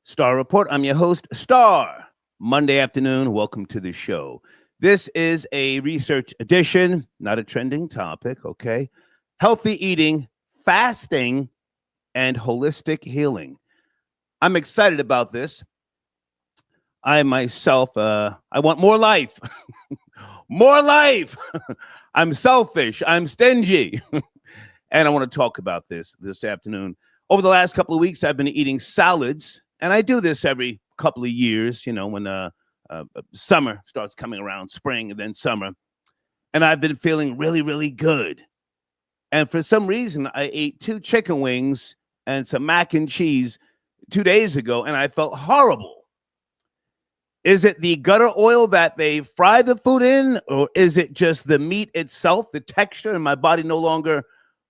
Star Report. I'm your host, Star. Monday afternoon. Welcome to the show. This is a research edition, not a trending topic, okay? Healthy eating, fasting, and holistic healing. I'm excited about this. I myself, I want more life. More life. I'm selfish. I'm stingy. And I want to talk about this afternoon. Over the last couple of weeks, I've been eating salads. And I do this every couple of years, you know, when summer starts coming around, spring and then summer. And I've been feeling really, really good. And for some reason, I ate 2 chicken wings and some mac and cheese 2 days ago, and I felt horrible. Is it the gutter oil that they fry the food in, or is it just the meat itself, the texture, and my body no longer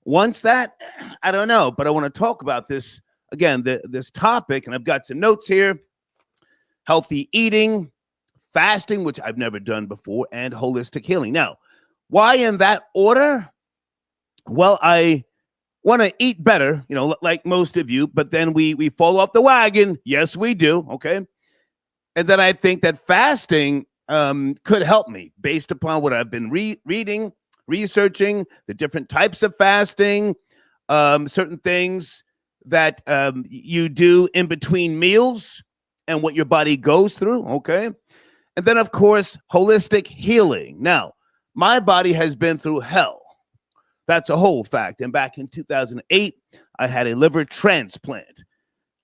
wants that? I don't know, but I want to talk about this. Again, this topic, and I've got some notes here: healthy eating, fasting, which I've never done before, and holistic healing. Now, why in that order? Well, I want to eat better, you know, like most of you, but then we fall off the wagon. Yes, we do, okay? And then I think that fasting could help me based upon what I've been reading, researching, the different types of fasting, certain things that you do in between meals and what your body goes through, okay? And then, of course, holistic healing. Now, my body has been through hell. That's a whole fact. And back in 2008, I had a liver transplant.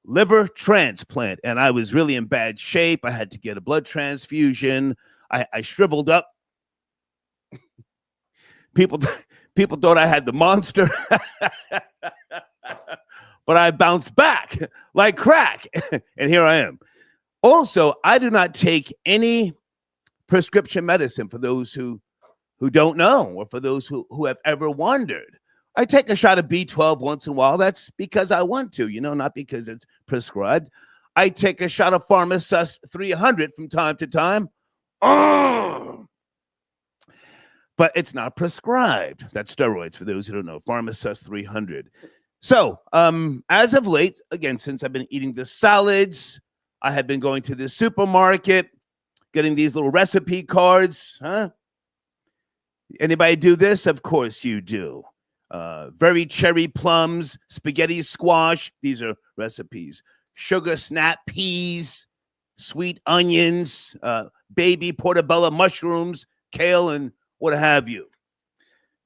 And I was really in bad shape. I had to get a blood transfusion. I shriveled up. People thought I had the monster. But I bounced back like crack, and here I am. Also, I do not take any prescription medicine, for those who don't know, or for those who have ever wondered. I take a shot of B12 once in a while. That's because I want to, you know, not because it's prescribed. I take a shot of Pharmasus 300 from time to time. Oh! But it's not prescribed. That's steroids, for those who don't know. Pharmasus 300. So, as of late, again, since I've been eating the salads, I have been going to the supermarket, getting these little recipe cards, huh? Anybody do this? Of course you do. Very cherry plums, spaghetti squash. These are recipes. Sugar snap peas, sweet onions, baby portobello mushrooms, kale, and what have you.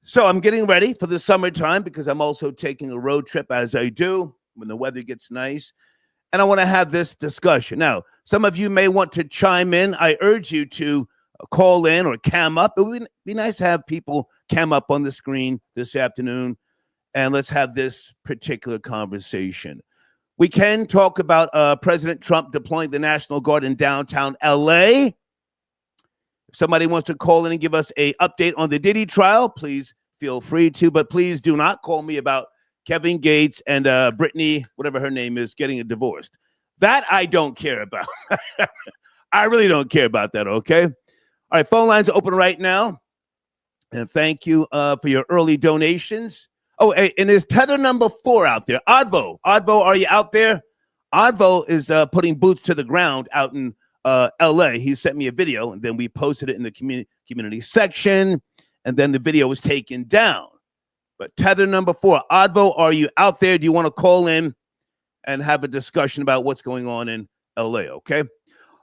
So I'm getting ready for the summertime because I'm also taking a road trip, as I do when the weather gets nice. And I want to have this discussion. Now, some of you may want to chime in. I urge you to call in or cam up. It would be nice to have people cam up on the screen this afternoon, and let's have this particular conversation. We can talk about President Trump deploying the National Guard in downtown LA. If somebody wants to call in and give us an update on the Diddy trial, please feel free to, but please do not call me about Kevin Gates and Brittany, whatever her name is, getting divorced. That I don't care about. I really don't care about that, okay? All right, phone lines are open right now. And thank you for your early donations. Oh, and there's tether number 4 out there. Advo, are you out there? Advo is putting boots to the ground out in LA. He sent me a video, and then we posted it in the community section, and then the video was taken down. But tether number 4, Advo, are you out there? Do you want to call in and have a discussion about what's going on in LA, okay?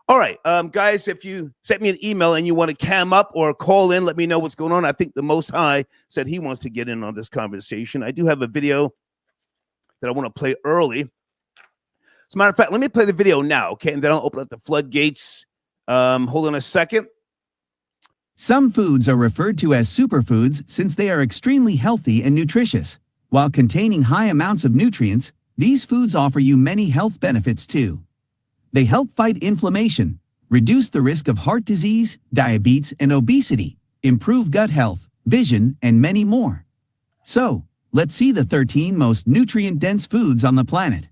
All right, guys, if you sent me an email and you want to cam up or call in, let me know what's going on. I think the Most High said he wants to get in on this conversation. I do have a video that I want to play early. As a matter of fact, let me play the video now, okay? And then I'll open up the floodgates. Hold on a second. Some foods are referred to as superfoods since they are extremely healthy and nutritious. While containing high amounts of nutrients, these foods offer you many health benefits too. They help fight inflammation, reduce the risk of heart disease, diabetes, and obesity, improve gut health, vision, and many more. So, let's see the 13 most nutrient-dense foods on the planet.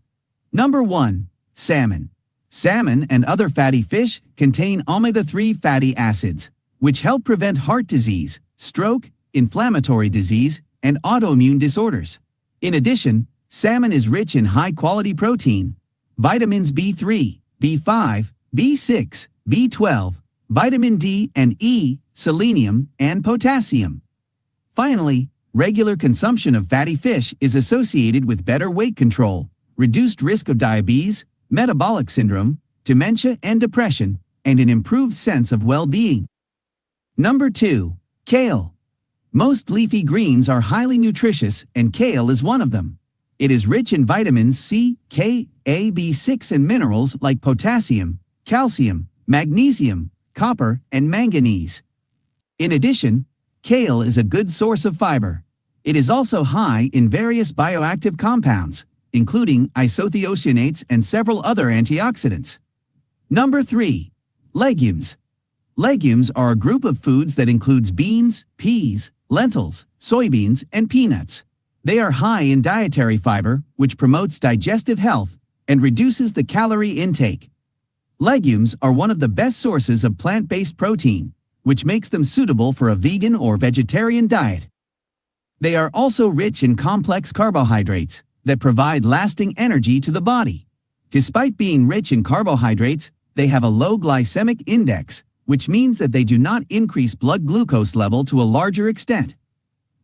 Number 1. Salmon. Salmon and other fatty fish contain omega-3 fatty acids, which help prevent heart disease, stroke, inflammatory disease, and autoimmune disorders. In addition, salmon is rich in high-quality protein, vitamins B3, B5, B6, B12, vitamin D and E, selenium, and potassium. Finally, regular consumption of fatty fish is associated with better weight control, reduced risk of diabetes, metabolic syndrome, dementia and depression, and an improved sense of well-being. Number 2. Kale. Most leafy greens are highly nutritious, and kale is one of them. It is rich in vitamins C, K, A, B6 and minerals like potassium, calcium, magnesium, copper, and manganese. In addition, kale is a good source of fiber. It is also high in various bioactive compounds, including isothiocyanates and several other antioxidants. Number 3. Legumes. Legumes are a group of foods that includes beans, peas, lentils, soybeans, and peanuts. They are high in dietary fiber, which promotes digestive health and reduces the calorie intake. Legumes are one of the best sources of plant-based protein, which makes them suitable for a vegan or vegetarian diet. They are also rich in complex carbohydrates that provide lasting energy to the body. Despite being rich in carbohydrates, they have a low glycemic index, which means that they do not increase blood glucose level to a larger extent.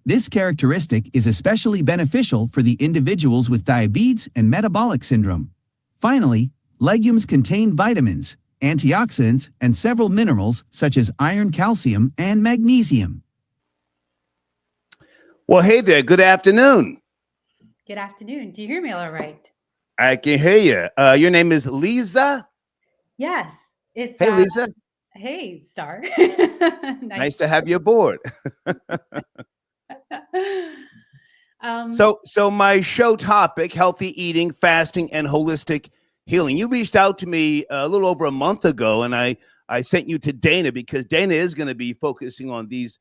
This characteristic is especially beneficial for the individuals with diabetes and metabolic syndrome. Finally, legumes contain vitamins, antioxidants, and several minerals such as iron, calcium, and magnesium. Well, hey there. Good afternoon. Good afternoon. Do you hear me all right? I can hear you. Your name is Lisa? Yes. It's Hey, Lisa. Hey, Star. Nice to have you aboard. Um, So my show topic, healthy eating, fasting, and holistic healing. You reached out to me a little over a month ago, and I sent you to Dana because Dana is going to be focusing on these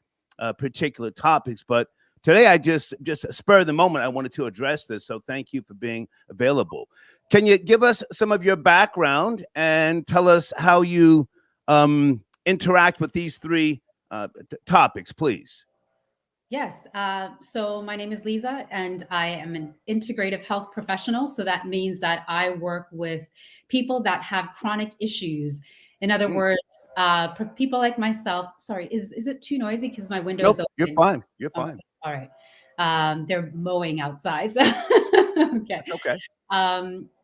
particular topics. But today, I just spur of the moment, I wanted to address this. So thank you for being available. Can you give us some of your background and tell us how you interact with these three topics, please? yes. So my name is Lisa, and I am an integrative health professional. So that means that I work with people that have chronic issues. In other words, people like myself. Sorry, is it too noisy? Because my window is Nope, open. you're fine. You're Okay, fine. all right. They're mowing outside. So okay. Okay.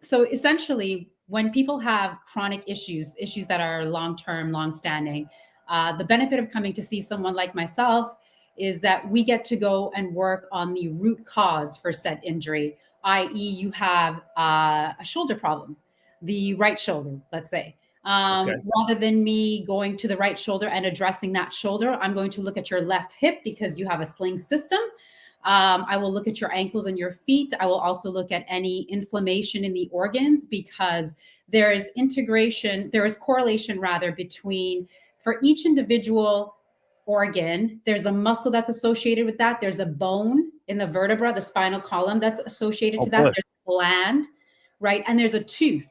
So essentially, when people have chronic issues that are long-term, long-standing, the benefit of coming to see someone like myself is that we get to go and work on the root cause for said injury, i.e. you have a shoulder problem, the right shoulder, let's say. Okay. Rather than me going to the right shoulder and addressing that shoulder, I'm going to look at your left hip because you have a sling system. I will look at your ankles and your feet. I will also look at any inflammation in the organs because there is correlation rather between, for each individual organ, there's a muscle that's associated with that. There's a bone in the vertebra, the spinal column that's associated to that. Good. There's a gland, right? And there's a tooth,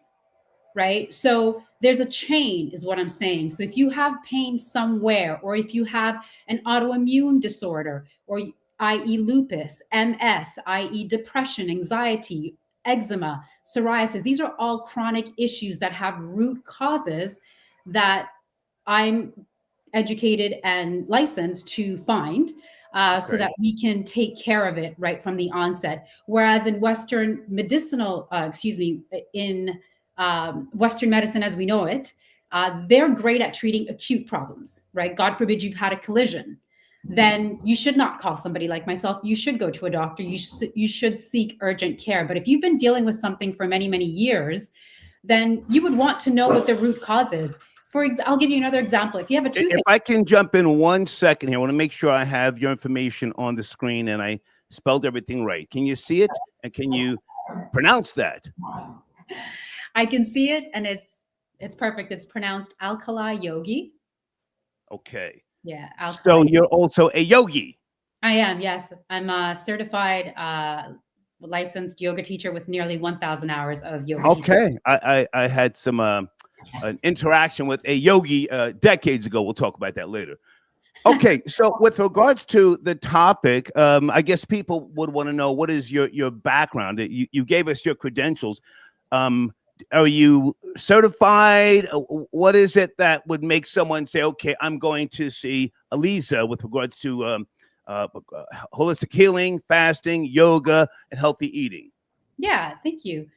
right? So there's a chain is what I'm saying. So if you have pain somewhere, or if you have an autoimmune disorder, or i.e. lupus, MS, i.e. depression, anxiety, eczema, psoriasis, these are all chronic issues that have root causes that I'm educated and licensed to find so that we can take care of it right from the onset. Whereas in Western in Western medicine as we know it, they're great at treating acute problems, right? God forbid you've had a collision. Then you should not call somebody like myself. You should go to a doctor. You should seek urgent care. But if you've been dealing with something for many, many years, then you would want to know what the root cause is. I'll give you another example. If you have a toothache. If I can jump in 1 second here, I want to make sure I have your information on the screen and I spelled everything right. Can you see it? And can you pronounce that? I can see it, and it's perfect. It's pronounced Alkali Yogi. Okay. Yeah. Alkali. So you're also a yogi. I am, yes. I'm a certified licensed yoga teacher with nearly 1,000 hours of yoga. Okay. I had some an interaction with a yogi decades ago. We'll talk about that later. Okay, so with regards to the topic, I guess people would want to know, what is your background? You gave us your credentials. are you certified? What is it that would make someone say, okay, I'm going to see Aliza with regards to holistic healing, fasting, yoga, and healthy eating? Yeah, thank you.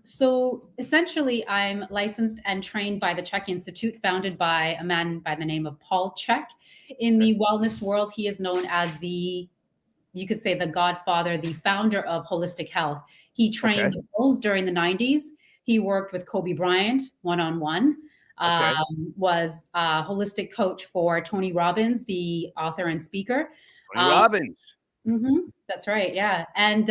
So essentially, I'm licensed and trained by the Chek Institute, founded by a man by the name of Paul Chek. In the wellness world, he is known as you could say the godfather, the founder of holistic health. He trained the Bulls during the 90s. He worked with Kobe Bryant one-on-one, was a holistic coach for Tony Robbins, the author and speaker. Tony Robbins. That's right. Yeah. And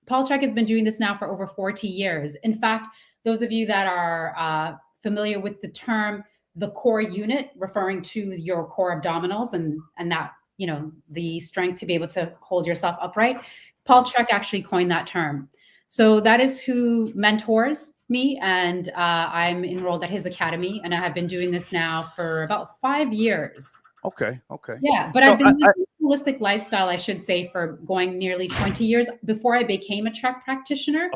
Paul Chek has been doing this now for over 40 years. In fact, those of you that are familiar with the term, the core unit, referring to your core abdominals and that, the strength to be able to hold yourself upright, Paul Chek actually coined that term. So that is who mentors me. And I'm enrolled at his academy. And I have been doing this now for about 5 years. Okay. Yeah, but so I've been living a holistic lifestyle, I should say, for going nearly 20 years. Before I became a Chek practitioner,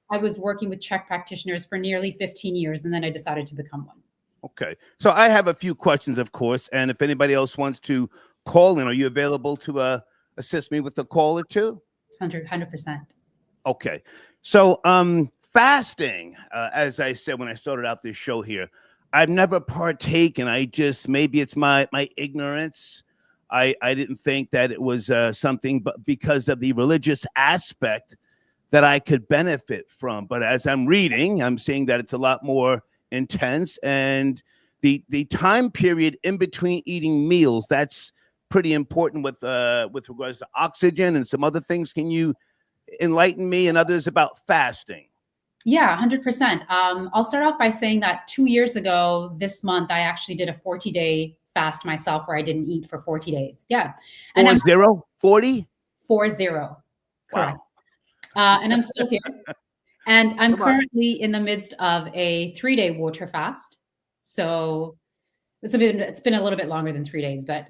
I was working with Chek practitioners for nearly 15 years, and then I decided to become one. Okay. So I have a few questions, of course, and if anybody else wants to call in, are you available to assist me with the call or two? 100%. Okay. So fasting, as I said when I started out this show here, I've never partaken. Maybe it's my ignorance. I didn't think that it was something, but because of the religious aspect that I could benefit from. But as I'm reading, I'm seeing that it's a lot more intense, and the time period in between eating meals, that's pretty important with regards to oxygen and some other things. Can you enlighten me and others about fasting? Yeah, 100%. I'll start off by saying that 2 years ago this month, I actually did a 40-day fast myself where I didn't eat for 40 days. Yeah. And 40? 40. Correct. Wow. And I'm still here. And I'm currently in the midst of a 3-day water fast. So it's been a little bit longer than 3 days, but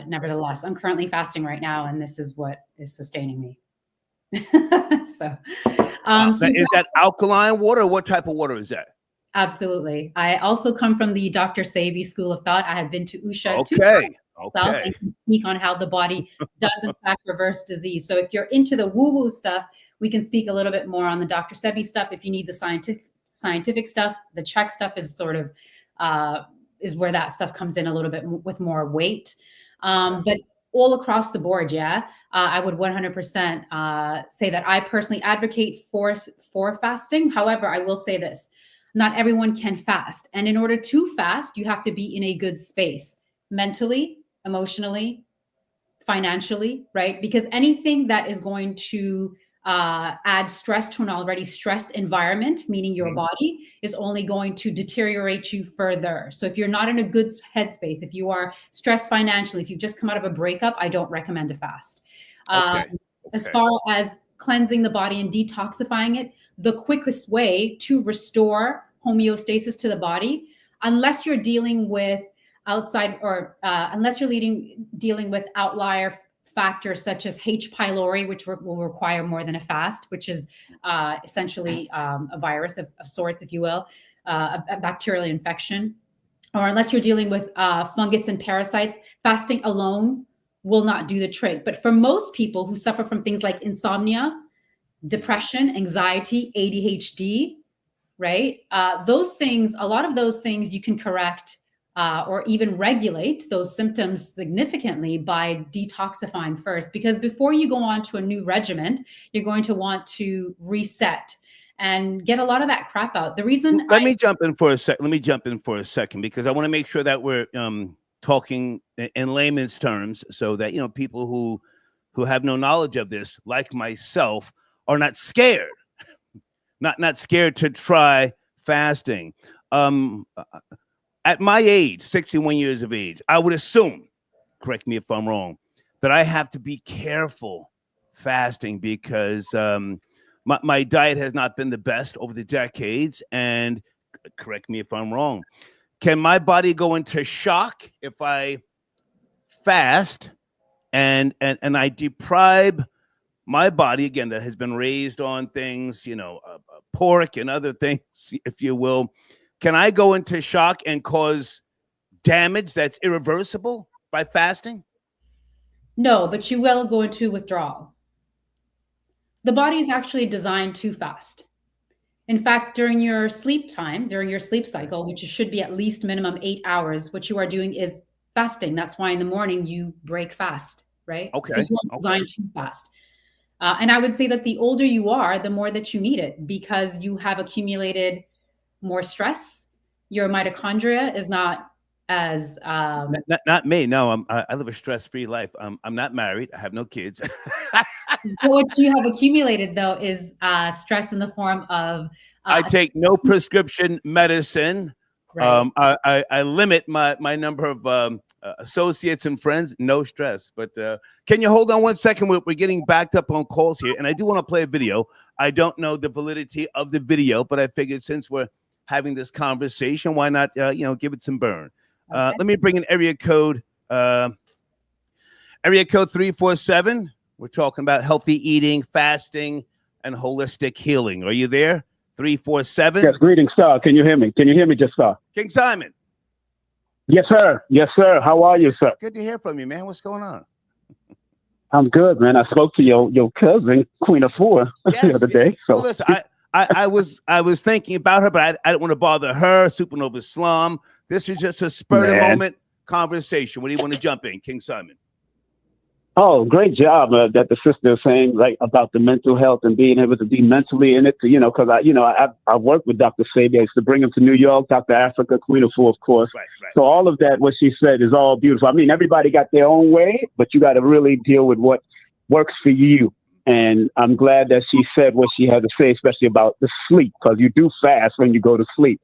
nevertheless, I'm currently fasting right now, and this is what is sustaining me. So is that alkaline water? What type of water is that? Absolutely. I also come from the Dr. Sebi school of thought. I have been to Usha. Okay. And speak on how the body does in fact reverse disease. So if you're into the woo-woo stuff, we can speak a little bit more on the Dr. Sebi stuff. If you need the scientific stuff, the Chek stuff is sort of is where that stuff comes in a little bit with more weight. But all across the board, I would 100% say that I personally advocate for fasting. However, I will say this: not everyone can fast, and in order to fast, you have to be in a good space, mentally, emotionally, financially, right? Because anything that is going to add stress to an already stressed environment, meaning your body, is only going to deteriorate you further. So if you're not in a good headspace, if you are stressed financially, if you've just come out of a breakup, I don't recommend a fast. As far as cleansing the body and detoxifying it, the quickest way to restore homeostasis to the body, unless you're dealing with dealing with outlier factors such as H. pylori, which will require more than a fast, which is essentially a virus of sorts, if you will, a bacterial infection, or unless you're dealing with fungus and parasites, fasting alone will not do the trick. But for most people who suffer from things like insomnia, depression, anxiety, ADHD, right? A lot of those things you can correct or even regulate those symptoms significantly by detoxifying first, because before you go on to a new regimen, you're going to want to reset and get a lot of that crap out. The reason Let me jump in for a second, because I want to make sure that we're talking in layman's terms, so that people who have no knowledge of this, like myself, are not scared, not scared to try fasting. At my age, 61 years of age, I would assume, correct me if I'm wrong, that I have to be careful fasting because my diet has not been the best over the decades. And correct me if I'm wrong. Can my body go into shock if I fast and I deprive my body, again, that has been raised on things, pork and other things, if you will, can I go into shock and cause damage that's irreversible by fasting? No, but you will go into withdrawal. The body is actually designed to fast. In fact, during your sleep time, during your sleep cycle, which should be at least minimum 8 hours, what you are doing is fasting. That's why in the morning you break fast, right? So Okay. you are designed to fast. And I would say that the older you are, the more that you need it because you have accumulated more stress. Your mitochondria is not as Not me. No, I live a stress-free life. I'm not married. I have no kids. what you have accumulated though is stress in the form of I take no prescription medicine. right. I limit my number of associates and friends. No stress. But can you hold on 1 second? We're getting backed up on calls here, and I do want to play a video. I don't know the validity of the video, but I figured since we're having this conversation, why not give it some burn? Okay. Let me bring in area code 347. We're talking about healthy eating, fasting, and holistic healing. Are you there? 347. Yes, greetings, sir. Can you hear me? Can you hear me, just sir? King Simon. Yes, sir. Yes, sir. How are you, sir? Good to hear from you, man. What's going on? I'm good, man. I spoke to your cousin, Queen of Four, the other day. So well, listen, I was thinking about her, but I didn't want to bother her. Supernova Slum. This is just a spur of the moment conversation. What do you want to jump in, King Simon? Oh, great job that the sister is saying, like, about the mental health and being able to be mentally in it. Because I worked with Dr. Sabi. I used to bring him to New York, Dr. Africa, Queen of Four, of course. Right. So all of that, what she said, is all beautiful. I mean, everybody got their own way, but you got to really deal with what works for you. And I'm glad that she said what she had to say, especially about the sleep, because you do fast when you go to sleep.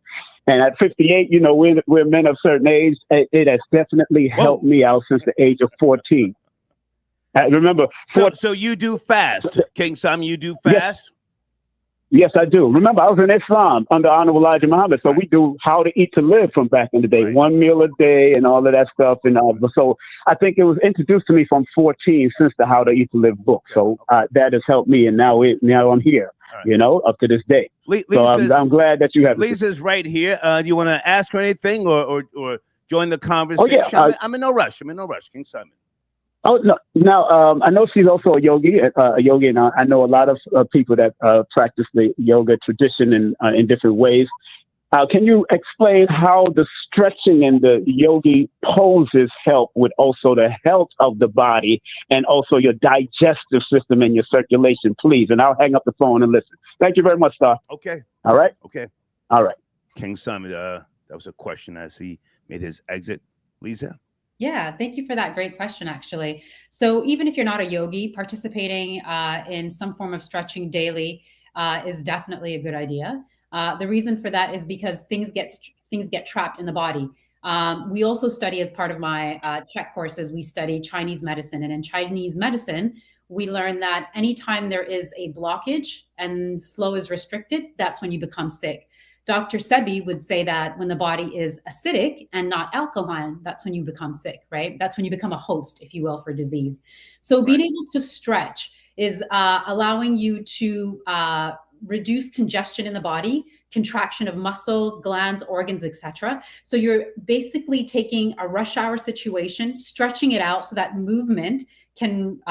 And at 58, we're men of a certain age. It has definitely helped me out since the age of 14. I remember. So you do fast, King Simon. You do fast. Yes, I do. Remember, I was in Islam under Honorable Elijah Muhammad, so we do How to Eat to Live from back in the day, one meal a day and all of that stuff. And so I think it was introduced to me from 14 since the How to Eat to Live book. So that has helped me, and now I'm here. Right. Up to this day. So I'm glad that you have. Lisa's right here. Do you want to ask her anything or join the conversation? Oh, yeah. I'm in no rush. King Simon. Oh, no. Now, I know she's also a yogi, and I know a lot of people that practice the yoga tradition in different ways. Can you explain how the stretching and the yogi poses help with also the health of the body and also your digestive system and your circulation, please? And I'll hang up the phone and listen. Thank you very much, sir. Okay. All right. Okay. All right. King Simon, that was a question as he made his exit. Lisa? Yeah, thank you for that great question, actually. So even if you're not a yogi, participating in some form of stretching daily is definitely a good idea. The reason for that is because things get trapped in the body. We also study, as part of my Czech courses, we study Chinese medicine. And in Chinese medicine, we learn that anytime there is a blockage and flow is restricted, that's when you become sick. Dr. Sebi would say that when the body is acidic and not alkaline, that's when you become sick, right? That's when you become a host, if you will, for disease. So being able to stretch is allowing you to reduce congestion in the body, contraction of muscles, glands, organs, etc. So you're basically taking a rush hour situation, stretching it out so that movement can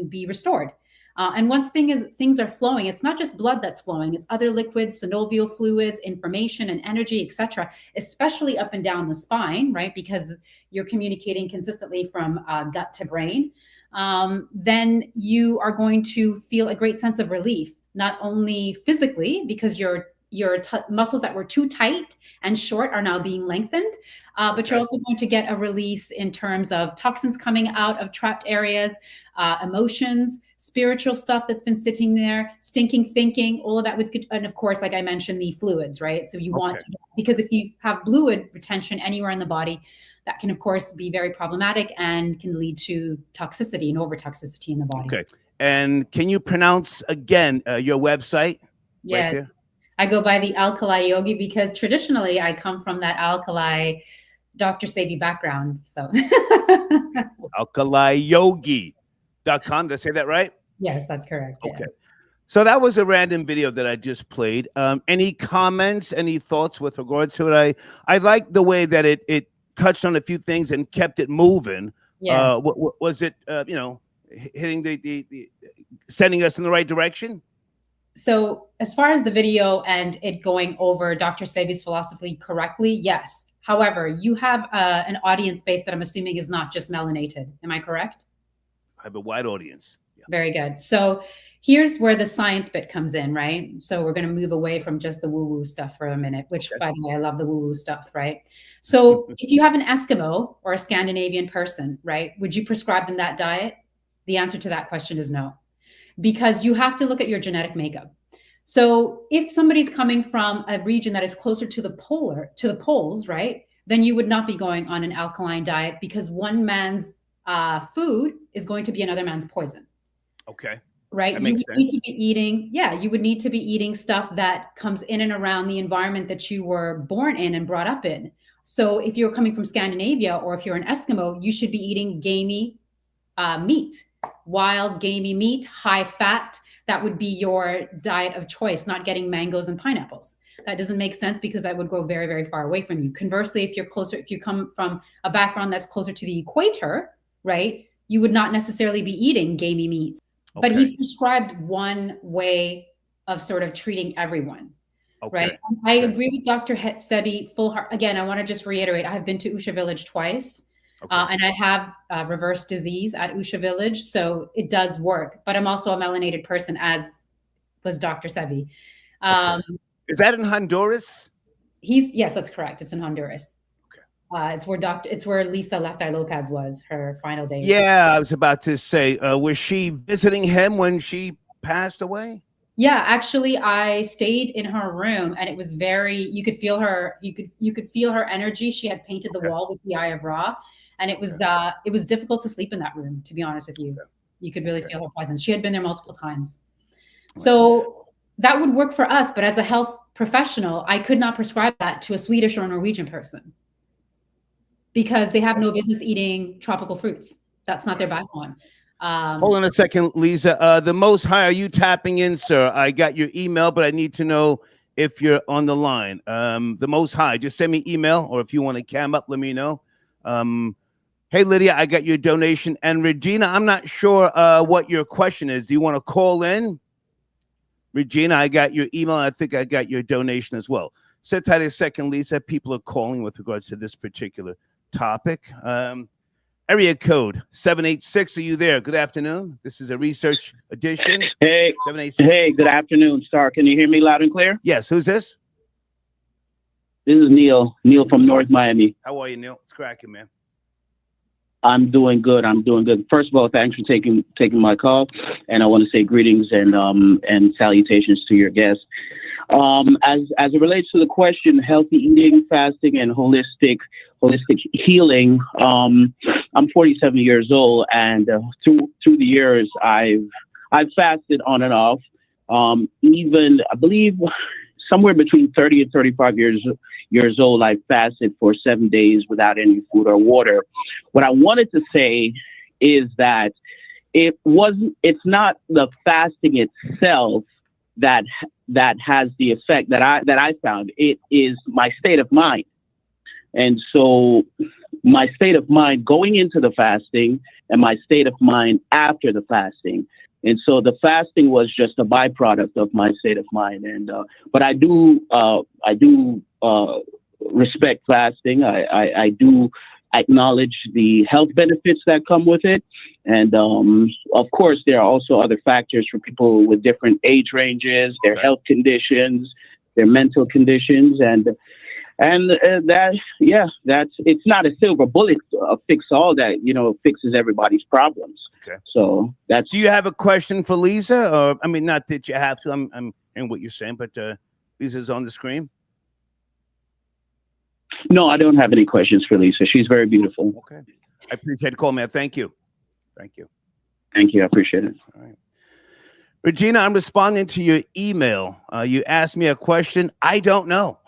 be restored. And once things are flowing, it's not just blood that's flowing, it's other liquids, synovial fluids, information and energy, etc., especially up and down the spine, right? Because you're communicating consistently from gut to brain. Then you are going to feel a great sense of relief, not only physically, because your muscles that were too tight and short are now being lengthened, but you're also going to get a release in terms of toxins coming out of trapped areas, emotions, spiritual stuff that's been sitting there, stinking thinking, all of that was good. And of course, like I mentioned, the fluids, right? So you want to, because if you have fluid retention anywhere in the body, that can of course be very problematic and can lead to toxicity and overtoxicity in the body. Okay. And can you pronounce again your website? Yes. Right, I go by the Alkali Yogi because traditionally I come from that Alkali Dr. Sebi background. So AlkaliYogi.com. Did I say that right? Yes, that's correct. Yeah. Okay. So that was a random video that I just played. Any comments, any thoughts with regards to it? I like the way that it touched on a few things and kept it moving. Yeah. What was it, hitting the sending us in the right direction? So as far as the video and it going over Dr. Sebi's philosophy correctly, yes. However, you have an audience base that I'm assuming is not just melanated. Am I correct? I have a wide audience. Yeah. Very good. So here's where the science bit comes in, right? So we're going to move away from just the woo-woo stuff for a minute, which, by the way, I love the woo-woo stuff, right? So if you have an Eskimo or a Scandinavian person, right, would you prescribe them that diet? The answer to that question is no, because you have to look at your genetic makeup. So if somebody's coming from a region that is closer to the poles, right, then you would not be going on an alkaline diet, because one man's food is going to be another man's poison. Okay. Right. You would need to be eating. Yeah. You would need to be eating stuff that comes in and around the environment that you were born in and brought up in. So if you're coming from Scandinavia, or if you're an Eskimo, you should be eating gamey meat, wild gamey meat, high fat. That would be your diet of choice, not getting mangoes and pineapples. That doesn't make sense, because that would go very, very far away from you. Conversely, if you come from a background that's closer to the equator, right, you would not necessarily be eating gamey meats. Okay. But he prescribed one way of sort of treating everyone, right? I agree with Dr. Sebi full heart. Again, I want to just reiterate, I have been to Usha Village twice, and I have reverse disease at Usha Village, so it does work. But I'm also a melanated person, as was Dr. Sebi. Is that in Honduras? Yes, that's correct. It's in Honduras. It's where Lisa Left Eye Lopez was, her final days. Yeah, I was about to say, was she visiting him when she passed away? Yeah, actually, I stayed in her room, and it was you could feel her. You could feel her energy. She had painted the wall with the Eye of Ra, and it was difficult to sleep in that room. To be honest with you, you could really feel her presence. She had been there multiple times, so that would work for us. But as a health professional, I could not prescribe that to a Swedish or a Norwegian person, because they have no business eating tropical fruits. That's not their backbone. Hold on a second, Lisa. The Most High, are you tapping in, sir? I got your email, but I need to know if you're on the line. The Most High, just send me email, or if you want to cam up, let me know. Hey, Lydia, I got your donation. And Regina, I'm not sure what your question is. Do you want to call in? Regina, I got your email. I think I got your donation as well. Sit tight a second, Lisa. People are calling with regards to this particular topic. Area code 786. Are you there? Good afternoon. This is a research edition. Hey, 786. Hey, good afternoon, Star. Can you hear me loud and clear? Yes. Who's this? This is Neil. Neil from North Miami. How are you, Neil? It's cracking, man. I'm doing good. First of all, thanks for taking my call, and I want to say greetings and salutations to your guests. As it relates to the question, healthy eating, fasting, and holistic healing. I'm 47 years old, and through the years, I've fasted on and off. Even I believe somewhere between 30 and 35 years old, I fasted for 7 days without any food or water. What I wanted to say is that it's not the fasting itself that has the effect that I found. It is my state of mind. And so my state of mind going into the fasting and my state of mind after the fasting. And so the fasting was just a byproduct of my state of mind. And but I do respect fasting. I do acknowledge the health benefits that come with it. And of course, there are also other factors for people with different age ranges, their health conditions, their mental conditions, and it's not a silver bullet fix all that, fixes everybody's problems. Okay. So that's. Do you have a question for Lisa? Or I mean, not that you have to. I'm hearing what you're saying, but Lisa's on the screen. No, I don't have any questions for Lisa. She's very beautiful. Okay. I appreciate the call, man. Thank you. Thank you. Thank you. I appreciate it. All right. Regina, I'm responding to your email. You asked me a question. I don't know.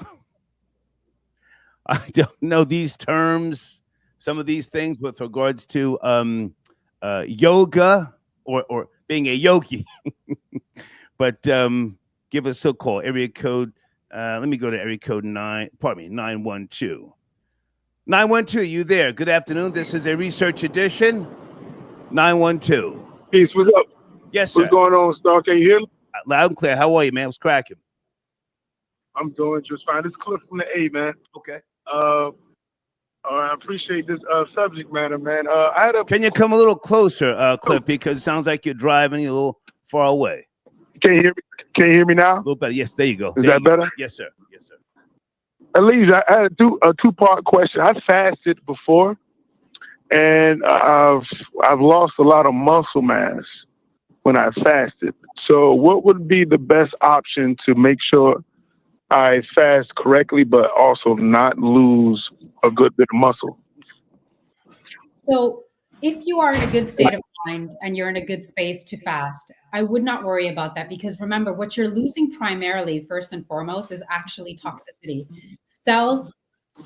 I don't know these terms, some of these things with regards to yoga or being a yogi. But give us a call. Area code. Let me go to area code 912. 912, you there? Good afternoon. This is a research edition. 912. Peace, what's up? Yes, sir. What's going on, Star? Can you hear me? Loud and clear. How are you, man? What's cracking? I'm doing just fine. This is Cliff from the A, man. Okay. I appreciate this subject matter, man. Can you come a little closer, Cliff? Because it sounds like you're driving a little far away. Can you hear me? Can you hear me now? A little better. Yes, there you go. Is that better? Yes, sir. Yes, sir. Elise, I had a two-part question. I fasted before, and I've lost a lot of muscle mass when I fasted. So what would be the best option to make sure I fast correctly, but also not lose a good bit of muscle? So if you are in a good state of mind and you're in a good space to fast, I would not worry about that, because remember, what you're losing primarily, first and foremost, is actually toxicity. Cells,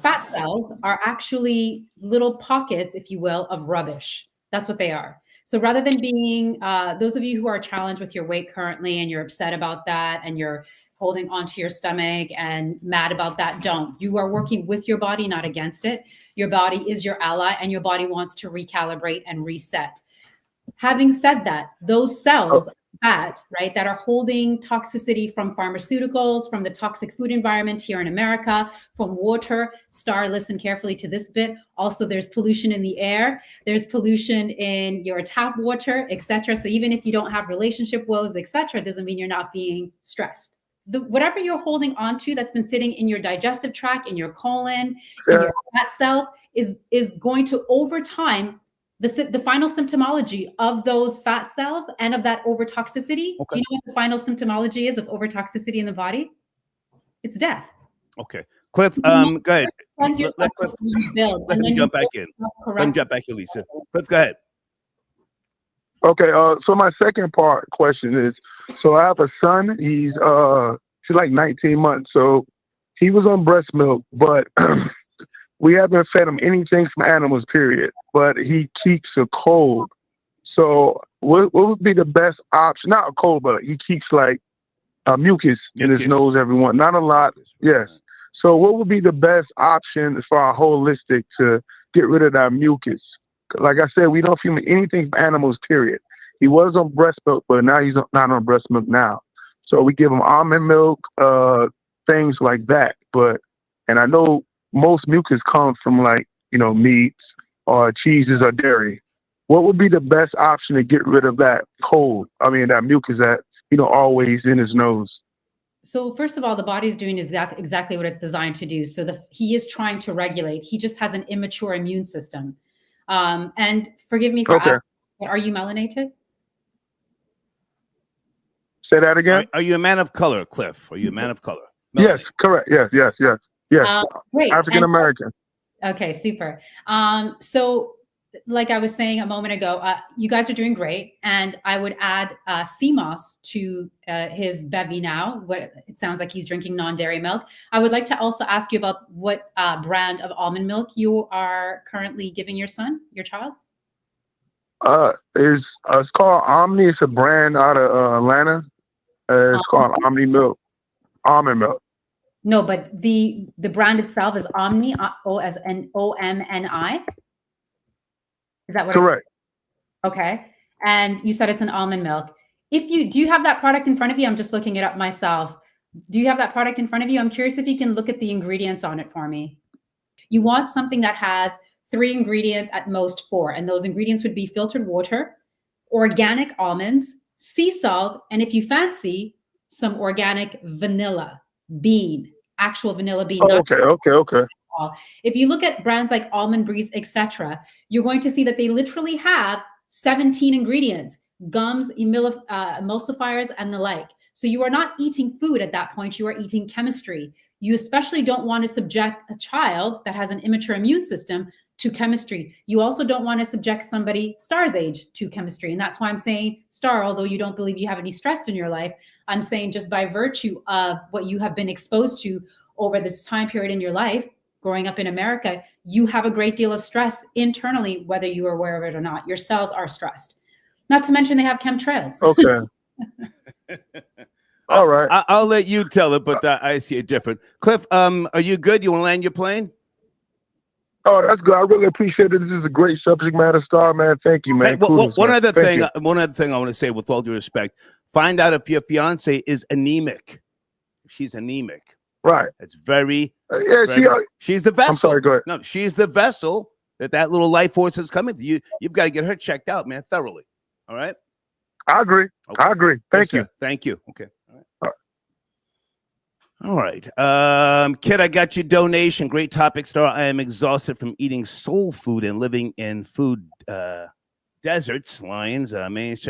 fat cells, are actually little pockets, if you will, of rubbish. That's what they are. So rather than being, those of you who are challenged with your weight currently and you're upset about that and you're holding onto your stomach and mad about that, don't. You are working with your body, not against it. Your body is your ally, and your body wants to recalibrate and reset. Having said that, those cells, fat, right, that are holding toxicity from pharmaceuticals, from the toxic food environment here in America, from water. Star, listen carefully to this bit. Also, there's pollution in the air. There's pollution in your tap water, etc. So even if you don't have relationship woes, etc., doesn't mean you're not being stressed. Whatever you're holding on to that's been sitting in your digestive tract, in your colon, in your fat cells, is going to, over time, the final symptomology of those fat cells and of that overtoxicity. Okay. Do you know what the final symptomology is of overtoxicity in the body? It's death. Okay. Cliff, go ahead. Let me jump back in. Let me jump back in, Lisa. Cliff, go ahead. Okay, so my second part question is, so I have a son, he's like 19 months, so he was on breast milk, but we haven't fed him anything from animals, period, but he keeps a cold. So what would be the best option? Not a cold, but he keeps like mucus in his nose, everyone, not a lot, yes. So what would be the best option for our holistic to get rid of that mucus? Like I said, we don't feed him anything from animals, period. He was on breast milk, but now he's not on breast milk now. So we give him almond milk, things like that. And I know most mucus comes from like, meats or cheeses or dairy. What would be the best option to get rid of that that mucus that, always in his nose? So first of all, the body's doing exactly what it's designed to do. So he is trying to regulate. He just has an immature immune system. And forgive me for asking, are you melanated? Say that again. Are you a man of color, Cliff? Are you a man of color? Melanated. Yes, correct. Yes. Great. African American. Okay, super. So like I was saying a moment ago, you guys are doing great. And I would add CMOS to his bevy now. It sounds like he's drinking non-dairy milk. I would like to also ask you about what brand of almond milk you are currently giving your child. It's called Omni. It's a brand out of Atlanta. It's called Omni Milk, almond milk. No, but the brand itself is Omni, OMNI. Is that what? Correct. Okay. And you said it's an almond milk. Do you have that product in front of you? I'm just looking it up myself. Do you have that product in front of you? I'm curious if you can look at the ingredients on it for me. You want something that has 3 ingredients, at most 4. And those ingredients would be filtered water, organic almonds, sea salt, and if you fancy, some organic vanilla bean, actual vanilla bean. Okay. If you look at brands like Almond Breeze, etc., you're going to see that they literally have 17 ingredients, gums, emulsifiers, and the like. So you are not eating food at that point. You are eating chemistry. You especially don't want to subject a child that has an immature immune system to chemistry. You also don't want to subject somebody Star's age to chemistry. And that's why I'm saying, Star, although you don't believe you have any stress in your life, I'm saying just by virtue of what you have been exposed to over this time period in your life, growing up in America, you have a great deal of stress internally, whether you are aware of it or not. Your cells are stressed. Not to mention they have chemtrails. Okay. All right. I'll let you tell it, but I see it different. Cliff, are you good? You want to land your plane? Oh, that's good. I really appreciate it. This is a great subject matter, Star, man. Thank you, man. Hey, one other thing I want to say with all due respect, find out if your fiance is anemic. She's anemic. Right. It's very, she's the vessel. I'm sorry, go ahead. No, she's the vessel that little life force is coming to you. You've got to get her checked out, man, thoroughly. All right. I agree. Okay. I agree. Thank you. Thank you. Okay. All right. Kid, I got your donation. Great topic, Star. I am exhausted from eating soul food and living in food deserts. Lions,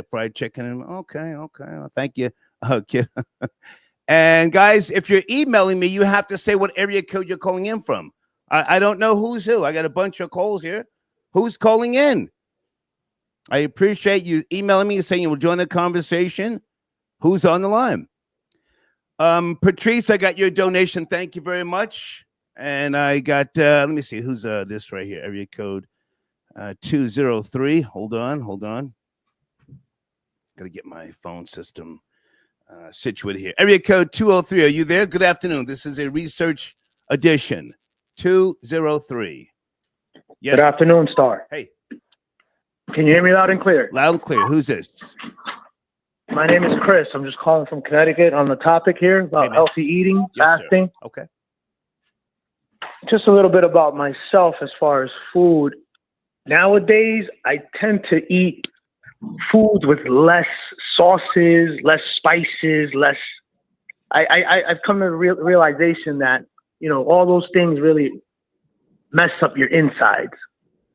fried chicken. Okay. Thank you, kid. And guys, if you're emailing me, you have to say what area code you're calling in from. I don't know who's who. I got a bunch of calls here. Who's calling in? I appreciate you emailing me saying you will join the conversation. Who's on the line? Patrice, I got your donation. Thank you very much. And I got, let me see, who's this right here? Area code 203. Hold on. Got to get my phone system situated here. Area code 203. Are you there? Good afternoon. This is a research edition. 203. Yes. Good afternoon, Star. Hey. Can you hear me loud and clear? Loud and clear. Who's this? My name is Chris. I'm just calling from Connecticut on the topic here about healthy eating, fasting. Sir. Okay. Just a little bit about myself as far as food. Nowadays, I tend to eat foods with less sauces, less spices, less. I've come to the realization that, you know, all those things really mess up your insides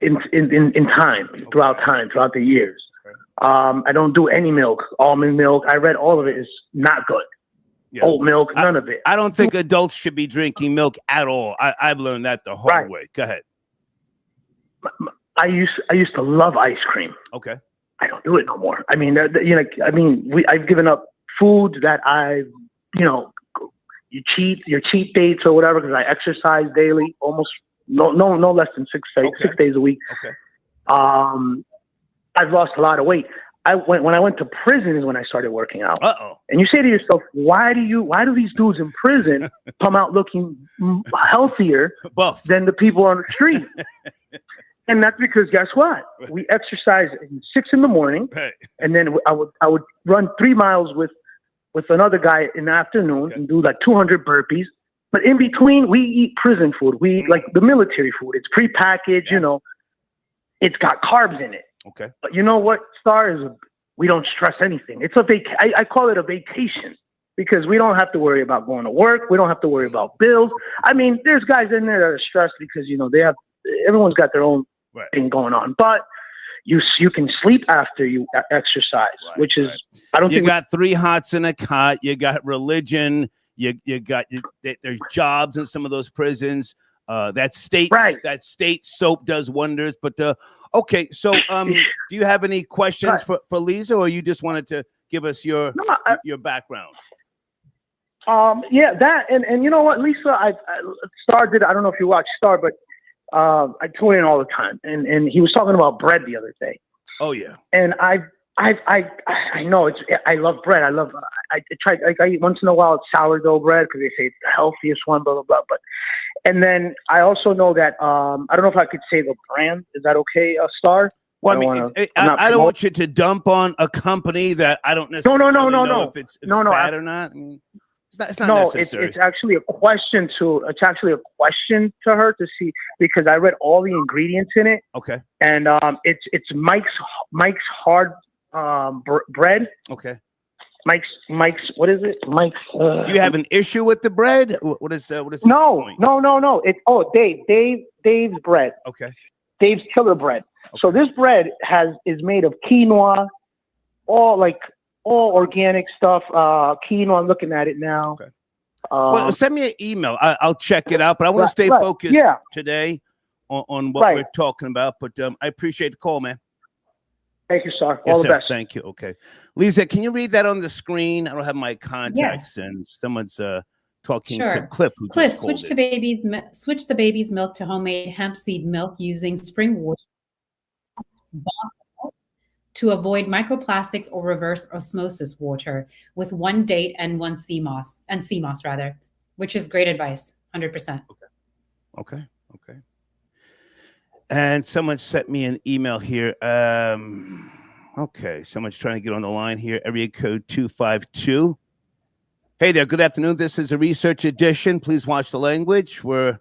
in time, throughout the years. I don't do any milk, almond milk. I read all of it is not good. Yeah. Oat milk, none of it. I don't think adults should be drinking milk at all. I've learned that the hard way. Go ahead. I used to love ice cream. Okay. I don't do it no more. I mean, I've given up food that your cheat dates or whatever, because I exercise daily, almost no less than 6 days a week. Okay. I've lost a lot of weight. When I went to prison is when I started working out. Uh-oh. And you say to yourself, why do these dudes in prison come out looking healthier buff than the people on the street? And that's because guess what? We exercise at 6 in the morning, and then I would run 3 miles with another guy in the afternoon and do like 200 burpees. But in between, we eat prison food. We eat like the military food. It's prepackaged, you know. It's got carbs in it. Okay. But you know what, Star, is we don't stress anything. It's I call it a vacation, because we don't have to worry about going to work. We don't have to worry about bills. I mean, there's guys in there that are stressed because, you know, everyone's got their own thing going on. But you can sleep after you exercise, which is, I don't think. You got 3 hots in a cot. You got religion. You got there's jobs in some of those prisons. That state soap does wonders. But okay, so do you have any questions for Lisa, or you just wanted to give us your background? That and you know what, Lisa, Star did. I don't know if you watch Star, but I tune in all the time, and he was talking about bread the other day. Oh yeah, and I know I love bread. I eat once in a while sourdough bread because they say it's the healthiest one, blah blah blah. But and then I also know that I don't know if I could say the brand. Is that okay, Star? Well, I don't want you to dump on a company that I don't necessarily know if it's bad or not. I mean, it's not necessary. It's actually a question to her to see, because I read all the ingredients in it. Okay. And it's Mike's hard bread. Okay. Mike's what is it? Mike's. Do you have an issue with the bread? What is No. It's Dave's bread. Okay. Dave's killer bread. Okay. So this bread is made of quinoa, all organic stuff. Quinoa. I'm looking at it now. Okay. Well, send me an email. I'll check it out. But I want to stay focused today on what we're talking about. But I appreciate the call, man. Thank you, sir. All the best. Thank you. Okay. Lisa, can you read that on the screen? I don't have my contacts, and someone's talking to Cliff. Cliff, switch the baby's milk to homemade hemp seed milk using spring water. to avoid microplastics or reverse osmosis water with 1 date and 1 sea moss rather, which is great advice, 100%. Okay. And someone sent me an email here. Okay, someone's trying to get on the line here. Area code 252. Hey there, good afternoon. This is a research edition. Please watch the language. We're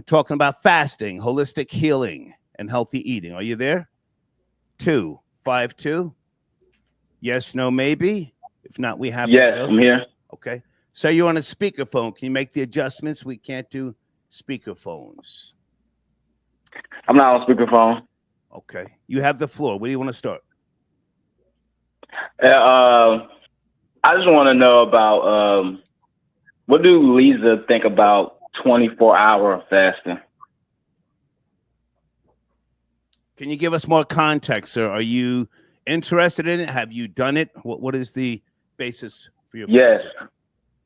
talking about fasting, holistic healing, and healthy eating. Are you there? 252. Yes, no, maybe. If not, we have. Yes, I'm here. Okay. So you're on a speakerphone. Can you make the adjustments? We can't do speakerphones. I'm not on speakerphone. Okay. You have the floor. Where do you want to start? I just want to know about what do Lisa think about 24-hour fasting? Can you give us more context, sir? Are you interested in it? Have you done it? What is the basis for your? Yes.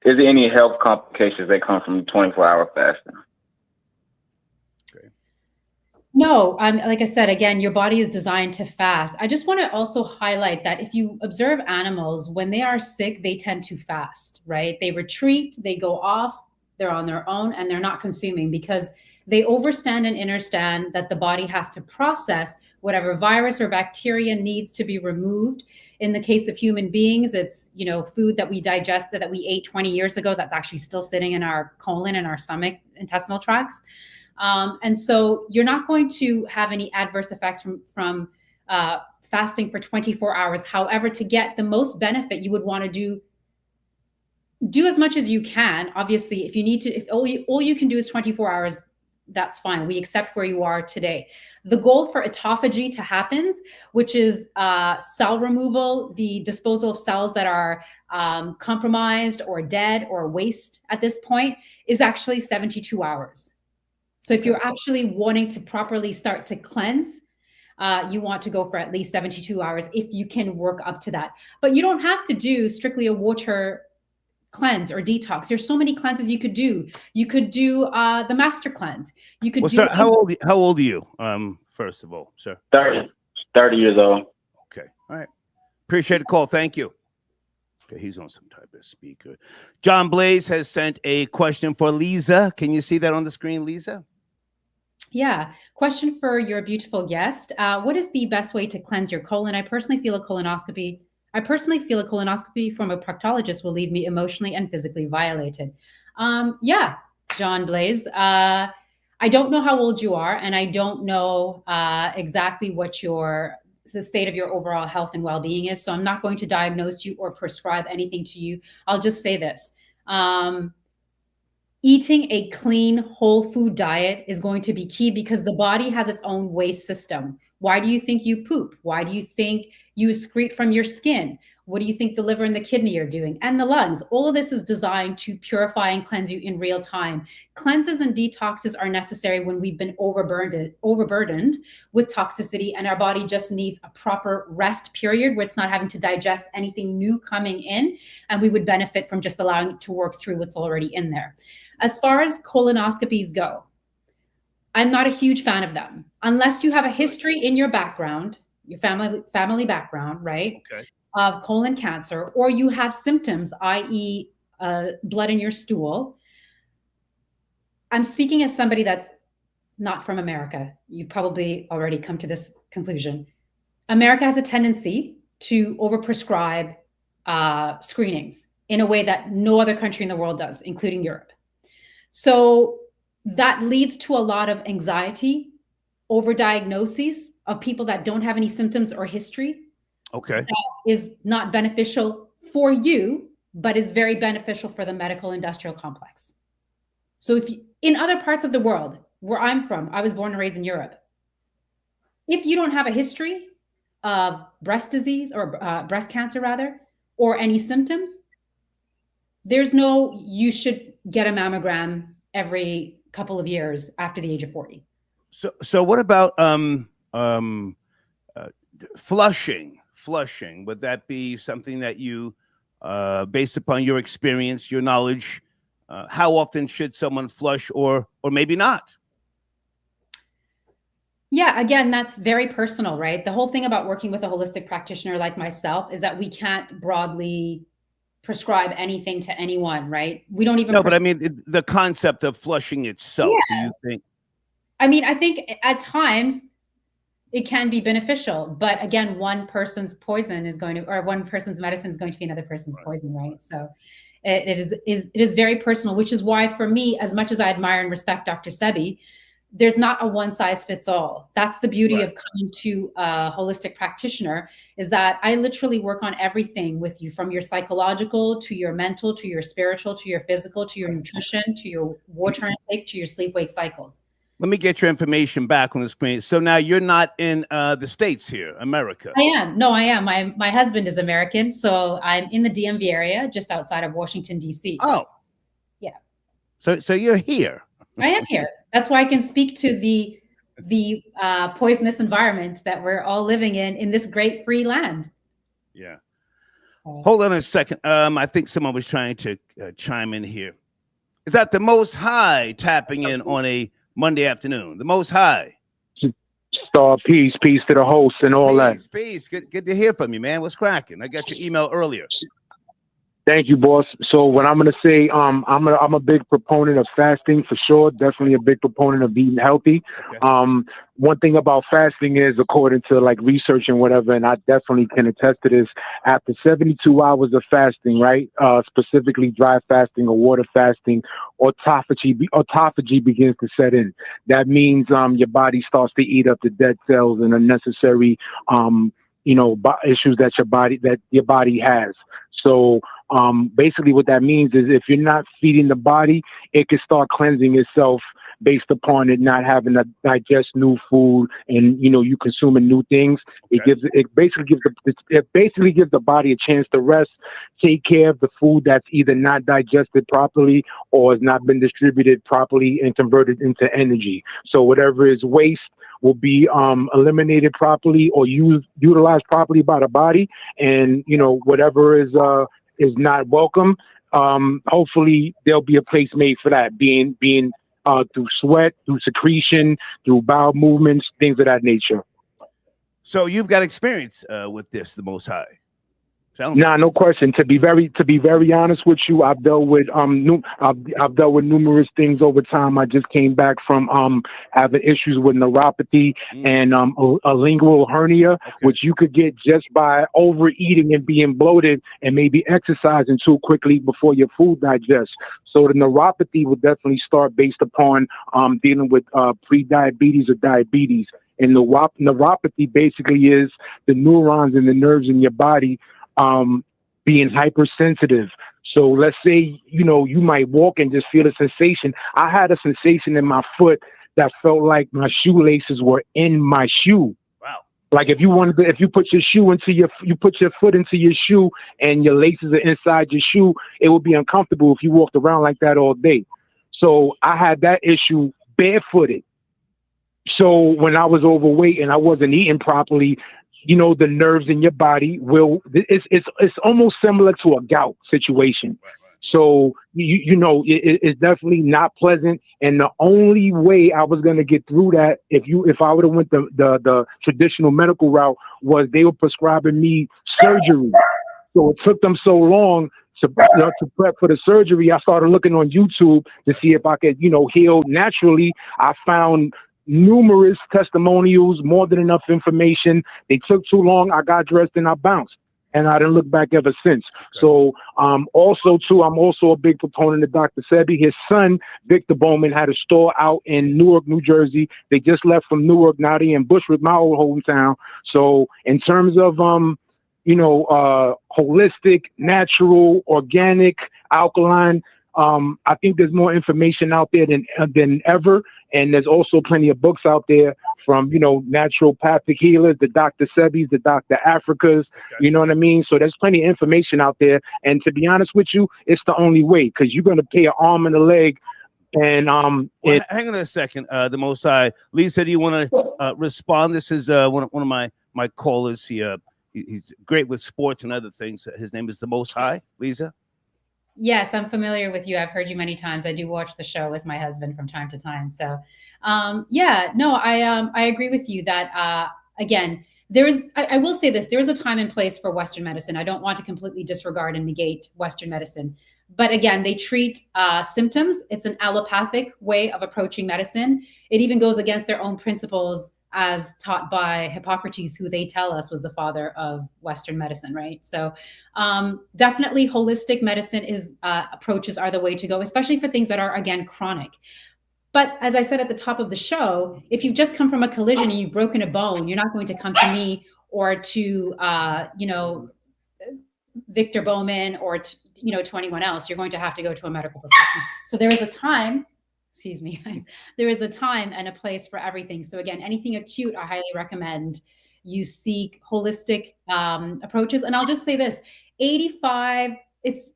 Is there any health complications that come from 24-hour fasting? No, like I said, again, your body is designed to fast. I just want to also highlight that if you observe animals, when they are sick, they tend to fast, right? They retreat, they go off, they're on their own, and they're not consuming because they overstand and understand that the body has to process whatever virus or bacteria needs to be removed. In the case of human beings, it's, food that we digested that we ate 20 years ago that's actually still sitting in our colon and our stomach, intestinal tracts. And so you're not going to have any adverse effects from fasting for 24 hours. However, to get the most benefit, you would want to do as much as you can. Obviously, if you need to, if all you can do is 24 hours, that's fine. We accept where you are today. The goal for autophagy to happen, which is cell removal, the disposal of cells that are compromised or dead or waste at this point, is actually 72 hours. So if you're actually wanting to properly start to cleanse, you want to go for at least 72 hours if you can work up to that. But you don't have to do strictly a water cleanse or detox. There's so many cleanses you could do. You could do the master cleanse. You could do. How old are you? First of all, sir. 30 years old. Okay. All right. Appreciate the call. Thank you. Okay, he's on some type of speaker. John Blaze has sent a question for Lisa. Can you see that on the screen, Lisa? Yeah. Question for your beautiful guest. What is the best way to cleanse your colon? I personally feel a colonoscopy from a proctologist will leave me emotionally and physically violated. Yeah, John Blaze. I don't know how old you are, and I don't know exactly what the state of your overall health and well-being is. So I'm not going to diagnose you or prescribe anything to you. I'll just say this. Eating a clean, whole food diet is going to be key because the body has its own waste system. Why do you think you poop? Why do you think you excrete from your skin? What do you think the liver and the kidney are doing? And the lungs. All of this is designed to purify and cleanse you in real time. Cleanses and detoxes are necessary when we've been overburdened with toxicity, and our body just needs a proper rest period where it's not having to digest anything new coming in, and we would benefit from just allowing it to work through what's already in there. As far as colonoscopies go, I'm not a huge fan of them unless you have a history in your background, your family background, right? Okay. Of colon cancer, or you have symptoms, i.e. blood in your stool. I'm speaking as somebody that's not from America. You've probably already come to this conclusion. America has a tendency to overprescribe screenings in a way that no other country in the world does, including Europe. So that leads to a lot of anxiety, overdiagnoses of people that don't have any symptoms or history. Okay. That is not beneficial for you, but is very beneficial for the medical industrial complex. So in other parts of the world, where I'm from, I was born and raised in Europe. If you don't have a history of breast disease or breast cancer rather, or any symptoms, you should get a mammogram every couple of years after the age of 40. So what about flushing? Would that be something that you, based upon your experience, your knowledge, how often should someone flush, or maybe not? Yeah, again, that's very personal, right? The whole thing about working with a holistic practitioner like myself is that we can't broadly prescribe anything to anyone, right? We don't even No, but I mean the concept of flushing itself. Do Yeah. you think? I mean, I think at times it can be beneficial, but again, one person's poison is going to, or one person's medicine is going to be another person's poison, right? So it is very personal, which is why for me, as much as I admire and respect Dr. Sebi, there's not a one size fits all. That's the beauty of coming to a holistic practitioner, is that I literally work on everything with you, from your psychological to your mental, to your spiritual, to your physical, to your nutrition, to your water intake, to your sleep wake cycles. Let me get your information back on the screen. So now you're not in the States here, America. I am. No, I am. My husband is American, so I'm in the DMV area, just outside of Washington, D.C. Oh. Yeah. So you're here. I am here. That's why I can speak to the poisonous environment that we're all living in this great free land. Yeah. Hold on a second. I think someone was trying to chime in here. Is that the Most High tapping in on a Monday afternoon? The Most High. Star, peace to the host and all that. Peace. Good to hear from you, man. What's cracking? I got your email earlier. Thank you, boss. So what I'm gonna say, I'm a big proponent of fasting for sure. Definitely a big proponent of eating healthy. Okay. One thing about fasting is, according to like research and whatever, and I definitely can attest to this, after 72 hours of fasting, right, specifically dry fasting or water fasting, autophagy begins to set in. That means your body starts to eat up the dead cells and unnecessary issues that your body has. So basically what that means is, if you're not feeding the body, it can start cleansing itself based upon it not having to digest new food, and you consuming new things. Okay. It basically gives the body a chance to rest, take care of the food that's either not digested properly or has not been distributed properly and converted into energy. So whatever is waste will be eliminated properly or utilized properly by the body, and whatever is not welcome, hopefully there'll be a place made for that, being through sweat, through secretion, through bowel movements, things of that nature. So you've got experience with this, the Most High. No question. To be very honest with you, I've dealt with numerous things over time. I just came back from having issues with neuropathy and a lingual hernia, which you could get just by overeating and being bloated and maybe exercising too quickly before your food digests. So the neuropathy will definitely start based upon dealing with pre-diabetes or diabetes. And the neuropathy basically is the neurons and the nerves in your body being hypersensitive. So let's say, you might walk and just feel a sensation. I had a sensation in my foot that felt like my shoelaces were in my shoe. Wow. Like if you put you put your foot into your shoe and your laces are inside your shoe, it would be uncomfortable if you walked around like that all day. So I had that issue barefooted. So when I was overweight and I wasn't eating properly, the nerves in your body it's almost similar to a gout situation. Right. So, it's definitely not pleasant. And the only way I was going to get through that, if I would have went the traditional medical route, was they were prescribing me surgery. So it took them so long to prep for the surgery. I started looking on YouTube to see if I could, heal naturally. I found numerous testimonials, more than enough information. They took too long. I got dressed and I bounced, and I didn't look back ever since. Okay. So I'm also a big proponent of Dr. Sebi. His son, Victor Bowman, had a store out in Newark, New Jersey. They just left from Newark. Now they're in Bushwick, my old hometown. So in terms of, holistic, natural, organic, alkaline, I think there's more information out there than ever. And there's also plenty of books out there from, naturopathic healers, the Dr. Sebis, the Dr. Africas, okay. You know what I mean? So there's plenty of information out there. And to be honest with you, it's the only way, because you're going to pay an arm and a leg. And hang on a second, the Most High. Lisa, do you want to respond? This is one of my callers. He's great with sports and other things. His name is the Most High. Lisa? Yes, I'm familiar with you. I've heard you many times. I do watch the show with my husband from time to time. So, yeah, no, I agree with you that again, there is. I will say this: there is a time and place for Western medicine. I don't want to completely disregard and negate Western medicine, but again, they treat symptoms. It's an allopathic way of approaching medicine. It even goes against their own principles as taught by Hippocrates, who they tell us was the father of Western medicine, right? So definitely holistic medicine is approaches are the way to go, especially for things that are, again, chronic. But as I said at the top of the show, if you've just come from a collision and you've broken a bone, you're not going to come to me or to, Victor Bowman or, to anyone else. You're going to have to go to a medical professional. So there is a time, excuse me, guys, there is a time and a place for everything. So again, anything acute, I highly recommend you seek holistic approaches. And I'll just say this, 85, it's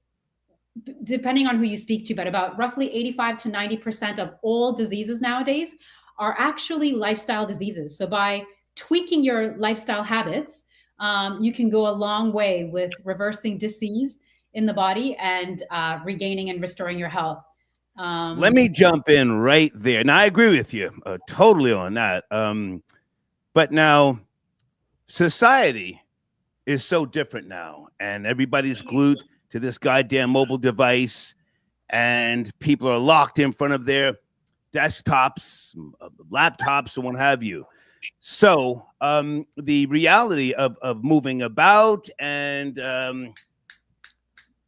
depending on who you speak to, but about roughly 85 to 90% of all diseases nowadays are actually lifestyle diseases. So by tweaking your lifestyle habits, you can go a long way with reversing disease in the body and regaining and restoring your health. Let me jump in right there. Now, I agree with you totally on that. But now society is so different now, and everybody's glued to this goddamn mobile device, and people are locked in front of their desktops, laptops, and what have you. So the reality of moving about and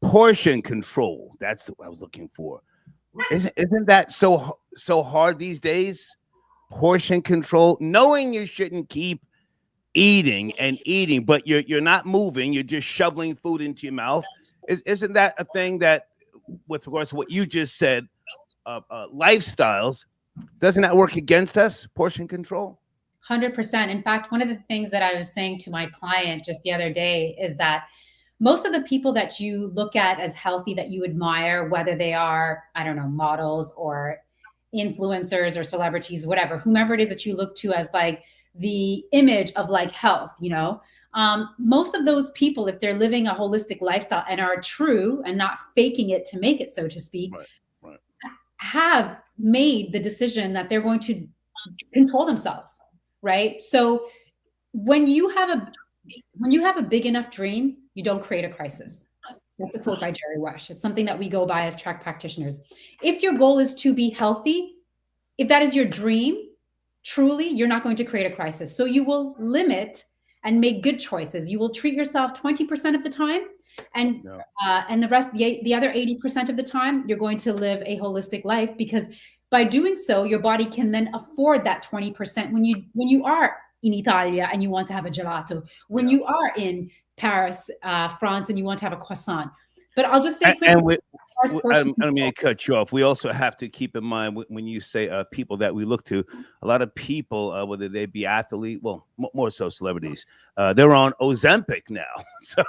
portion control, that's what I was looking for. Isn't that so hard these days? Portion control, knowing you shouldn't keep eating and eating, but you're not moving, you're just shoveling food into your mouth. Isn't that a thing that, with regards to what you just said, lifestyles, doesn't that work against us, portion control? 100%. In fact, one of the things that I was saying to my client just the other day is that most of the people that you look at as healthy, that you admire, whether they are, I don't know, models or influencers or celebrities, whatever, whomever it is that you look to as like the image of like health, most of those people, if they're living a holistic lifestyle and are true and not faking it to make it, so to speak, right. have made the decision that they're going to control themselves, right? So when you have a big enough dream, you don't create a crisis. That's a quote by Jerry Wesh. It's something that we go by as track practitioners. If your goal is to be healthy, if that is your dream, truly, you're not going to create a crisis. So you will limit and make good choices. You will treat yourself 20% of the time, and the rest, the other 80% of the time, you're going to live a holistic life, because by doing so, your body can then afford that 20% when you are in Italia and you want to have a gelato, when you are in Paris, France, and you want to have a croissant. But I'll just say quickly, I don't mean to cut you off. We also have to keep in mind when you say people that we look to, a lot of people, whether they be athlete, well, more so celebrities, they're on Ozempic now. So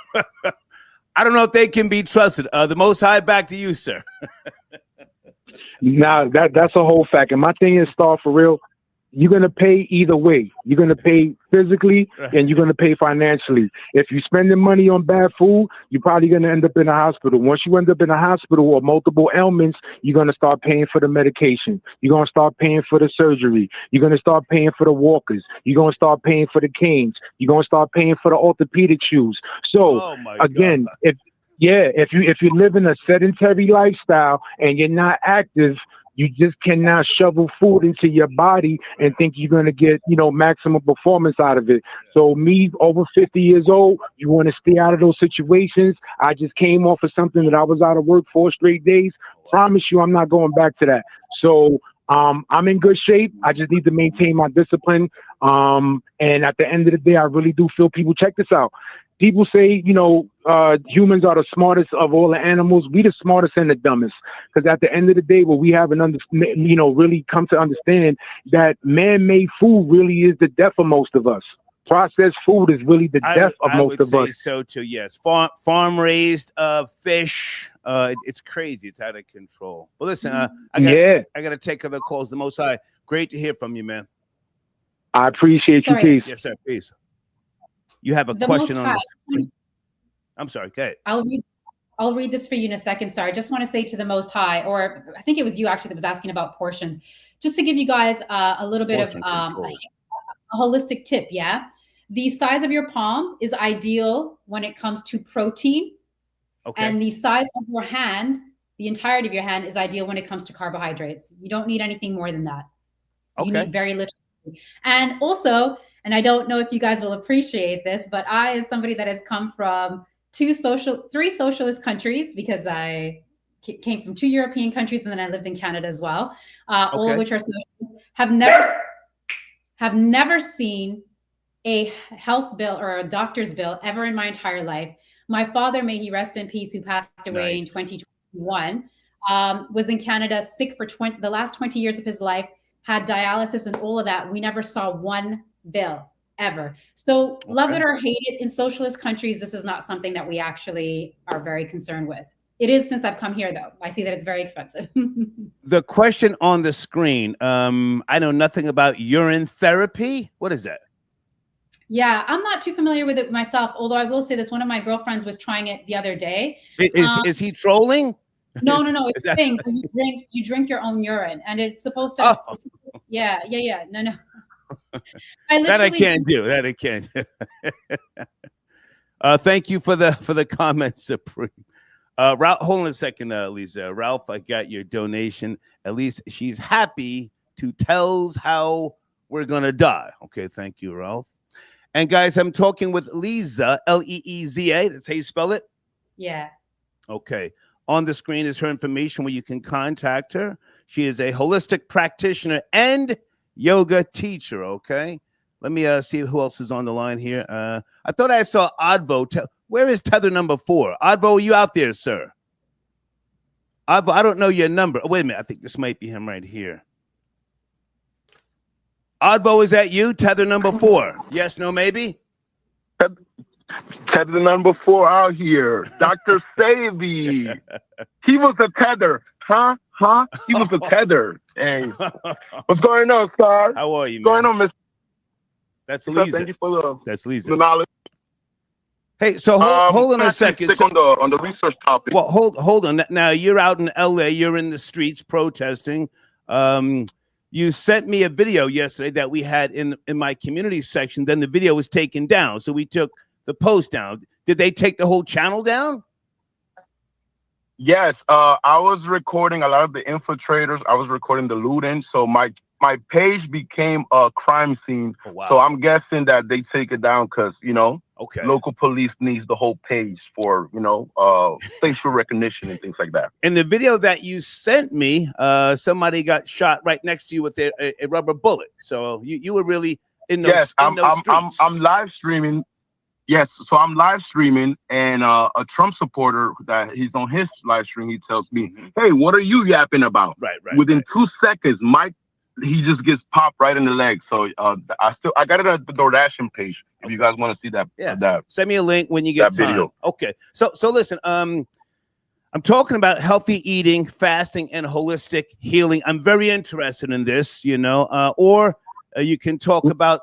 I don't know if they can be trusted. The Most High, back to you, sir. Now that's a whole fact. And my thing is, Star, for real, you're going to pay either way. You're going to pay physically and you're going to pay financially. If you're spending money on bad food, you're probably going to end up in a hospital. Once you end up in a hospital or multiple ailments, you're going to start paying for the medication. You're going to start paying for the surgery. You're going to start paying for the walkers. You're going to start paying for the canes. You're going to start paying for the orthopedic shoes. So again, if you live in a sedentary lifestyle and you're not active, you just cannot shovel food into your body and think you're going to get, maximum performance out of it. So me, over 50 years old, you want to stay out of those situations. I just came off of something that I was out of work 4 straight days. Promise you, I'm not going back to that. So I'm in good shape. I just need to maintain my discipline. And at the end of the day, I really do feel people, check this out. People say, humans are the smartest of all the animals. We the smartest and the dumbest. Because at the end of the day, what we have really come to understand that man-made food really is the death of most of us. Processed food is really the death of most of us. I would say so too. Yes, farm-raised fish. It's crazy. It's out of control. Well, listen, I got to take other calls. The Most High, great to hear from you, man. I appreciate you. Peace. Yes, sir. Peace. You have a question on this. I'm sorry. Go ahead. I'll read I'll read this for you in a second, Star. I just want to say to the Most High, or I think it was you actually that was asking about portions, just to give you guys a little bit of a holistic tip. Yeah. The size of your palm is ideal when it comes to protein. Okay. And the size of your hand, the entirety of your hand, is ideal when it comes to carbohydrates. You don't need anything more than that. You need very little. And also, and I don't know if you guys will appreciate this, but I, as somebody that has come from three socialist countries, because I came from 2 European countries and then I lived in Canada as well, all of which are socialist, have never seen a health bill or a doctor's bill ever in my entire life. My father, may he rest in peace, who passed away in 2021, was in Canada sick for the last 20 years of his life, had dialysis and all of that. We never saw one bill ever. So love it or hate it, in socialist countries, this is not something that we actually are very concerned with. It is since I've come here, though. I see that it's very expensive. The question on the screen, I know nothing about urine therapy. What is that? Yeah, I'm not too familiar with it myself, although I will say this. One of my girlfriends was trying it the other day. Is he trolling? No. It's a thing. You drink your own urine, and it's supposed to. Oh. Yeah. No. That I can't do. Thank you for the comments, Supreme. Ralph, hold on a second, Lisa. Ralph, I got your donation. At least she's happy to tells how we're gonna die. Okay, thank you, Ralph. And guys, I'm talking with Lisa, Leeza. That's how you spell it? Yeah. Okay. On the screen is her information where you can contact her. She is a holistic practitioner and yoga teacher. Okay. Let me see who else is on the line here. I thought I saw Advo. Where is tether number 4? Advo, are you out there, sir? Advo, I don't know your number. Oh, wait a minute. I think this might be him right here. Advo, is that you? Tether number 4. Yes, no, maybe? Tether number 4 out here. Dr. Savy. He was a tether. Huh? He was a tether. Hey. What's going on, Star? How are you, man? What's going on, Miss? That's Lisa. Thank you for That's Lisa. the knowledge. Hey, so hold on a second. Stick on the research topic. Well, hold on. Now, you're out in LA. You're in the streets protesting. You sent me a video yesterday that we had in my community section. Then the video was taken down. So we took the post down. Did they take the whole channel down? Yes. I was recording a lot of the infiltrators. I was recording the looting. So my page became a crime scene. Oh, wow. So I'm guessing that they take it down because, local police needs the whole page for, facial recognition and things like that. In the video that you sent me, somebody got shot right next to you with a rubber bullet. So you were really in those, yes, I'm live streaming. Yes, so I'm live streaming, and a Trump supporter that he's on his live stream, he tells me, "Hey, what are you yapping about?" Right. Within 2 seconds, he just gets popped right in the leg. So I got it at the DoorDashing page. If you guys want to see that, that send me a link when you get time. Video. Okay. So listen, I'm talking about healthy eating, fasting, and holistic healing. I'm very interested in this, or you can talk about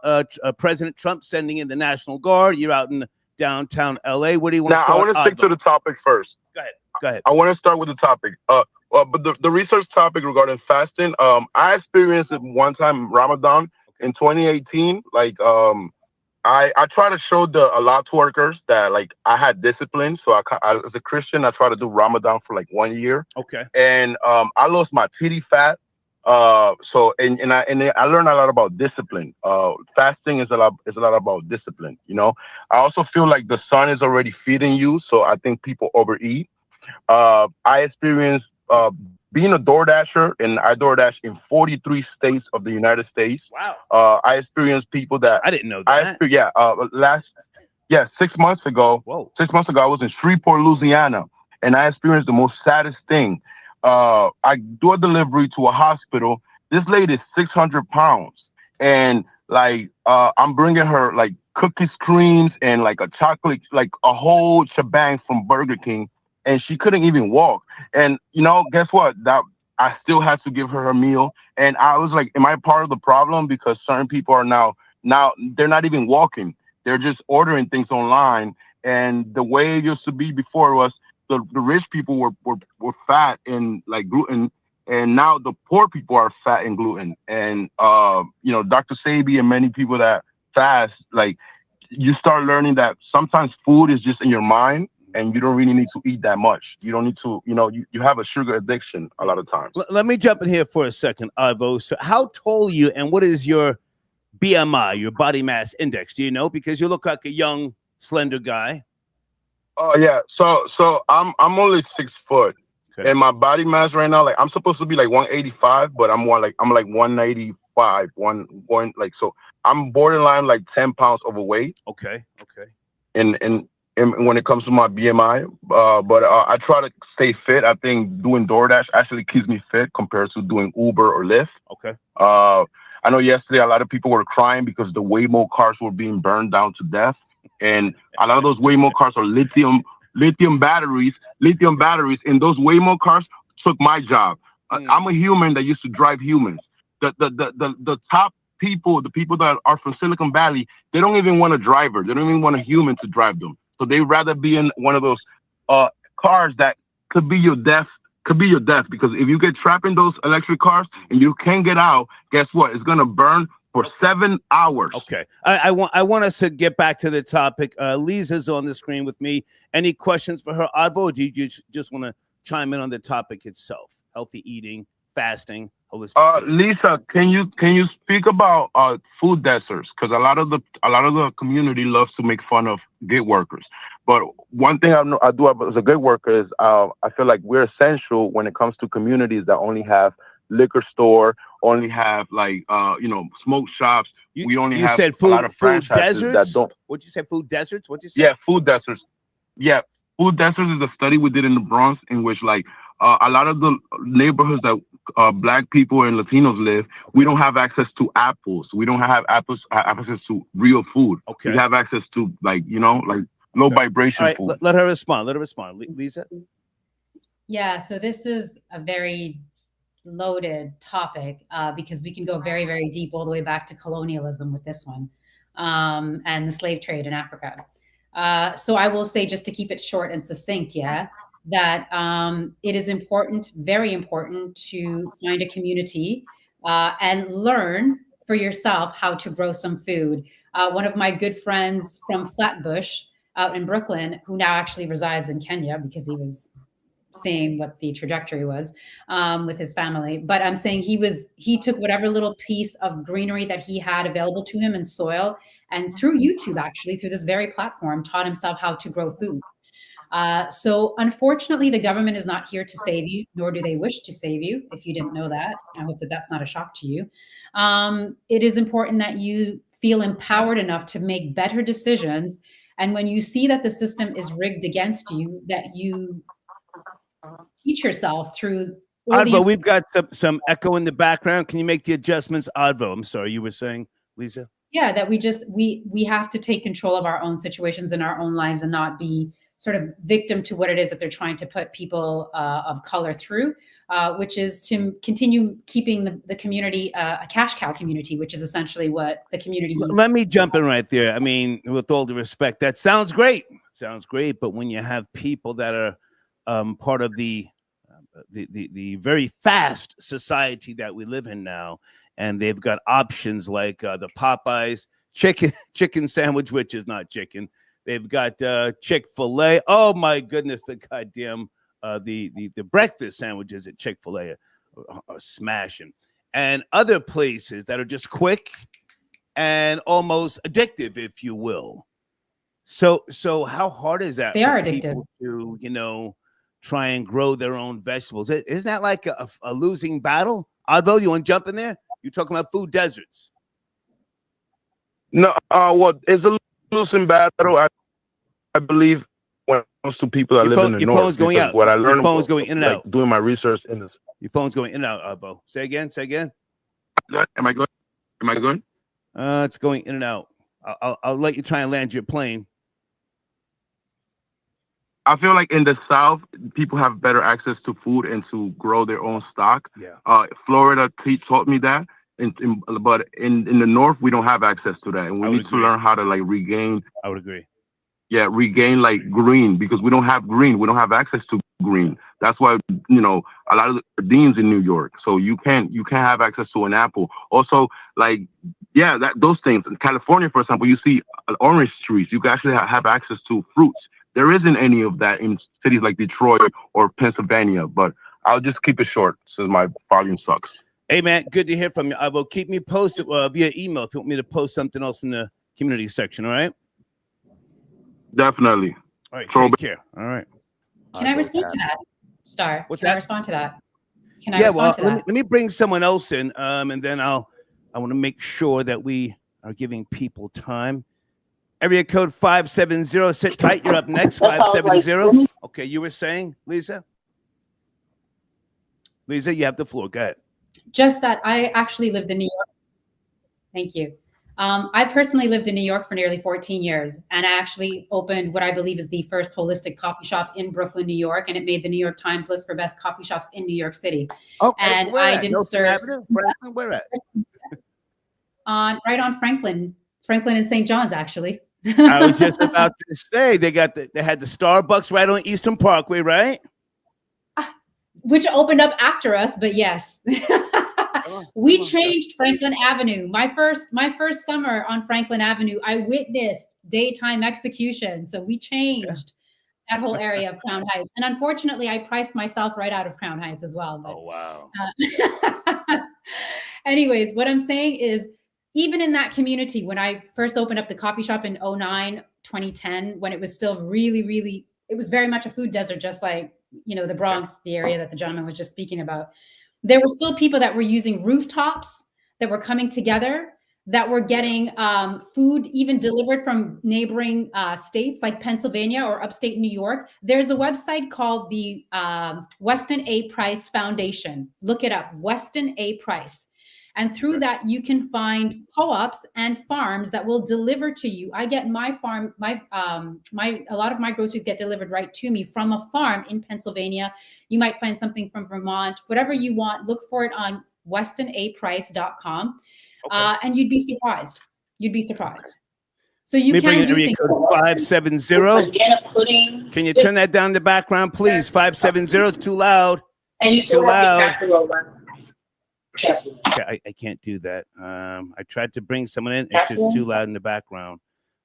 President Trump sending in the National Guard. You're out in downtown LA. What do you want to start? I want to stick to the topic first. Go ahead. I want to start with the topic. But the research topic regarding fasting, I experienced it one time Ramadan in 2018. I try to show the lot workers that I had discipline. So I, as a Christian, I try to do Ramadan for 1 year. Okay. And I lost my titty fat. So I learned a lot about discipline. Fasting is a lot about discipline. I also feel like the sun is already feeding you. So I think people overeat. I experienced being a DoorDasher, and I DoorDash in 43 states of the United States. Wow. I experienced people that I didn't know that. 6 months ago. Whoa. 6 months ago, I was in Shreveport, Louisiana, and I experienced the most saddest thing. I do a delivery to a hospital. This lady is 600 pounds, and I'm bringing her cookies, creams, and a chocolate, a whole shebang from Burger King. And she couldn't even walk. And, guess what? That I still had to give her her meal. And I was like, am I part of the problem? Because certain people are now they're not even walking. They're just ordering things online. And the way it used to be before was the rich people were fat in like gluten, and now the poor people are fat in gluten. And Dr. Sabi and many people that fast, like, you start learning that sometimes food is just in your mind, and you don't really need to eat that much. You don't need to, you have a sugar addiction a lot of times. Let me jump in here for a second, Ivo. So how tall are you, and what is your BMI, your body mass index? Do you know? Because you look like a young, slender guy. Oh yeah. So I'm only 6 foot. Okay. And my body mass right now, like, I'm supposed to be like 185, but I'm like 195, so I'm borderline like 10 pounds overweight. Okay. And when it comes to my BMI, but I try to stay fit. I think doing DoorDash actually keeps me fit compared to doing Uber or Lyft. Okay. I know yesterday a lot of people were crying because the Waymo cars were being burned down to death, and a lot of those Waymo cars are lithium batteries, and those Waymo cars took my job. I'm a human that used to drive humans. The top people, the people that are from Silicon Valley, they don't even want a driver. They don't even want a human to drive them. So they rather be in one of those cars that could be your death. Because if you get trapped in those electric cars and you can't get out, guess what? It's gonna burn for 7 hours. Okay. I want us to get back to the topic. Lisa's on the screen with me. Any questions for her, Ivo, or do you just want to chime in on the topic itself? Healthy eating, fasting, holistic food. Lisa, can you speak about food deserts? Because a lot of the community loves to make fun of gig workers. But one thing I do as a gig worker is I feel like we're essential when it comes to communities that only have liquor store, only have like smoke shops. We only have said food, a lot of franchises deserts? that don't. What'd you say? Food deserts? What'd you say? Yeah, food deserts. Yeah, food deserts is a study we did in the Bronx in which like a lot of the neighborhoods that Black people and Latinos live, we don't have access to apples. We don't have access to real food. Okay. We have access to like low vibration All right, food. let her respond. Lisa. Yeah, so this is a very loaded topic because we can go very, very deep all the way back to colonialism with this one and the slave trade in Africa. So I will say, just to keep it short and succinct, that it is important, very important, to find a community and learn for yourself how to grow some food. One of my good friends from Flatbush out in Brooklyn, who now actually resides in Kenya because he was seeing what the trajectory was with his family. But I'm saying he took whatever little piece of greenery that he had available to him in soil, and through YouTube, actually, through this very platform, taught himself how to grow food. So unfortunately, the government is not here to save you, nor do they wish to save you. If you didn't know that, I hope that that's not a shock to you. It is important that you feel empowered enough to make better decisions. And when you see that the system is rigged against you, that you teach yourself through. Advo, we've got some echo in the background. Can you make the adjustments? Advo, I'm sorry, you were saying, Lisa? Yeah, that we have to take control of our own situations in our own lives and not be sort of victim to what it is that they're trying to put people of color through, which is to continue keeping the community a cash cow community, which is essentially what the community is. Let me jump in right there. I mean, with all due respect, that sounds great. But when you have people that are part of the very fast society that we live in now, and they've got options like the Popeyes chicken sandwich, which is not chicken. They've got Chick-fil-A. Oh my goodness, the goddamn the breakfast sandwiches at Chick-fil-A are smashing, and other places that are just quick and almost addictive, if you will. So how hard is that? They are addictive to try and grow their own vegetables. Isn't that like a losing battle? Advo, you want to jump in there? You're talking about food deserts. No, well, it's a losing battle. I believe when it comes to people that live in the your north. Phone's going out. What I learned, your phone's going in and out. Doing my research in this. Your phone's going in and out, Advo. Say again. Am I good? It's going in and out. I'll let you try and land your plane. I feel like in the South, people have better access to food and to grow their own stock. Yeah. Florida taught me that. But in the North, we don't have access to that. And we need to learn how to regain. I would agree. regain like green, because we don't have green. We don't have access to green. That's why, you know, a lot of the sardines in New York. So you can't have access to an apple. Also, like, those things. In California, for example, you see orange trees. You can actually have access to fruits. There isn't any of that in cities like Detroit or Pennsylvania. But I'll just keep it short since my volume sucks. Hey, man, good to hear from you. I will keep me posted via email if you want me to post something else in the community section, all right? Definitely. All right, take care. All right. Can I respond to that, Star? What's Can that? I respond to that? Can I respond to that? Let me bring someone else in, and then I want to make sure that we are giving people time. Area code 570. Sit tight. You're up next. 570. Okay, you were saying, Lisa? Lisa, you have the floor. Go ahead. Just that I actually lived in New York. Thank you. I personally lived in New York for nearly 14 years, and I actually opened what I believe is the first holistic coffee shop in Brooklyn, New York, and it made the New York Times list for best coffee shops in New York City. Okay, and I didn't serve where at? Right on Franklin and St. John's, actually. I was just about to say they had the Starbucks right on Eastern Parkway, right? Which opened up after us, but yes. We changed Franklin Avenue. My first summer on Franklin Avenue, I witnessed daytime execution. So we changed that whole area of Crown Heights. And unfortunately, I priced myself right out of Crown Heights as well. But, oh, wow. Anyways, what I'm saying is, even in that community, when I first opened up the coffee shop in 2009, 2010, when it was still really, it was very much a food desert, just like, you know, the Bronx, the area that the gentleman was just speaking about. There were still people that were using rooftops, that were coming together, that were getting food even delivered from neighboring states like Pennsylvania or upstate New York. There's a website called the Weston A. Price Foundation. Look it up, Weston A. Price. And through that, you can find co-ops and farms that will deliver to you. I get my farm, a lot of my groceries get delivered right to me from a farm in Pennsylvania. You might find something from Vermont, whatever you want. Look for it on westonaprice.com, and you'd be surprised. You'd be surprised. So you can do things. 570. Can you turn that down in the background, please? 570. It's too loud. And you too loud. Okay, I can't do that. I tried to bring someone in. It's just too loud in the background.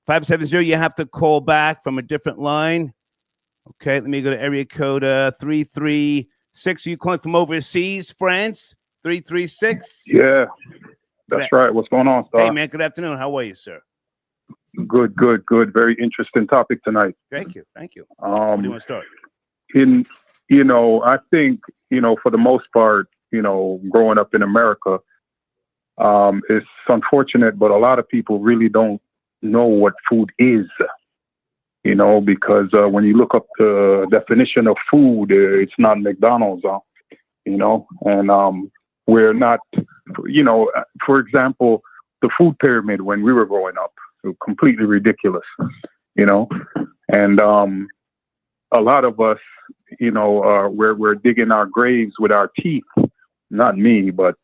570, you have to call back from a different line. Okay, let me go to area code 336. Are you calling from overseas, France? 336? Yeah, that's right. What's going on, Star? Hey, man, good afternoon. How are you, sir? Good. Very interesting topic tonight. Thank you. Where do you want to start? I think, for the most part, growing up in America, it's unfortunate, but a lot of people really don't know what food is, because when you look up the definition of food, it's not McDonald's, and we're not, for example, the food pyramid when we were growing up, was completely ridiculous, and a lot of us, we're digging our graves with our teeth. Not me, but,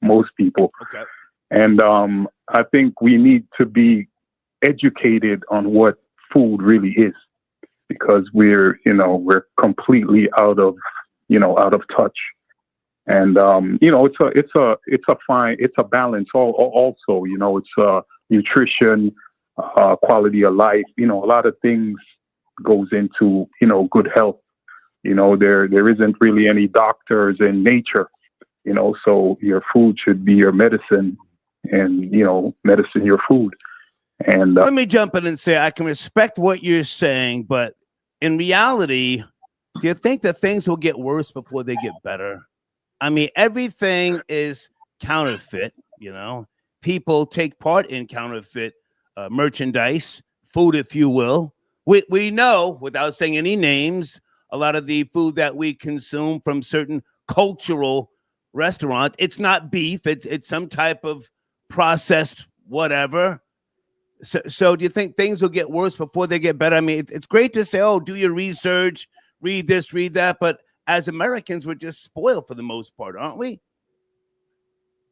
most people. Okay. And I think we need to be educated on what food really is, because we're completely out of touch. And, it's a balance also, it's nutrition, quality of life, a lot of things goes into, good health. There isn't really any doctors in nature, so your food should be your medicine, and, medicine your food. And let me jump in and say, I can respect what you're saying, but in reality, do you think that things will get worse before they get better? I mean, everything is counterfeit, people take part in counterfeit merchandise, food, if you will. We know, without saying any names, a lot of the food that we consume from certain cultural restaurants, it's not beef, it's some type of processed whatever. So do you think things will get worse before they get better? I mean, it's great to say, oh, do your research, read this, read that, but as Americans, we're just spoiled for the most part, aren't we?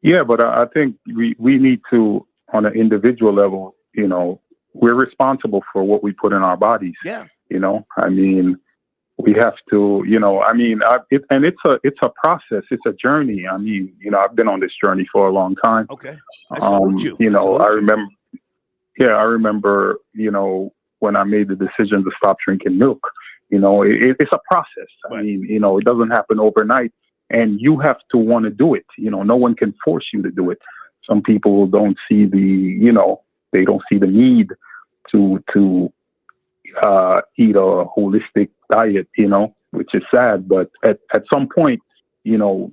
Yeah, but I think we need to, on an individual level, we're responsible for what we put in our bodies. Yeah. You know, I mean, we have to, you know, I mean, it's a process. It's a journey. I mean, you know, I've been on this journey for a long time. Okay. I salute you. You know, I remember. remember, you know, when I made the decision to stop drinking milk, you know, it's a process. Right. I mean, you know, it doesn't happen overnight, and you have to want to do it. You know, no one can force you to do it. Some people don't see they don't see the need to eat a holistic diet, you know, which is sad. But at some point, you know,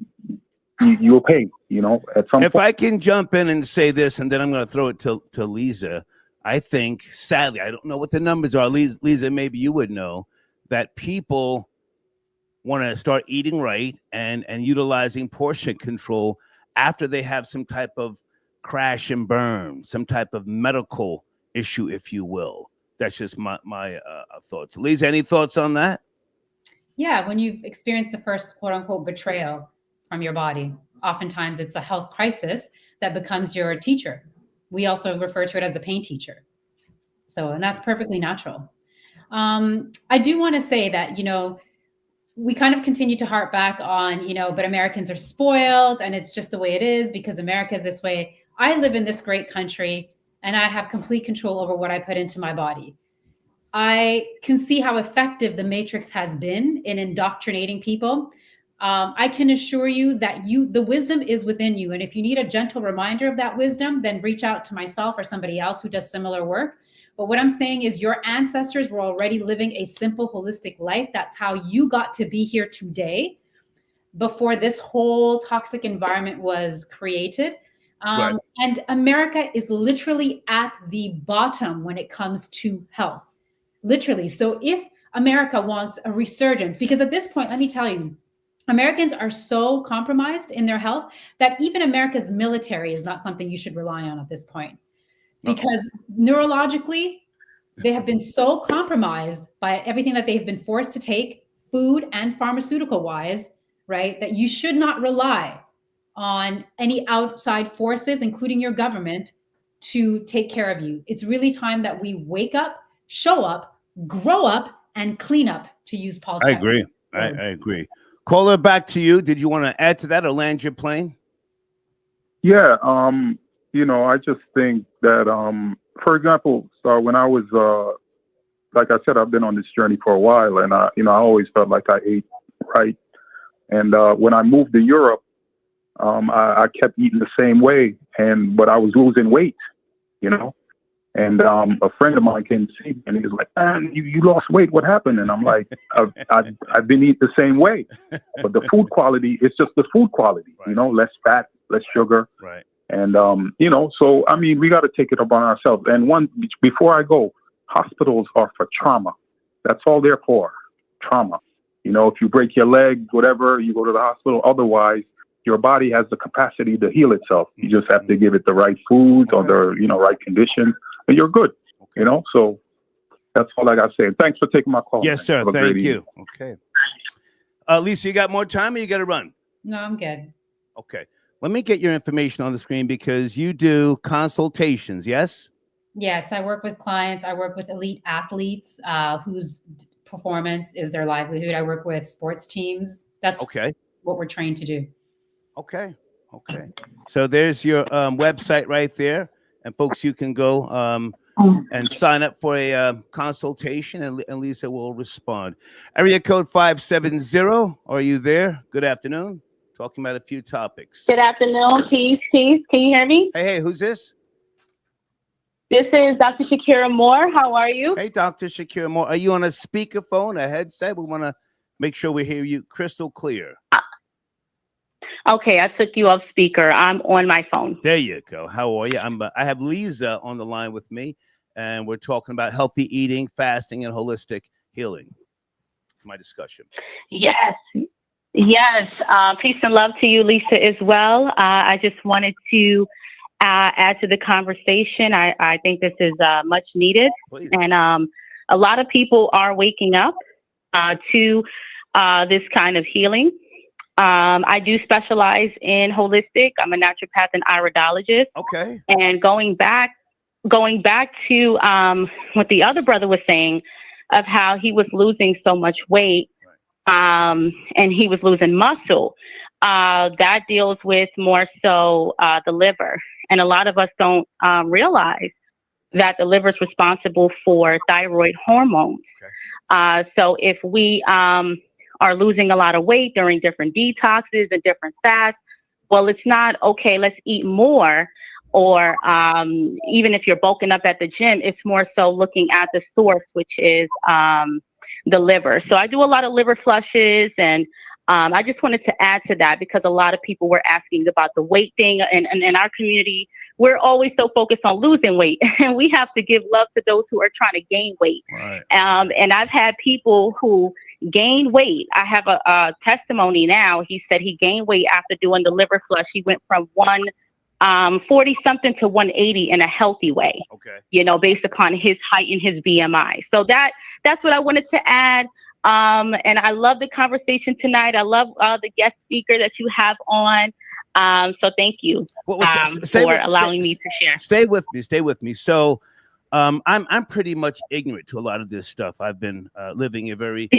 you'll pay, you know, at some If point. I can jump in and say this, and then I'm going to throw it to Lisa. I think, sadly, I don't know what the numbers are. Lisa, maybe you would know that people want to start eating right and utilizing portion control after they have some type of crash and burn, some type of medical issue, if you will. That's just my thoughts. Lisa, any thoughts on that? Yeah, when you've experienced the first quote unquote betrayal from your body, oftentimes it's a health crisis that becomes your teacher. We also refer to it as the pain teacher. So, and that's perfectly natural. I do want to say that, you know, we kind of continue to harp back on, you know, but Americans are spoiled and it's just the way it is because America is this way. I live in this great country and I have complete control over what I put into my body. I can see how effective the Matrix has been in indoctrinating people. I can assure you that the wisdom is within you. And if you need a gentle reminder of that wisdom, then reach out to myself or somebody else who does similar work. But what I'm saying is your ancestors were already living a simple, holistic life. That's how you got to be here today before this whole toxic environment was created. Right. And America is literally at the bottom when it comes to health. Literally. So if America wants a resurgence, because at this point, let me tell you, Americans are so compromised in their health that even America's military is not something you should rely on at this point. Because neurologically, they have been so compromised by everything that they've been forced to take, food and pharmaceutical wise, right? That you should not rely on any outside forces, including your government, to take care of you. It's really time that we wake up, show up, grow up, and clean up, to use Paul. I agree. I agree. Caller, back to you. Did you want to add to that or land your plane? Yeah, you know, I just think that, for example, so when I was, like I said, I've been on this journey for a while, and you know, I always felt like I ate right. And when I moved to Europe, I kept eating the same way, but I was losing weight, you know. And a friend of mine came to see me, and he was like, "Man, you lost weight. What happened?" And I'm like, "I've been eating the same way, but the food quality, it's just the food quality, right. You know, less fat, less sugar, right." And you know, so I mean, we got to take it upon ourselves. And before I go, hospitals are for trauma. That's all they're for, trauma. You know, if you break your leg, whatever, you go to the hospital. Otherwise, your body has the capacity to heal itself. You just have to give it the right foods or the right conditions, and you're good. Okay. You know, so that's all I got to say. And thanks for taking my call. Yes, sir. Thank you. Okay. Lisa, you got more time or you got to run? No, I'm good. Okay. Let me get your information on the screen because you do consultations, yes? Yes, I work with clients. I work with elite athletes whose performance is their livelihood. I work with sports teams. That's what we're trained to do. Okay. Okay. So there's your website right there. And folks, you can go and sign up for a consultation, and Lisa will respond. Area code 570. Are you there? Good afternoon. Talking about a few topics. Good afternoon. Peace. Can you hear me? Hey, who's this? This is Dr. Shakira Moore. How are you? Hey, Dr. Shakira Moore. Are you on a speakerphone, a headset? We want to make sure we hear you crystal clear. Okay, I took you off speaker. I'm on my phone. There you go. How are you? I have Lisa on the line with me, and we're talking about healthy eating, fasting, and holistic healing. My discussion. Yes. Peace and love to you, Lisa, as well. I just wanted to add to the conversation. I think this is much needed. Please. And a lot of people are waking up to this kind of healing. I do specialize in holistic. I'm a naturopath and iridologist. Okay. And going back going back to what the other brother was saying of how he was losing so much weight, and he was losing muscle, that deals with more so the liver. And a lot of us don't realize that the liver is responsible for thyroid hormones. So if we are losing a lot of weight during different detoxes and different fasts, well, it's not, okay, let's eat more. Or even if you're bulking up at the gym, it's more so looking at the source, which is the liver. So I do a lot of liver flushes, and I just wanted to add to that because a lot of people were asking about the weight thing. And in our community, we're always so focused on losing weight, and we have to give love to those who are trying to gain weight. Right. And I've had people who gain weight. I have a testimony now. He said he gained weight after doing the liver flush. He went from 40 something to 180 in a healthy way. Okay. You know, based upon his height and his BMI. So that's what I wanted to add. And I love the conversation tonight. I love the guest speaker that you have on. So thank you for allowing me to share. Stay with me. So I'm pretty much ignorant to a lot of this stuff. I've been living a very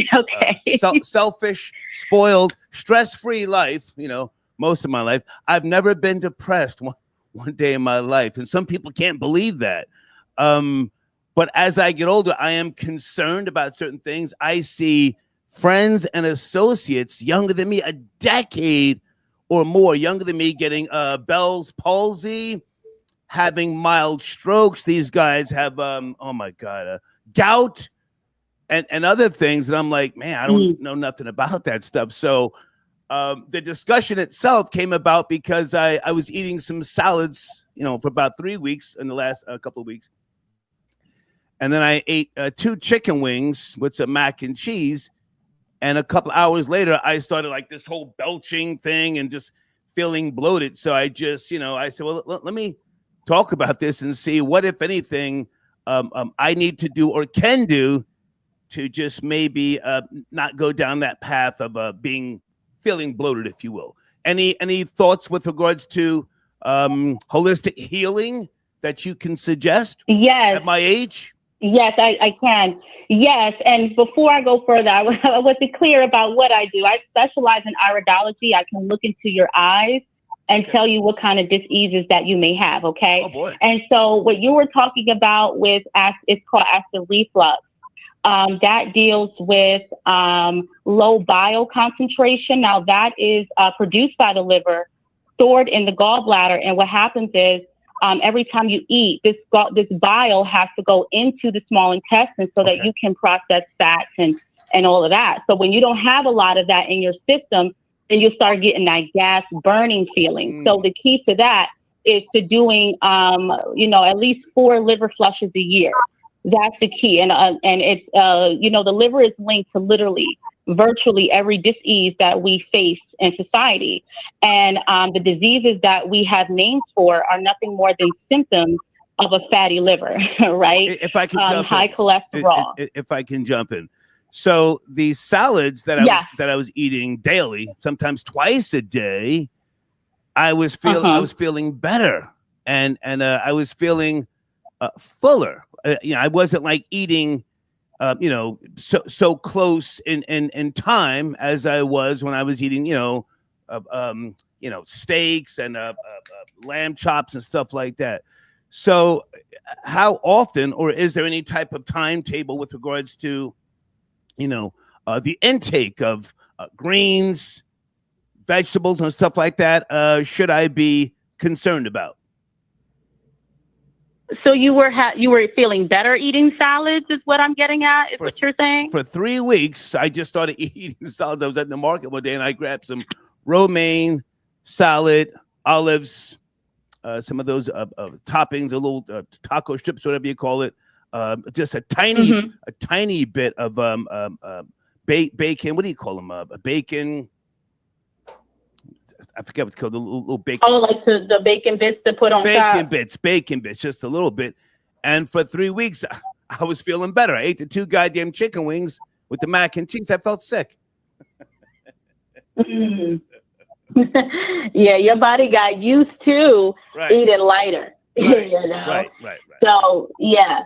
selfish, spoiled, stress-free life, you know, most of my life. I've never been depressed one day in my life. And some people can't believe that. But as I get older, I am concerned about certain things. I see friends and associates younger than me, a decade or more younger than me, getting Bell's palsy, having mild strokes. These guys have, gout and other things. And I'm like, man, I don't know nothing about that stuff. So the discussion itself came about because I was eating some salads, you know, for about 3 weeks in the last couple of weeks. And then I ate 2 chicken wings with some mac and cheese. And a couple hours later, I started like this whole belching thing and just feeling bloated. So I just, I said, well, let me talk about this and see what, if anything, I need to do or can do to just maybe not go down that path of feeling bloated, if you will. Any thoughts with regards to holistic healing that you can suggest? Yes. At my age? Yes, I can. Yes. And before I go further, I want to be clear about what I do. I specialize in iridology. I can look into your eyes and tell you what kind of diseases that you may have. Okay. Oh, boy. And so what you were talking about with it's called acid reflux. That deals with low bile concentration. Now that is produced by the liver, stored in the gallbladder. And what happens is every time you eat, this bile has to go into the small intestine so that you can process fats and all of that. So when you don't have a lot of that in your system, then you start getting that gas burning feeling. So the key to that is to doing, at least 4 liver flushes a year. That's the key. And it's, the liver is linked to literally virtually every disease that we face in society. And the diseases that we have names for are nothing more than symptoms of a fatty liver, right? If I can jump high in. cholesterol. If I can jump in. So these salads that I was eating daily, sometimes twice a day, I was feeling better, and I was feeling fuller. I wasn't like eating, so close in time as I was when I was eating, steaks and lamb chops and stuff like that. So, how often, or is there any type of timetable with regards to, the intake of greens, vegetables, and stuff like that? Should I be concerned about? So you were feeling better eating salads, is what I'm getting at, is what you're saying? For 3 weeks, I just started eating salads. I was at the market one day and I grabbed some romaine salad, olives, some of those toppings, a little taco strips, whatever you call it, just a tiny bit of bacon. What do you call them? Bacon. I forget what's called, the little bacon. Oh, like the bacon bits to put on top. Bacon bits, just a little bit. And for 3 weeks, I was feeling better. I ate the 2 goddamn chicken wings with the mac and cheese. I felt sick. Yeah, your body got used to eating lighter. Right. You know? Right. So yeah.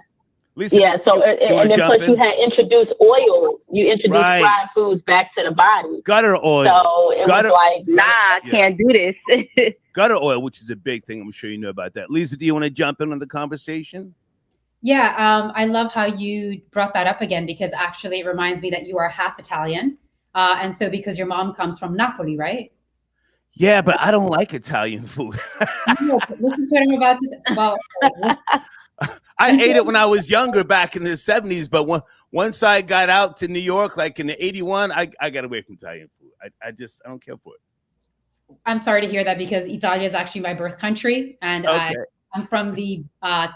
Lisa, Yeah, so you and then plus you had introduced oil. You introduced Right. fried foods back to the body. Gutter oil. So it was like, nah, I can't do this. Gutter oil, which is a big thing. I'm sure you know about that. Lisa, do you want to jump in on the conversation? Yeah, I love how you brought that up again, because actually it reminds me that you are half Italian. And so because your mom comes from Napoli, right? Yeah, but I don't like Italian food. No, listen to what I'm about to say. Well, listen. I ate it when I was younger back in the 70s, but once I got out to New York, like in the 81, I got away from Italian food. I don't care for it. I'm sorry to hear that, because Italia is actually my birth country, and Okay. I'm from the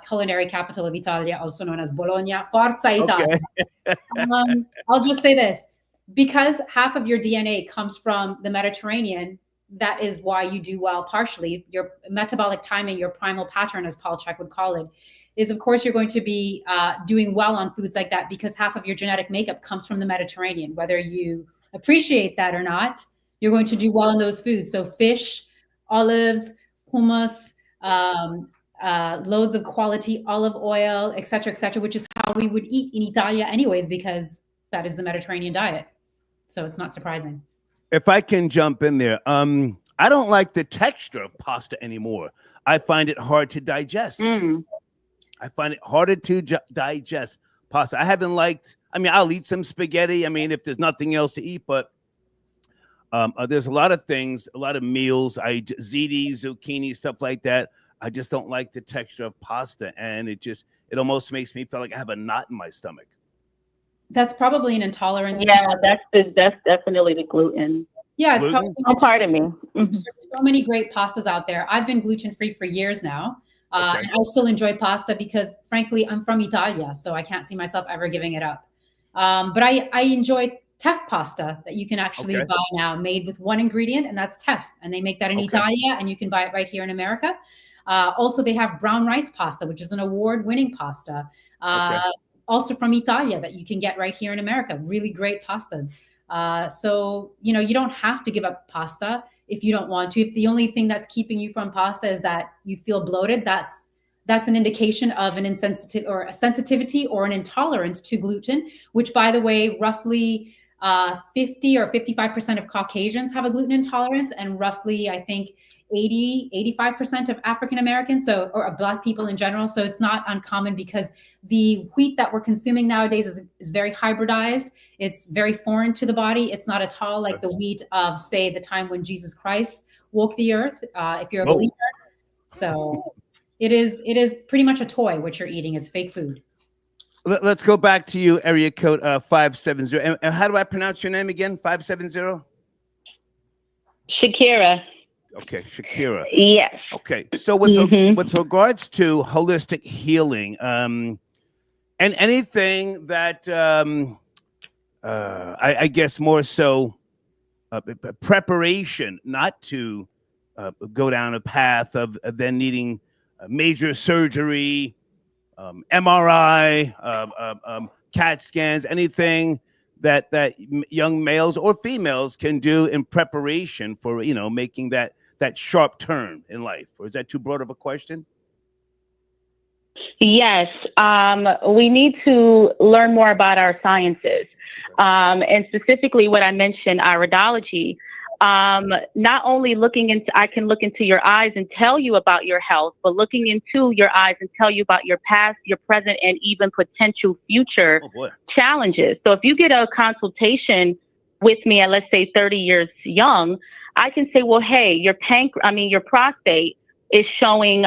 culinary capital of Italia, also known as Bologna. Forza Italia. Okay. I'll just say this, because half of your DNA comes from the Mediterranean. That is why you do well. Partially, your metabolic timing, your primal pattern, as Paul Chek would call it, is of course you're going to be doing well on foods like that, because half of your genetic makeup comes from the Mediterranean. Whether you appreciate that or not, you're going to do well in those foods. So fish, olives, hummus, loads of quality olive oil, et cetera, which is how we would eat in Italia anyways, because that is the Mediterranean diet. So it's not surprising. If I can jump in there, I don't like the texture of pasta anymore. I find it hard to digest. I find it harder to digest pasta. I haven't liked, I'll eat some spaghetti. If there's nothing else to eat, but there's a lot of things, a lot of meals, ziti, zucchini, stuff like that. I just don't like the texture of pasta. And it almost makes me feel like I have a knot in my stomach. That's probably an intolerance. Yeah, that's definitely the gluten. Yeah, it's probably a part of me. There's so many great pastas out there. I've been gluten-free for years now. Okay. And I still enjoy pasta because, frankly, I'm from Italia, so I can't see myself ever giving it up. But I enjoy teff pasta that you can actually buy now, made with one ingredient, and that's teff. And they make that in Italia, and you can buy it right here in America. Also, they have brown rice pasta, which is an award-winning pasta, also from Italia, that you can get right here in America. Really great pastas. So, you don't have to give up pasta if you don't want to. If the only thing that's keeping you from pasta is that you feel bloated, that's an indication of an insensitive or a sensitivity or an intolerance to gluten, which, by the way, roughly 50 or 55% of Caucasians have a gluten intolerance, and roughly, I think, 85% of African Americans, or Black people in general. So it's not uncommon, because the wheat that we're consuming nowadays is very hybridized. It's very foreign to the body. It's not at all like the wheat of, say, the time when Jesus Christ walked the earth, if you're a believer. So it is pretty much a toy what you're eating. It's fake food. Let's go back to you, area code 570. And how do I pronounce your name again? 570? Shakira. Okay, Shakira. Yes. Okay, so with regards to holistic healing, and anything that I guess more so preparation, not to go down a path of then needing major surgery, MRI, CAT scans, anything that young males or females can do in preparation for making that sharp turn in life? Or is that too broad of a question? Yes, we need to learn more about our sciences, and specifically what I mentioned, iridology. Not only I can look into your eyes and tell you about your health, but looking into your eyes and tell you about your past, your present, and even potential future challenges. So if you get a consultation with me at, let's say, 30 years young, I can say, well, hey, your prostate is showing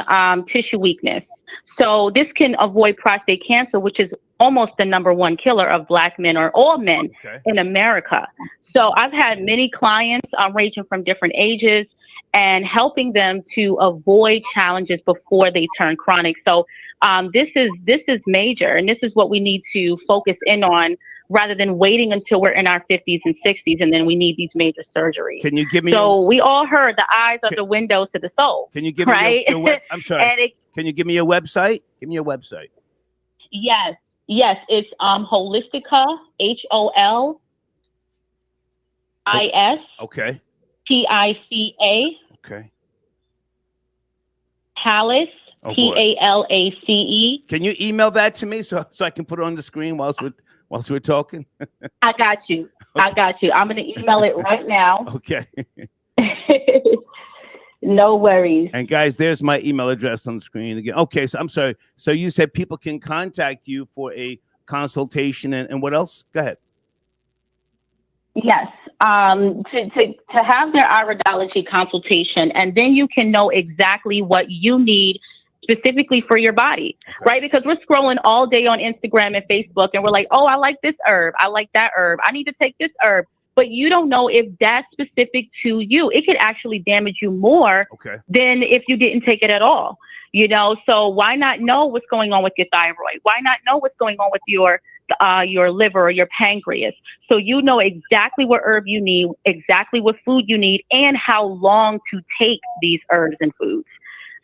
tissue weakness. So this can avoid prostate cancer, which is almost the #1 killer of Black men or all men in America. So I've had many clients ranging from different ages and helping them to avoid challenges before they turn chronic. So this is major, and this is what we need to focus in on, rather than waiting until we're in our 50s and 60s and then we need these major surgeries. Can you give me? We all heard the eyes are the windows to the soul. Can you give me your I'm sorry. Can you give me your website? Give me your website. Yes, it's Holistica, HOLIS. Okay. TICA. Okay. Palace, Oh, boy. Palace. Can you email that to me so I can put it on the screen whilst we're talking? I got you. Okay. I got you. I'm going to email it right now. Okay. No worries. And guys, there's my email address on the screen again. Okay, so I'm sorry. So you said people can contact you for a consultation and what else? Go ahead. Yes. To have their iridology consultation, and then you can know exactly what you need specifically for your body, right? Because we're scrolling all day on Instagram and Facebook, and we're like, oh, I like this herb. I like that herb. I need to take this herb. But you don't know if that's specific to you. It could actually damage you more than if you didn't take it at all. You know, so why not know what's going on with your thyroid? Why not know what's going on with your liver or your pancreas? So you know exactly what herb you need, exactly what food you need, and how long to take these herbs and foods.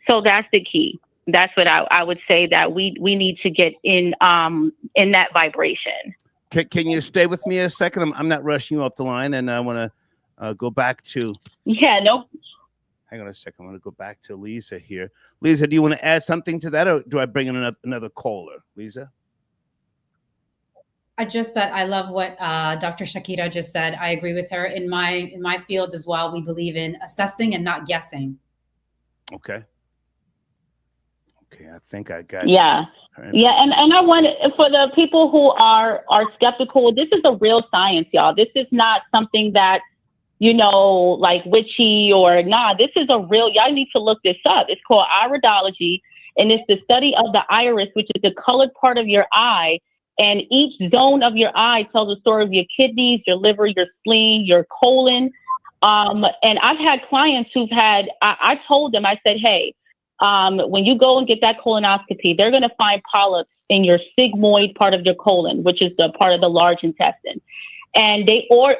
So that's the key. That's what I would say, that we need to get in that vibration. Can you stay with me a second? I'm not rushing you off the line, and I want to go back to. Yeah, no. Hang on a second. I'm going to go back to Lisa here. Lisa, do you want to add something to that, or do I bring in another caller? Lisa? I love what Dr. Shakira just said. I agree with her. In my field as well, we believe in assessing and not guessing. Okay. Okay, I think I got Yeah. Yeah, and I want, for the people who are skeptical, this is a real science, y'all. This is not something that, you know, like witchy or nah. This is a real, y'all need to look this up. It's called iridology, and it's the study of the iris, which is the colored part of your eye. And each zone of your eye tells the story of your kidneys, your liver, your spleen, your colon. And I've had clients who've had, I told them, I said, hey, when you go and get that colonoscopy, they're going to find polyps in your sigmoid part of your colon, which is the part of the large intestine. And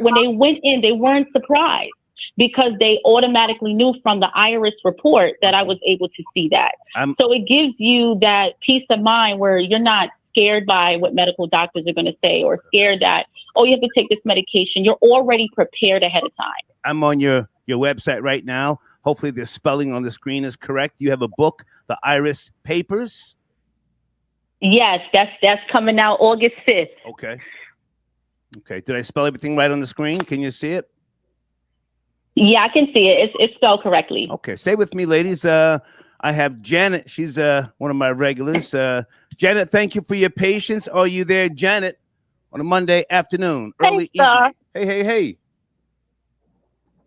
when they went in, they weren't surprised because they automatically knew from the iris report that I was able to see that. So it gives you that peace of mind where you're not scared by what medical doctors are going to say, or scared that, oh, you have to take this medication. You're already prepared ahead of time. I'm on your website right now. Hopefully the spelling on the screen is correct. You have a book, The Iris Papers? Yes, that's coming out August 5th. Okay. Okay. Did I spell everything right on the screen? Can you see it? Yeah, I can see it. It's spelled correctly. Okay. Stay with me, ladies. I have Janet. She's one of my regulars. Janet, thank you for your patience. Are you there, Janet, on a Monday afternoon, early evening? Hey.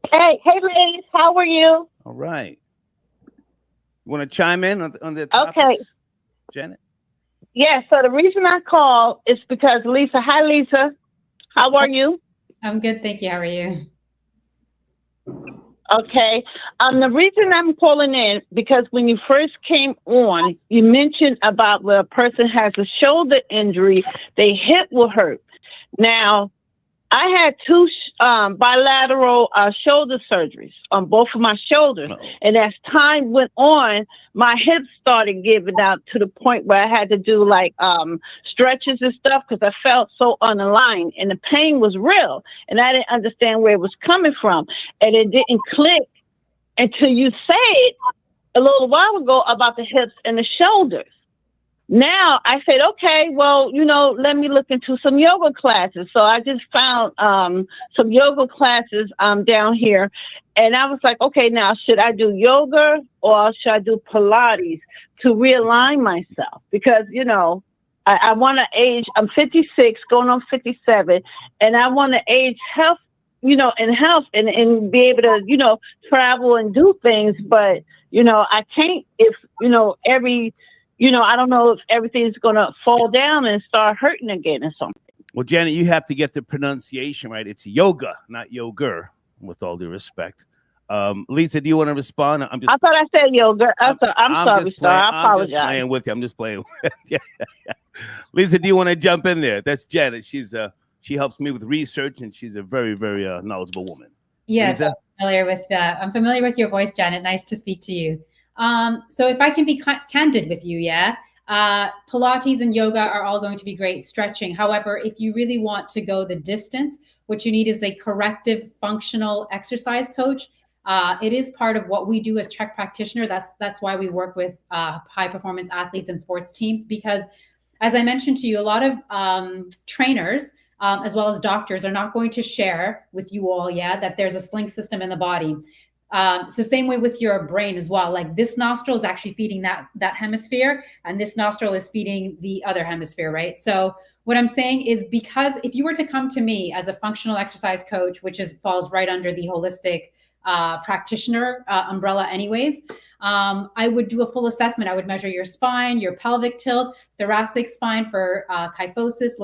Hey, ladies, how are you? All right. You want to chime in on the topics, Janet? Yeah, so the reason I called is because Lisa. Hi, Lisa. How are you? I'm good, thank you. How are you? Okay. The reason I'm calling in, because when you first came on, you mentioned about where a person has a shoulder injury, their hip will hurt. Now, I had two bilateral shoulder surgeries on both of my shoulders. And as time went on, my hips started giving out to the point where I had to do like stretches and stuff because I felt so unaligned and the pain was real. And I didn't understand where it was coming from. And it didn't click until you said a little while ago about the hips and the shoulders. Now I said, okay, well, let me look into some yoga classes. So I just found some yoga classes down here. And I was like, okay, now should I do yoga or should I do Pilates to realign myself? Because, I want to age. I'm 56, going on 57, and I want to age health, in health and be able to, travel and do things. But, I can't if, I don't know if everything's going to fall down and start hurting again or something. Well, Janet, you have to get the pronunciation right. It's yoga, not yoga, with all due respect. Lisa, do you want to respond? I thought I said yoga. I'm sorry, sir. I apologize. I'm just playing with you. I'm just playing. Yeah. Lisa, do you want to jump in there? That's Janet. She helps me with research, and she's a very, very knowledgeable woman. Yes, Lisa? I'm familiar with your voice, Janet. Nice to speak to you. So if I can be candid with you, Pilates and yoga are all going to be great stretching. However, if you really want to go the distance, what you need is a corrective functional exercise coach. It is part of what we do as Check practitioner. That's why we work with high performance athletes and sports teams, because as I mentioned to you, a lot of trainers as well as doctors are not going to share with you all, that there's a sling system in the body. It's the same way with your brain as well. Like this nostril is actually feeding that hemisphere, and this nostril is feeding the other hemisphere, right? So what I'm saying is, because if you were to come to me as a functional exercise coach, which falls right under the holistic practitioner umbrella anyways, I would do a full assessment. I would measure your spine, your pelvic tilt, thoracic spine for kyphosis,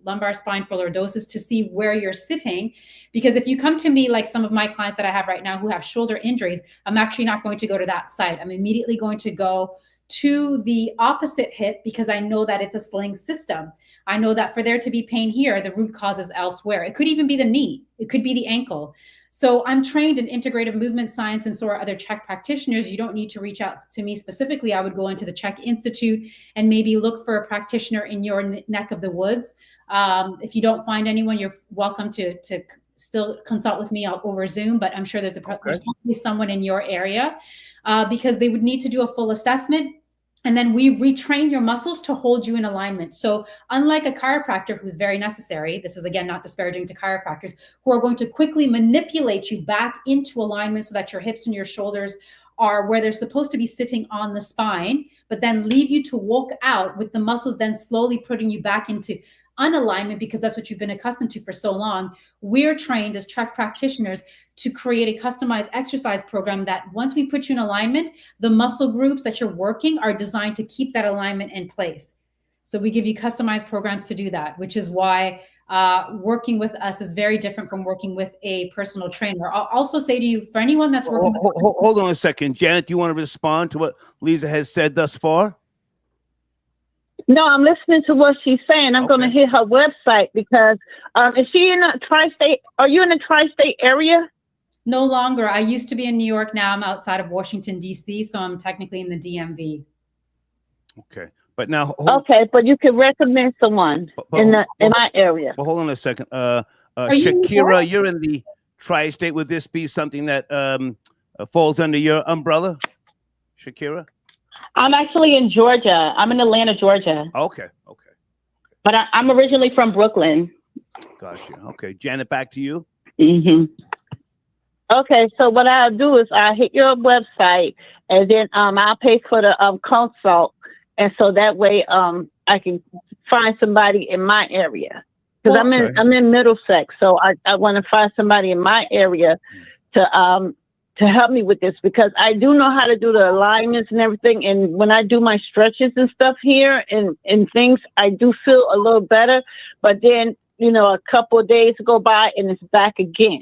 lumbar spine for lordosis, to see where you're sitting. Because if you come to me, like some of my clients that I have right now who have shoulder injuries, I'm actually not going to go to that site. I'm immediately going to go to the opposite hip, because I know that it's a sling system. I know that for there to be pain here, the root cause is elsewhere. It could even be the knee. It could be the ankle. So I'm trained in integrative movement science, and so are other Check practitioners. You don't need to reach out to me specifically. I would go into the Check Institute and maybe look for a practitioner in your neck of the woods. If you don't find anyone, you're welcome to still consult with me over Zoom, but I'm sure that there's probably someone in your area, because they would need to do a full assessment. And then we retrain your muscles to hold you in alignment. So unlike a chiropractor, who's very necessary, this is again not disparaging to chiropractors, who are going to quickly manipulate you back into alignment so that your hips and your shoulders are where they're supposed to be sitting on the spine, but then leave you to walk out with the muscles then slowly putting you back into unalignment, because that's what you've been accustomed to for so long. We're trained as Check practitioners to create a customized exercise program that once we put you in alignment, the muscle groups that you're working are designed to keep that alignment in place. So we give you customized programs to do that, which is why working with us is very different from working with a personal trainer. I'll also say to you, for anyone that's working hold on a second. Janet, do you want to respond to what Lisa has said thus far? No, I'm listening to what she's saying. I'm going to hit her website, because is she in a tri-state? Are you in the tri-state area? No longer. I used to be in New York. Now I'm outside of Washington, D.C., so I'm technically in the DMV. Okay. But now, but you can recommend someone in my area. Well, hold on a second. Shakira, you're in the tri-state. Would this be something that falls under your umbrella, Shakira? I'm actually in Georgia. I'm in Atlanta, Georgia. Okay. But I'm originally from Brooklyn. Gotcha. Okay. Janet, back to you. Mm-hmm. Okay, so what I'll do is I'll hit your website, and then I'll pay for the consult, and so that way I can find somebody in my area, because I'm in Middlesex, so I want to find somebody in my area to help me with this, because I do know how to do the alignments and everything. And when I do my stretches and stuff here and things, I do feel a little better. But then, a couple of days go by and it's back again,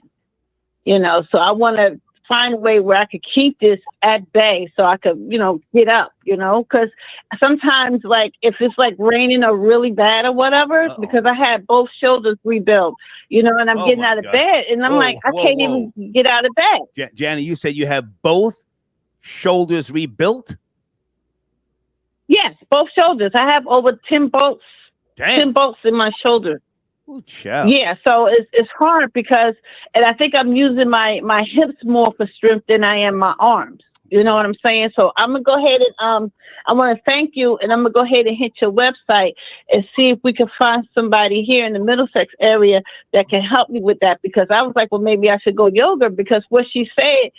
so I want to find a way where I could keep this at bay so I could, get up, because sometimes, like, if it's like raining or really bad or whatever, because I had both shoulders rebuilt, and I'm getting out of bed, and I'm I can't even get out of bed. Janet, you said you have both shoulders rebuilt? Yes, both shoulders. I have over 10 bolts. Damn. 10 bolts in my shoulder. Ooh, child. Yeah, so it's hard because, and I think I'm using my hips more for strength than I am my arms. You know what I'm saying? So I'm gonna go ahead and I want to thank you, and I'm gonna go ahead and hit your website and see if we can find somebody here in the Middlesex area that can help me with that, because I was like, well, maybe I should go yoga, because what she said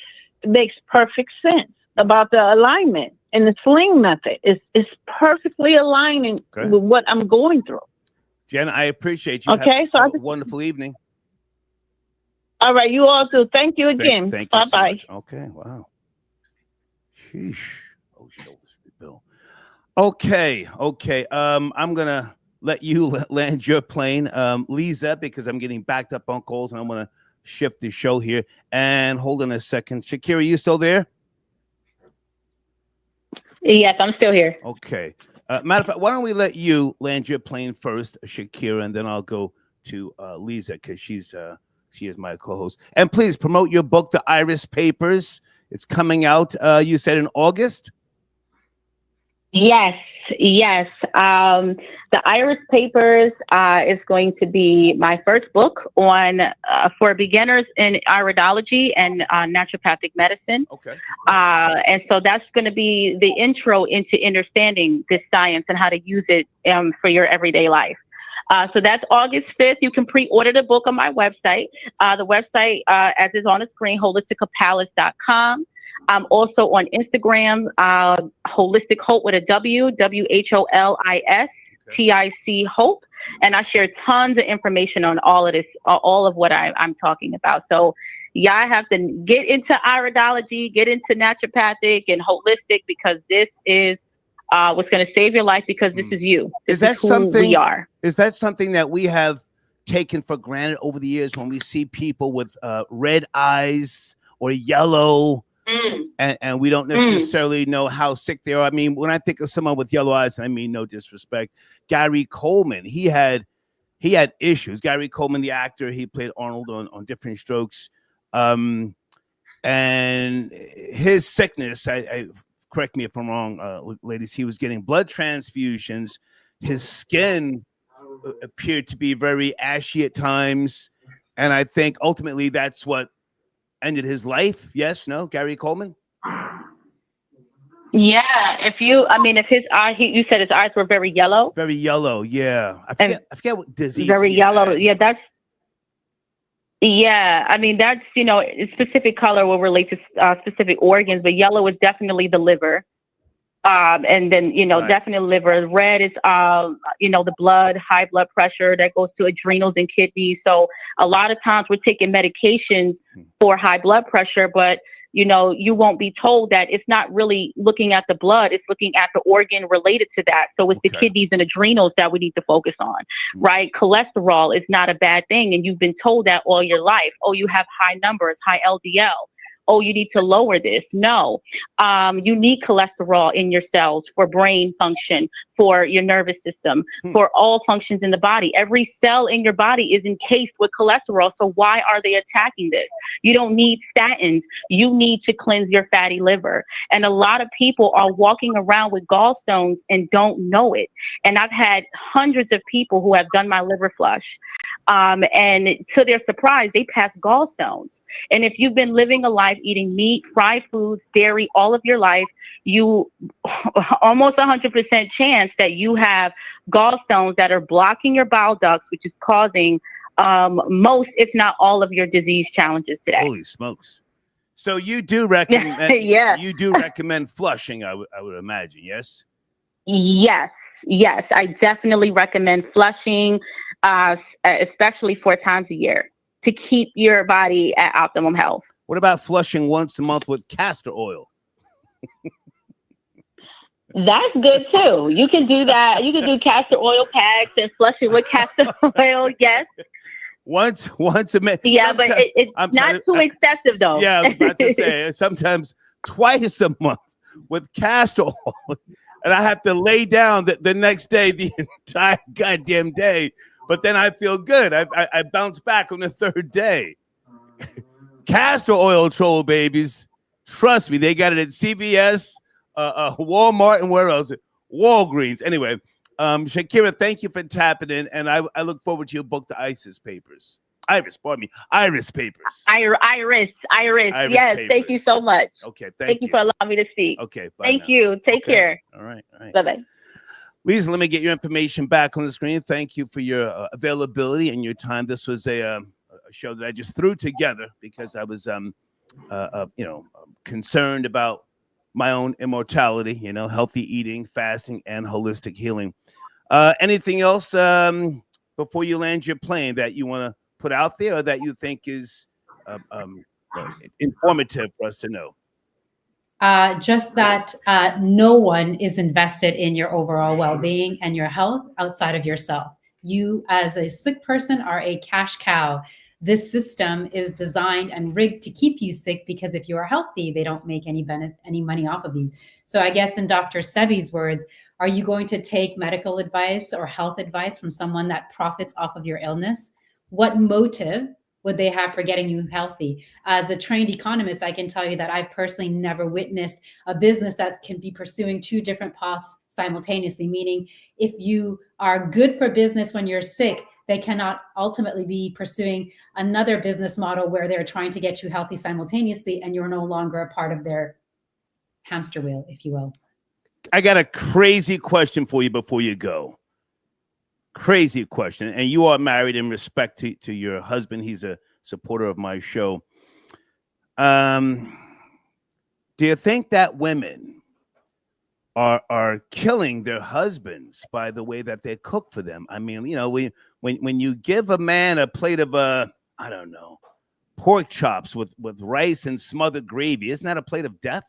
makes perfect sense about the alignment and the sling method. It's perfectly aligning with what I'm going through. Jen, I appreciate you. Okay, have a wonderful evening. All right, you all too. Thank you again. Thank you. Bye-bye. So okay, wow. Sheesh. Oh, shoulders rebuilt. Okay. I'm gonna let you land your plane, Lisa, because I'm getting backed up on calls, and I'm gonna shift the show here. And hold on a second, Shakira, you still there? Yes, I'm still here. Okay. Matter of fact, why don't we let you land your plane first, Shakira, and then I'll go to Lisa, because she is my co-host. And please promote your book, The Iris Papers. It's coming out, you said, in August? Yes, yes. The Iris Papers is going to be my first book on for beginners in iridology and naturopathic medicine. Okay. And so that's going to be the intro into understanding this science and how to use it for your everyday life. So that's August 5th. You can pre-order the book on my website. The website, as is on the screen, holisticapalis.com. I'm also on Instagram, Holistic Hope with a W, WHOLISTIC Hope. And I share tons of information on all of this, all of what I'm talking about. So yeah, I have to get into iridology, get into naturopathic and holistic, because this is what's going to save your life, because this is you. This is who we are. Is that something that we have taken for granted over the years when we see people with red eyes or yellow? And we don't necessarily know how sick they are. I mean, when I think of someone with yellow eyes, I mean, no disrespect, Gary Coleman, he had issues. Gary Coleman, the actor, he played Arnold on Different Strokes. And his sickness, I correct me if I'm wrong, ladies, he was getting blood transfusions. His skin appeared to be very ashy at times. And I think ultimately that's what ended his life. Yes, no, Gary Coleman? Yeah, if his eye, you said his eyes were very yellow. Very yellow, yeah. I forget what disease. Very yellow, yeah. That's a specific color will relate to specific organs, but yellow is definitely the liver. And then, right. Definitely liver. Red is, the blood, high blood pressure that goes to adrenals and kidneys. So a lot of times we're taking medications for high blood pressure, but, you won't be told that it's not really looking at the blood. It's looking at the organ related to that. So it's the kidneys and adrenals that we need to focus on, right? Cholesterol is not a bad thing. And you've been told that all your life. Oh, you have high numbers, high LDL. Oh, you need to lower this. No, you need cholesterol in your cells for brain function, for your nervous system, for all functions in the body. Every cell in your body is encased with cholesterol. So why are they attacking this? You don't need statins. You need to cleanse your fatty liver. And a lot of people are walking around with gallstones and don't know it. And I've had hundreds of people who have done my liver flush. And to their surprise, they pass gallstones. And if you've been living a life eating meat, fried foods, dairy all of your life, you almost 100% chance that you have gallstones that are blocking your bile ducts, which is causing most, if not all, of your disease challenges today. Holy smokes! So you do recommend? Yeah. You do recommend flushing? I would imagine. Yes. Yes. I definitely recommend flushing, especially 4 times a year, to keep your body at optimum health. What about flushing once a month with castor oil? That's good too. You can do that. You can do castor oil packs and flush it with castor oil. Yes. Once a minute. Yeah, but it's not too excessive though. Yeah, I was about to say sometimes twice a month with castor oil, and I have to lay down the next day, the entire goddamn day. But then I feel good. I bounce back on the 3rd day. Castor oil troll babies. Trust me, they got it at CVS, Walmart, and where else? Walgreens. Anyway, Shakira, thank you for tapping in, and I look forward to your book, The Iris Papers. Iris Papers. Iris. Yes, Papers. Thank you so much. Okay, thank you for allowing me to speak. Okay, bye thank now. you. Take care. All right. Bye-bye. Lisa, let me get your information back on the screen. Thank you for your availability and your time. This was a show that I just threw together because I was, concerned about my own immortality, healthy eating, fasting, and holistic healing. Anything else before you land your plane that you want to put out there or that you think is informative for us to know? Just that no one is invested in your overall well-being and your health outside of yourself. You, as a sick person, are a cash cow. This system is designed and rigged to keep you sick because if you are healthy, they don't make any money off of you. So I guess in Dr. Sebi's words, are you going to take medical advice or health advice from someone that profits off of your illness? What motive what they have for getting you healthy. As a trained economist, I can tell you that I've personally never witnessed a business that can be pursuing two different paths simultaneously, meaning if you are good for business when you're sick, they cannot ultimately be pursuing another business model where they're trying to get you healthy simultaneously and you're no longer a part of their hamster wheel, if you will. I got a crazy question for you before you go. Crazy question. And you are married in respect to your husband. He's a supporter of my show. Do you think that women are killing their husbands by the way that they cook for them? I mean, you know, when you give a man a plate of I don't know, pork chops with rice and smothered gravy, isn't that a plate of death?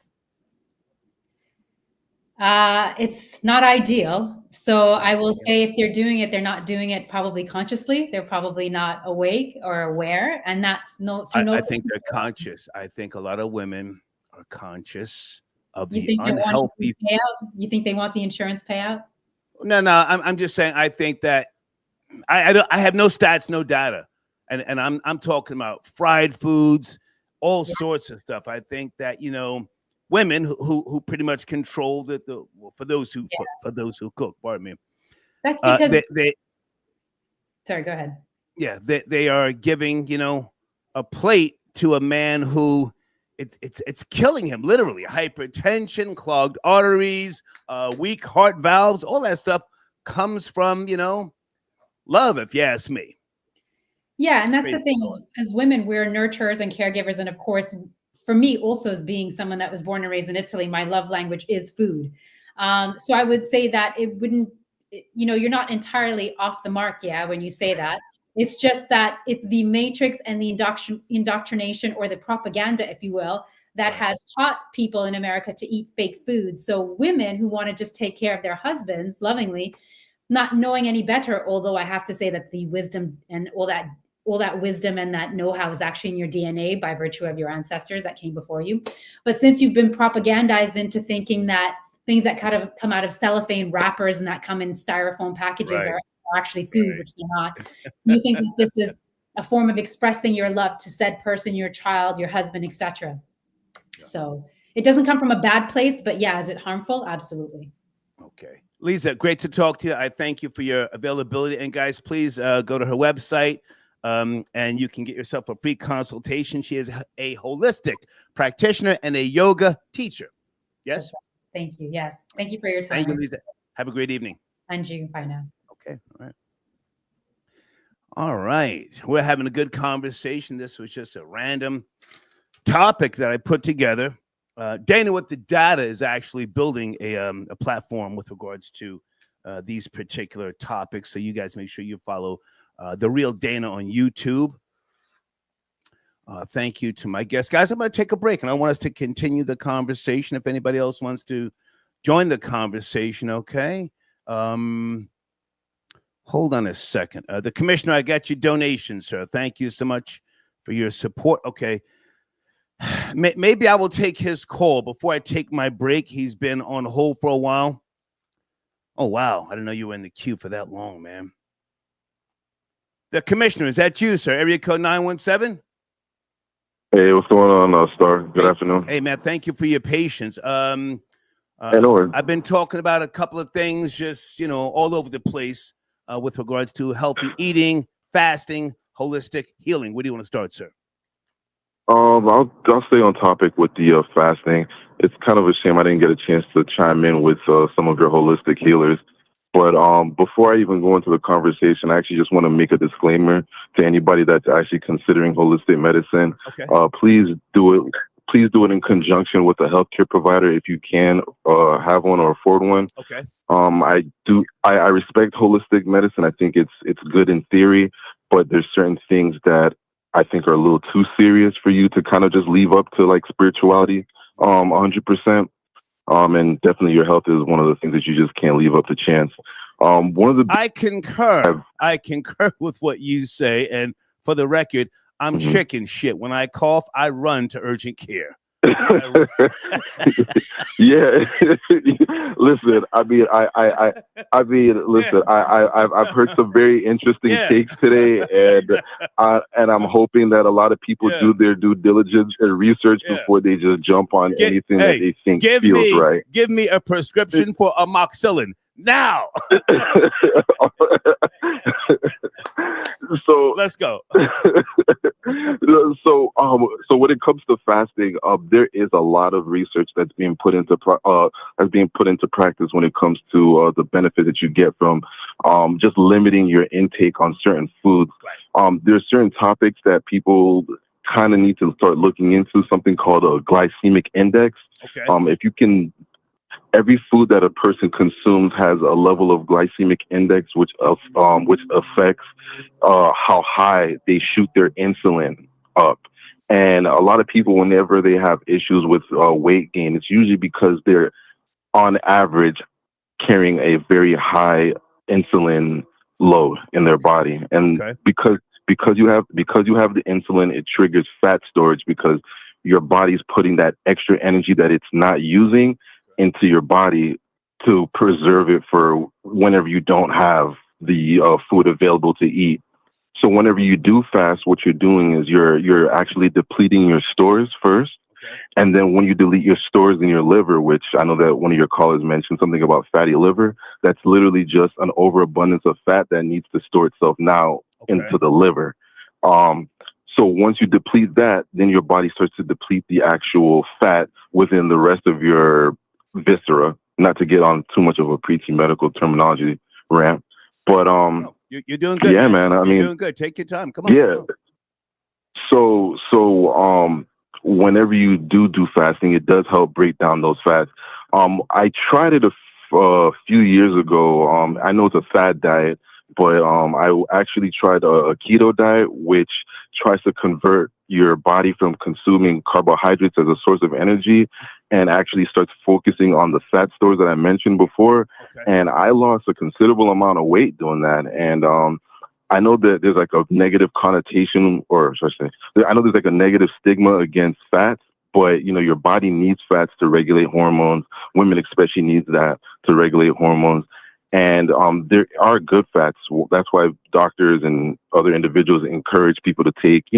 It's not ideal. So I will say if they're doing it, they're not doing it probably consciously. They're probably not awake or aware. And that's I think they're conscious. I think a lot of women are conscious of You the think unhealthy payout? You think they want the insurance payout? No, I'm just saying. I think that I have no stats, no data, and I'm talking about fried foods, all sorts of stuff. I think that, you know, women who pretty much control for those who cook. Pardon me. That's because they sorry, go ahead. Yeah, they are giving, you know, a plate to a man who it's killing him, literally. Hypertension, clogged arteries, weak heart valves, all that stuff comes from, you know, love, if you ask me. Yeah, and that's the thing is, as women, we're nurturers and caregivers. And of course, for me also, as being someone that was born and raised in Italy, my love language is food. So I would say that it wouldn't, you know, you're not entirely off the mark, when you say that. It's just that it's the matrix and the indoctrination or the propaganda, if you will, that has taught people in America to eat fake foods. So women who want to just take care of their husbands lovingly, not knowing any better, although I have to say that the wisdom and all that wisdom and that know-how is actually in your DNA by virtue of your ancestors that came before you. But since you've been propagandized into thinking that things that kind of come out of cellophane wrappers and that come in styrofoam packages are actually food, which they're not, you think that this is a form of expressing your love to said person, your child, your husband, etc. So it doesn't come from a bad place, but is it harmful? Absolutely. Okay. Lisa, great to talk to you. I thank you for your availability. And guys, please go to her website. And you can get yourself a free consultation. She is a holistic practitioner and a yoga teacher. Yes? Thank you. Yes. Thank you for your time. Thank you, Lisa. Have a great evening. And you. Bye now. Okay. All right. All right. We're having a good conversation. This was just a random topic that I put together. Dana with the data is actually building a platform with regards to these particular topics. So you guys make sure you follow The Real Dana on YouTube. Thank you to my guests. Guys, I'm going to take a break, and I want us to continue the conversation. If anybody else wants to join the conversation, okay? Hold on a second. The commissioner, I got your donation, sir. Thank you so much for your support. Okay. Maybe I will take his call before I take my break. He's been on hold for a while. Oh, wow. I didn't know you were in the queue for that long, man. The commissioner, is that you, sir? Area code 917? Hey, what's going on, Star? Good afternoon. Hey, man, thank you for your patience. Hey, no worries. I've been talking about a couple of things just, you know, all over the place with regards to healthy eating, fasting, holistic healing. Where do you want to start, sir? I'll stay on topic with the fasting. It's kind of a shame I didn't get a chance to chime in with some of your holistic healers. But before I even go into the conversation, I actually just want to make a disclaimer to anybody that's actually considering holistic medicine. Okay. Please do it. Please do it in conjunction with a healthcare provider if you can have one or afford one. Okay. I respect holistic medicine. I think it's good in theory, but there's certain things that I think are a little too serious for you to kind of just leave up to like spirituality 100%. And definitely your health is one of the things that you just can't leave up to chance. I concur with what you say. And for the record, I'm chicken shit. When I cough, I run to urgent care. Yeah. Listen, listen, I've heard some very interesting takes today, and I'm hoping that a lot of people do their due diligence and research before they just jump on anything that they think feels right. Give me a prescription for amoxicillin now. So let's go. So when it comes to fasting, there is a lot of research that's being put into practice when it comes to the benefit that you get from just limiting your intake on certain foods. There's certain topics that people kind of need to start looking into, something called a glycemic index. Okay. If you can. Every food that a person consumes has a level of glycemic index, which affects how high they shoot their insulin up. And a lot of people, whenever they have issues with weight gain, it's usually because they're, on average, carrying a very high insulin load in their body. And because you have the insulin, it triggers fat storage because your body's putting that extra energy that it's not using into your body to preserve it for whenever you don't have the food available to eat. So whenever you do fast, what you're doing is you're actually depleting your stores first. And then when you deplete your stores in your liver, which I know that one of your callers mentioned something about fatty liver, that's literally just an overabundance of fat that needs to store itself now into the liver. So once you deplete that, then your body starts to deplete the actual fat within the rest of your viscera. Not to get on too much of a preachy medical terminology rant, but you're doing good. Yeah, man. I mean, you're doing good. Take your time. Come on. Yeah. So whenever you do fasting, it does help break down those fats. I tried it a few years ago. I know it's a fad diet, but I actually tried a keto diet, which tries to convert your body from consuming carbohydrates as a source of energy and actually starts focusing on the fat stores that I mentioned before. And I lost a considerable amount of weight doing that. And I know that there's like a negative connotation, or should I say, I know there's like a negative stigma against fats, but your body needs fats to regulate hormones. Women especially need that to regulate hormones. And there are good fats. That's why doctors and other individuals encourage people to take,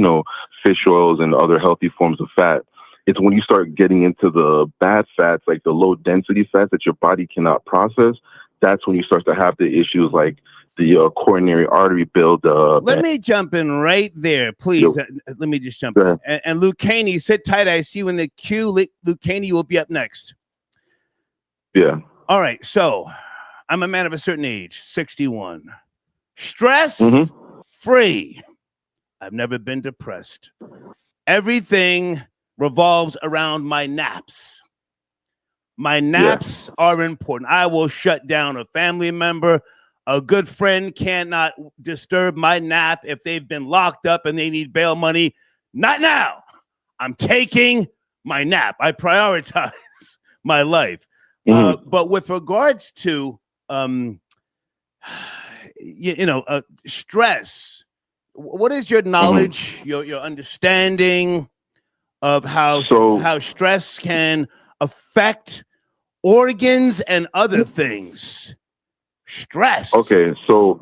fish oils and other healthy forms of fat. It's when you start getting into the bad fats, like the low density fats that your body cannot process, that's when you start to have the issues like the coronary artery buildup. Let me jump in right there, please. Let me just jump in. And Luke Caney, sit tight. I see you in the queue. Luke Caney, you will be up next. Yeah. All right. So I'm a man of a certain age, 61. Stress free. I've never been depressed. Everything revolves around my naps. My naps are important. I will shut down a family member. A good friend cannot disturb my nap if they've been locked up and they need bail money. Not now. I'm taking my nap. I prioritize my life. But with regards to stress, what is your knowledge, your understanding of how stress can affect organs and other things? Stress. Okay, so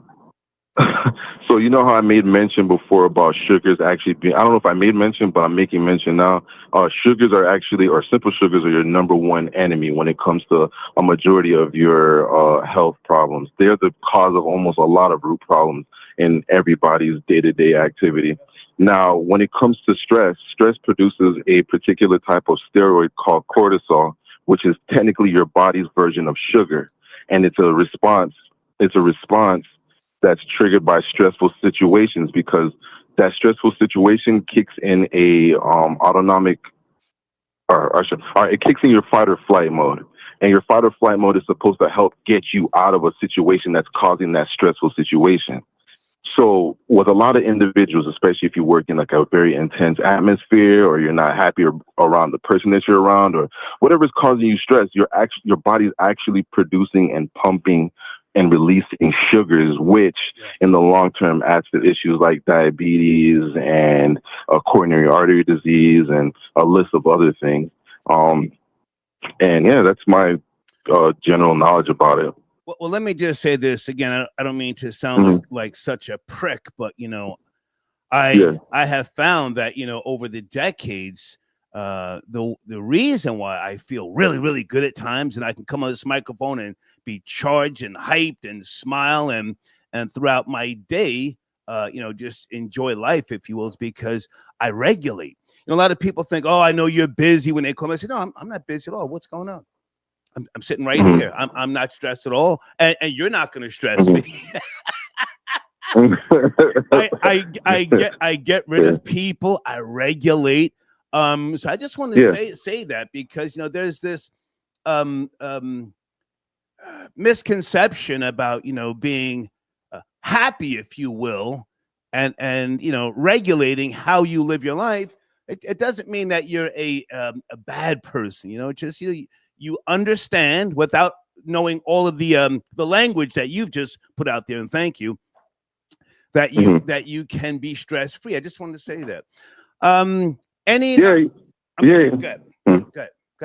you know how I made mention before about sugars actually being, I don't know if I made mention, but I'm making mention now. Sugars are actually, or simple sugars are your number one enemy when it comes to a majority of your health problems. They're the cause of almost a lot of root problems in everybody's day-to-day activity. Now, when it comes to stress produces a particular type of steroid called cortisol, which is technically your body's version of sugar. And it's a response that's triggered by stressful situations, because that stressful situation kicks in a it kicks in your fight or flight mode. And your fight or flight mode is supposed to help get you out of a situation that's causing that stressful situation. So with a lot of individuals, especially if you work in like a very intense atmosphere, or you're not happy around the person that you're around, or whatever's causing you stress, your body's actually producing and pumping and releasing sugars, which in the long term adds to issues like diabetes and coronary artery disease and a list of other things. And yeah, that's my general knowledge about it. Well, let me just say this again. I don't mean to sound like such a prick, but I have found that over the decades, the reason why I feel really, really good at times, and I can come on this microphone and be charged and hyped and smile and throughout my day, just enjoy life, if you will, is because I regulate. A lot of people think, "Oh, I know you're busy," when they call me. I say, "No, I'm not busy at all. What's going on? I'm sitting right here. I'm not stressed at all, and you're not going to stress me." I get rid of people. I regulate. So I just want to say that because there's this misconception about being happy, if you will, and regulating how you live your life. It doesn't mean that you're a bad person. Just you understand without knowing all of the language that you've just put out there, and thank you. That you can be stress free. I just wanted to say that. Go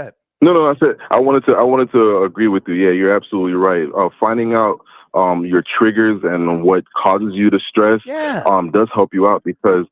ahead. No. I wanted to agree with you. Yeah, you're absolutely right. Finding out your triggers and what causes you to stress does help you out, because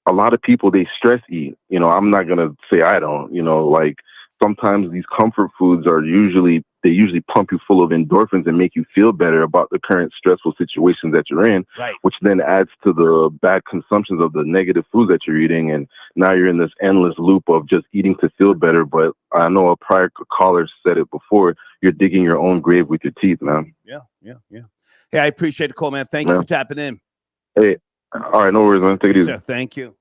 a lot of people, they stress eat. I'm not gonna say I don't. Like sometimes these comfort foods they usually pump you full of endorphins and make you feel better about the current stressful situation that you're in, which then adds to the bad consumptions of the negative foods that you're eating. And now you're in this endless loop of just eating to feel better. But I know a prior caller said it before, you're digging your own grave with your teeth, man. Yeah. Hey, I appreciate the call, man. Thank you for tapping in. Hey, all right, no worries, man. Take it easy. Sir, thank you.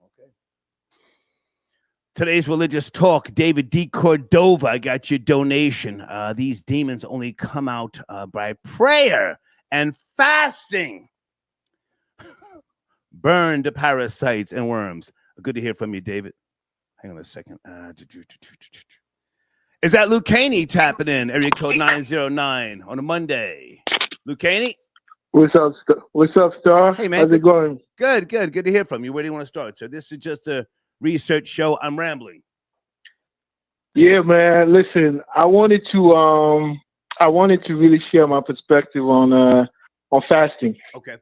Today's religious talk, David D. Cordova, I got your donation. These demons only come out by prayer and fasting. Burn the parasites and worms. Good to hear from you, David. Hang on a second. Is that Luke Caney tapping in? Area code 909 on a Monday. Luke Caney? What's up, Star? Hey, man. How's it going? Good. Good to hear from you. Where do you want to start, sir? This is just a research show. I'm rambling. Yeah, man. Listen, I wanted to really share my perspective on fasting. Okay.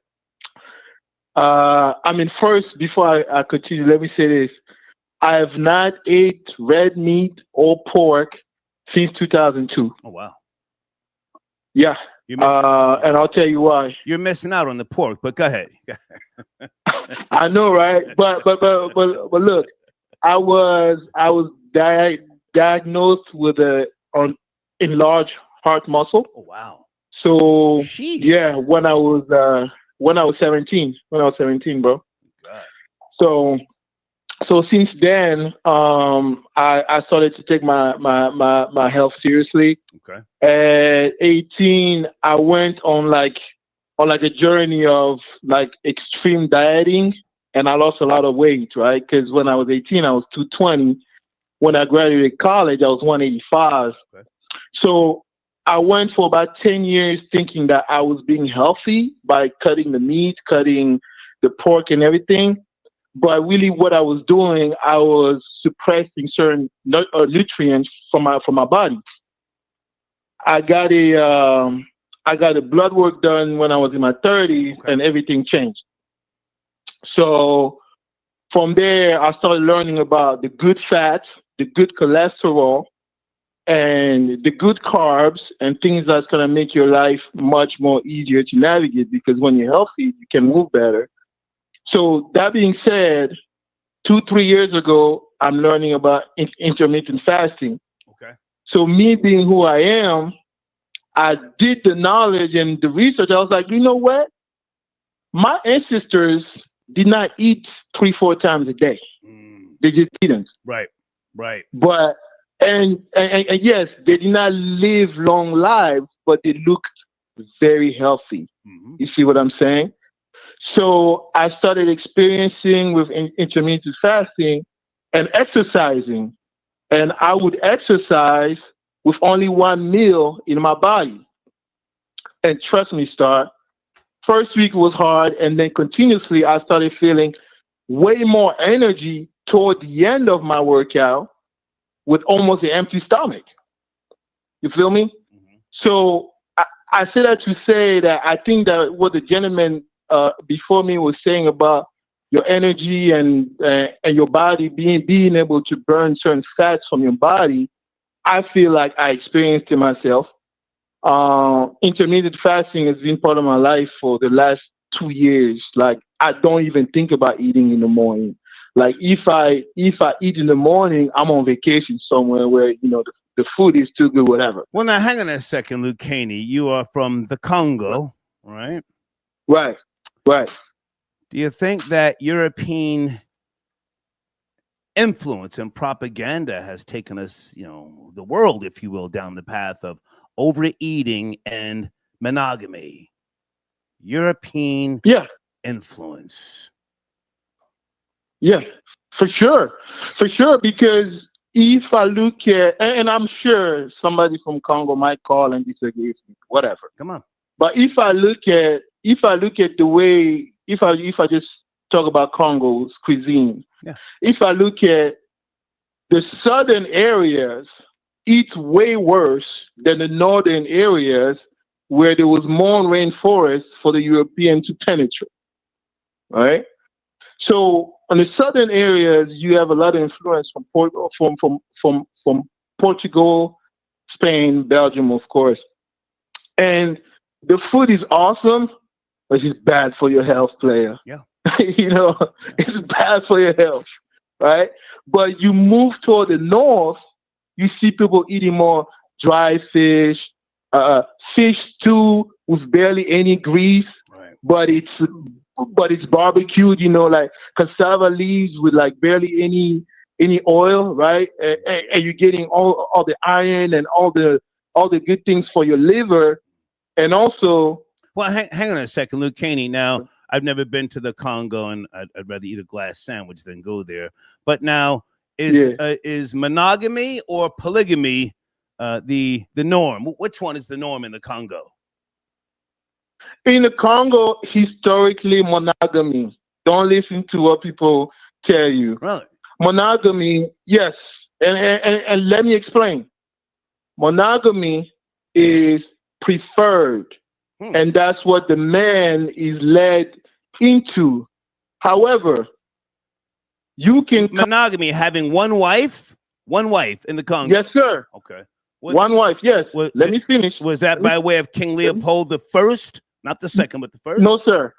First, before I continue, let me say this: I have not ate red meat or pork since 2002. Oh wow. Yeah. And I'll tell you why. You're missing out on the pork, but go ahead. I know, right? But look, I was diagnosed with an enlarged heart muscle. Oh wow! So Sheesh. Yeah, when I was 17, bro. God. So since then, I started to take my health seriously. Okay. At 18, I went on a journey of extreme dieting, and I lost a lot of weight, right? Because when I was 18, I was 220. When I graduated college, I was 185. Okay. So I went for about 10 years thinking that I was being healthy by cutting the meat, cutting the pork and everything. But really what I was doing, I was suppressing certain nutrients from my body. I got a blood work done when I was in my 30s, and everything changed. So from there, I started learning about the good fats, the good cholesterol, and the good carbs, and things that's going to make your life much more easier to navigate, because when you're healthy, you can move better. So that being said, 2-3 years ago, I'm learning about intermittent fasting. Okay. So me being who I am, I did the knowledge and the research. I was like, you know what? My ancestors did not eat 3-4 times a day. They just didn't. Right. But and yes, they did not live long lives, but they looked very healthy. Mm-hmm. You see what I'm saying? So I started experiencing with intermittent fasting and exercising. And I would exercise with only one meal in my body. And trust me, Star, first week was hard, and then continuously I started feeling way more energy toward the end of my workout. with almost an empty stomach. You feel me? So I say that to say that I think that what the gentleman before me was saying about your energy and your body being able to burn certain fats from your body, I feel like I experienced it myself. Intermittent fasting has been part of my life for the last 2 years. Like, I don't even think about eating in the morning. Like, if I eat in the morning, I'm on vacation somewhere where, the food is too good, whatever. Well, now, hang on a second, Lucchini. You are from the Congo, right? Right. Do you think that European influence and propaganda has taken us, the world, if you will, down the path of overeating and monogamy? European influence. Yeah, for sure, because if I look at, and I'm sure somebody from Congo might call and disagree with me, whatever. Come on. But if I look at the way, if I just talk about Congo's cuisine, if I look at the southern areas, eat way worse than the northern areas where there was more rainforest for the European to penetrate. Right? So in the southern areas, you have a lot of influence from Portugal, Spain, Belgium, of course. And the food is awesome, but it's bad for your health, player. Yeah. It's bad for your health, right? But you move toward the north, you see people eating more dry fish, fish stew with barely any grease, right. but it's barbecued, like cassava leaves with like barely any oil, right? And you're getting all the iron and all the good things for your liver, and also. Well, hang on a second, Lucchini. Now, I've never been to the Congo, and I'd rather eat a glass sandwich than go there. But now, is monogamy or polygamy the norm? Which one is the norm in the Congo? In the Congo, historically, monogamy. Don't listen to what people tell you. Really? Monogamy, yes. And let me explain. Monogamy is preferred. And that's what the man is led into. However, you can... Monogamy, having one wife in the Congo? Yes, sir. Okay. One wife, yes. Let me finish. Was that by way of King Leopold the First? Not the second, but the first? No, sir.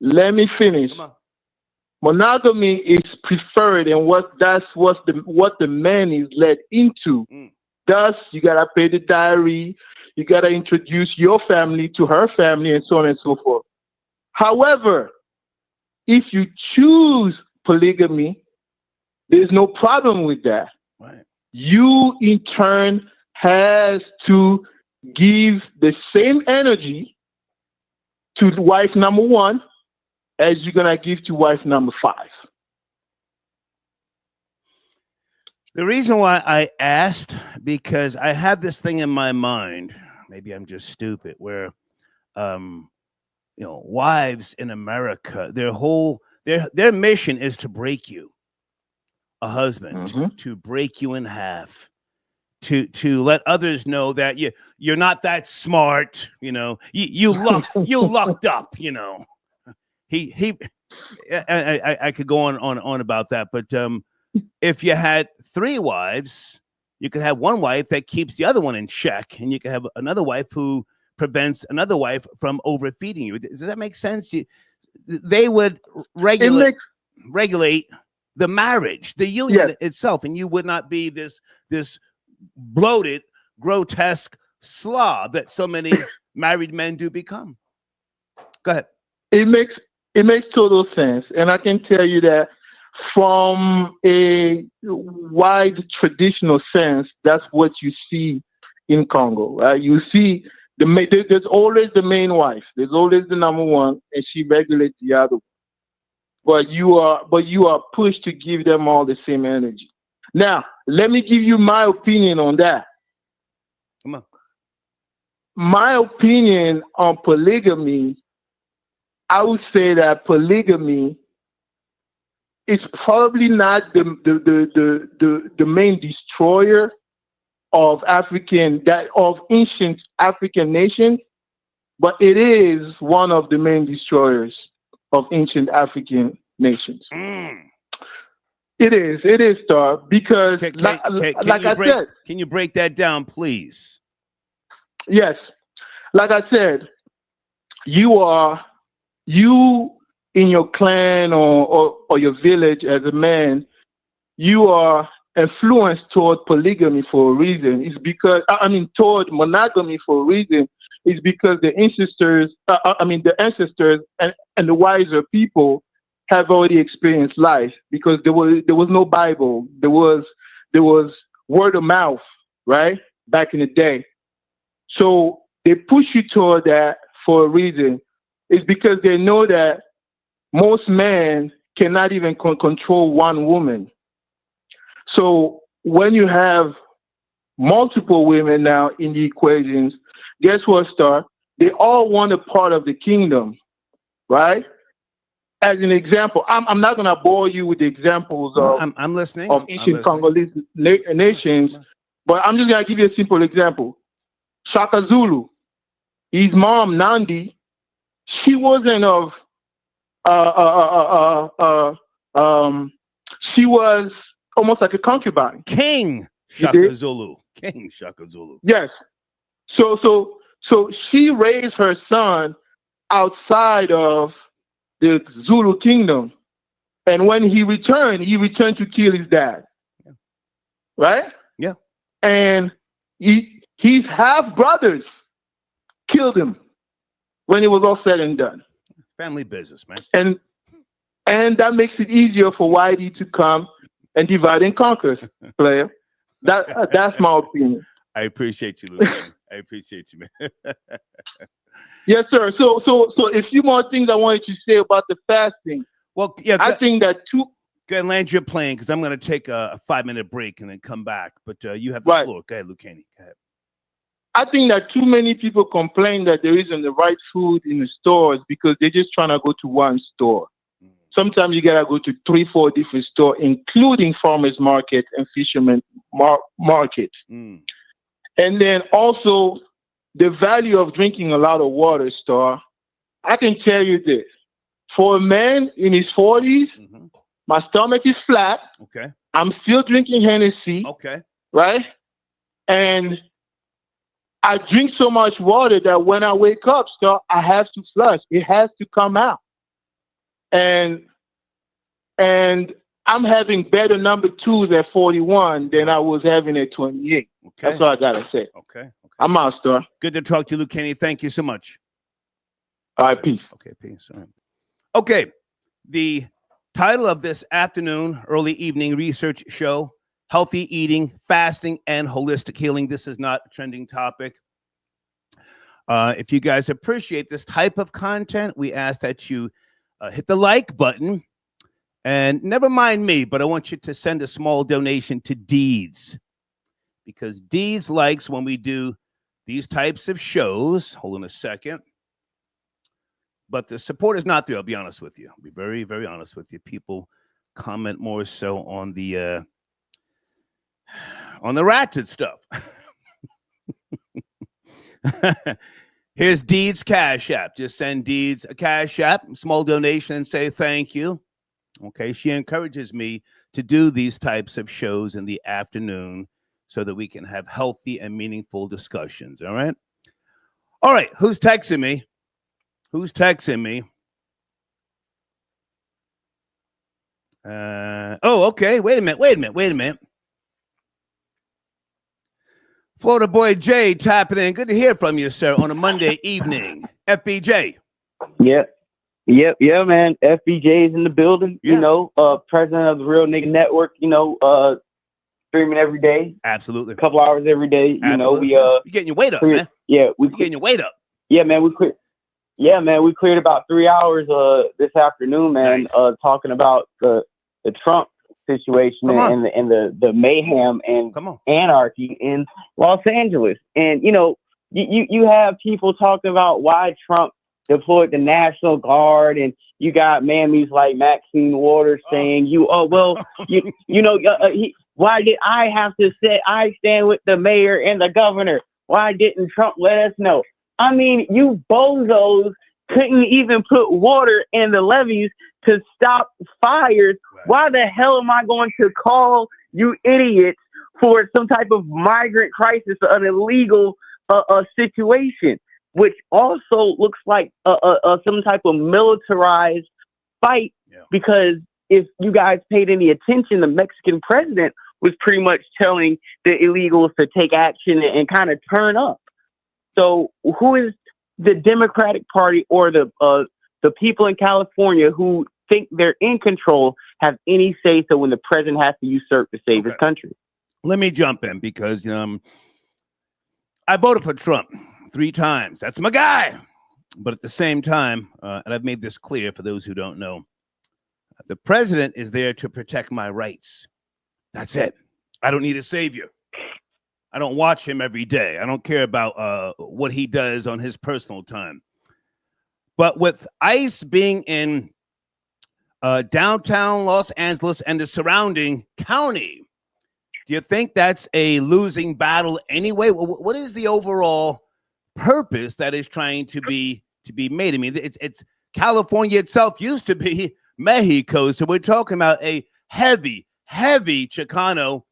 Let me finish. Monogamy is preferred, and what the man is led into. Thus, you gotta pay the diary. You gotta introduce your family to her family, and so on and so forth. However, if you choose polygamy, there's no problem with that. Right. You, in turn, has to give the same energy to wife number 1 as you're going to give to wife number 5. The reason why I asked, because I have this thing in my mind, maybe I'm just stupid, where, wives in America, their mission is to break you, a husband, to break you in half, to let others know that you're not that smart, you lucked up, I could go on about that, but if you had 3 wives, you could have one wife that keeps the other one in check, and you could have another wife who prevents another wife from overfeeding you. Does that make sense? They would regulate the marriage, the union itself, and you would not be this bloated, grotesque slob that so many married men do become. Go ahead. It makes total sense, and I can tell you that from a wide traditional sense, that's what you see in Congo. Right? You see there's always the main wife, there's always the number 1, and she regulates the other. But you are pushed to give them all the same energy. Now, let me give you my opinion on that. Come on. My opinion on polygamy, I would say that polygamy it's probably not the main destroyer of ancient African nations, but it is one of the main destroyers of ancient African nations. It is, Star, because like I said, can you break that down, please? Yes, like I said, you in your clan or your village as a man, you are influenced toward polygamy for a reason. It's because toward monogamy for a reason. It's because the ancestors and the wiser people have already experienced life, because there was no Bible. There was word of mouth, right? Back in the day. So they push you toward that for a reason. It's because they know that most men cannot even control one woman. So when you have multiple women now in the equations, guess what, Star? They all want a part of the kingdom, right? As an example, I'm not going to bore you with the examples of I'm listening. Of ancient Congolese nations, but I'm just going to give you a simple example. Shaka Zulu, his mom Nandi, she wasn't of she was almost like a concubine. King Shaka Zulu. King Shaka Zulu. Yes. So she raised her son outside of the Zulu kingdom. And when he returned to kill his dad. Yeah. Right? Yeah. And his half brothers killed him when it was all said and done. Family business, man. And that makes it easier for Whitey to come and divide and conquer, player. That's my opinion. I appreciate you, Luke. I appreciate you, man. Yes, sir. So a few more things I wanted to say about the fasting. Well, yeah, I think that go ahead and land your plane, because I'm going to take a 5-minute break and then come back. But you have the floor. Go ahead, Lucani. Go ahead. I think that too many people complain that there isn't the right food in the stores because they're just trying to go to one store. Sometimes you got to go to 3-4 different stores, including farmers market and fishermen market. And then also the value of drinking a lot of water, Star. I can tell you this. For a man in his 40s, my stomach is flat. Okay. I'm still drinking Hennessy. Okay. Right? And I drink so much water that when I wake up, Star, I have to flush. It has to come out. And I'm having better number 2s at 41 than I was having at 28. Okay. That's all I got to say. Okay. I'm out, Star. Good to talk to you, Luke Kenny. Thank you so much. All right, peace. Okay, peace. All right. Okay, the title of this afternoon, early evening research show, Healthy Eating, Fasting, and Holistic Healing. This is not a trending topic. If you guys appreciate this type of content, we ask that you hit the like button. And never mind me, but I want you to send a small donation to Deeds, because Deeds likes when we do these types of shows. Hold on a second. But the support is not there, I'll be honest with you. I'll be very, very honest with you. People comment more so on the ratchet stuff. Here's Deeds Cash App. Just send Deeds a Cash App, small donation, and say thank you. Okay, she encourages me to do these types of shows in the afternoon so that we can have healthy and meaningful discussions, all right? All right, who's texting me? Who's texting me? Okay, wait a minute. Florida boy Jay tapping in. Good to hear from you, sir, on a Monday evening. FBJ. Yeah, man. FBJ is in the building. Yeah. You know, president of the Real Nigga Network. You know, streaming every day. Absolutely. A couple hours every day. Absolutely. You know, we you're getting your weight up, man. Yeah, you're getting your weight up. Yeah, man. We cleared about 3 hours this afternoon, man. Nice. Talking about the Trump situation and the mayhem and anarchy in Los Angeles. And you know, you have people talking about why Trump deployed the National Guard, and you got mammies like Maxine Waters saying, why did I have to say I stand with the mayor and the governor? Why didn't Trump let us know? I mean, you bozos couldn't even put water in the levees to stop fires. Right. Why the hell am I going to call you idiots for some type of migrant crisis, an illegal situation, which also looks like some type of militarized fight? Yeah. Because if you guys paid any attention, the Mexican president was pretty much telling the illegals to take action and kind of turn up. So who is the Democratic Party or the people in California who think they're in control have any say so when the president has to usurp to save his country? Let me jump in because I voted for Trump 3 times. That's my guy. But at the same time, and I've made this clear for those who don't know, the president is there to protect my rights. That's it. I don't need a savior. I don't watch him every day. I don't care about what he does on his personal time. But with ICE being in downtown Los Angeles and the surrounding county, do you think that's a losing battle anyway? What is the overall purpose that is trying to be made? I mean, it's California itself used to be Mexico, so we're talking about a heavy Chicano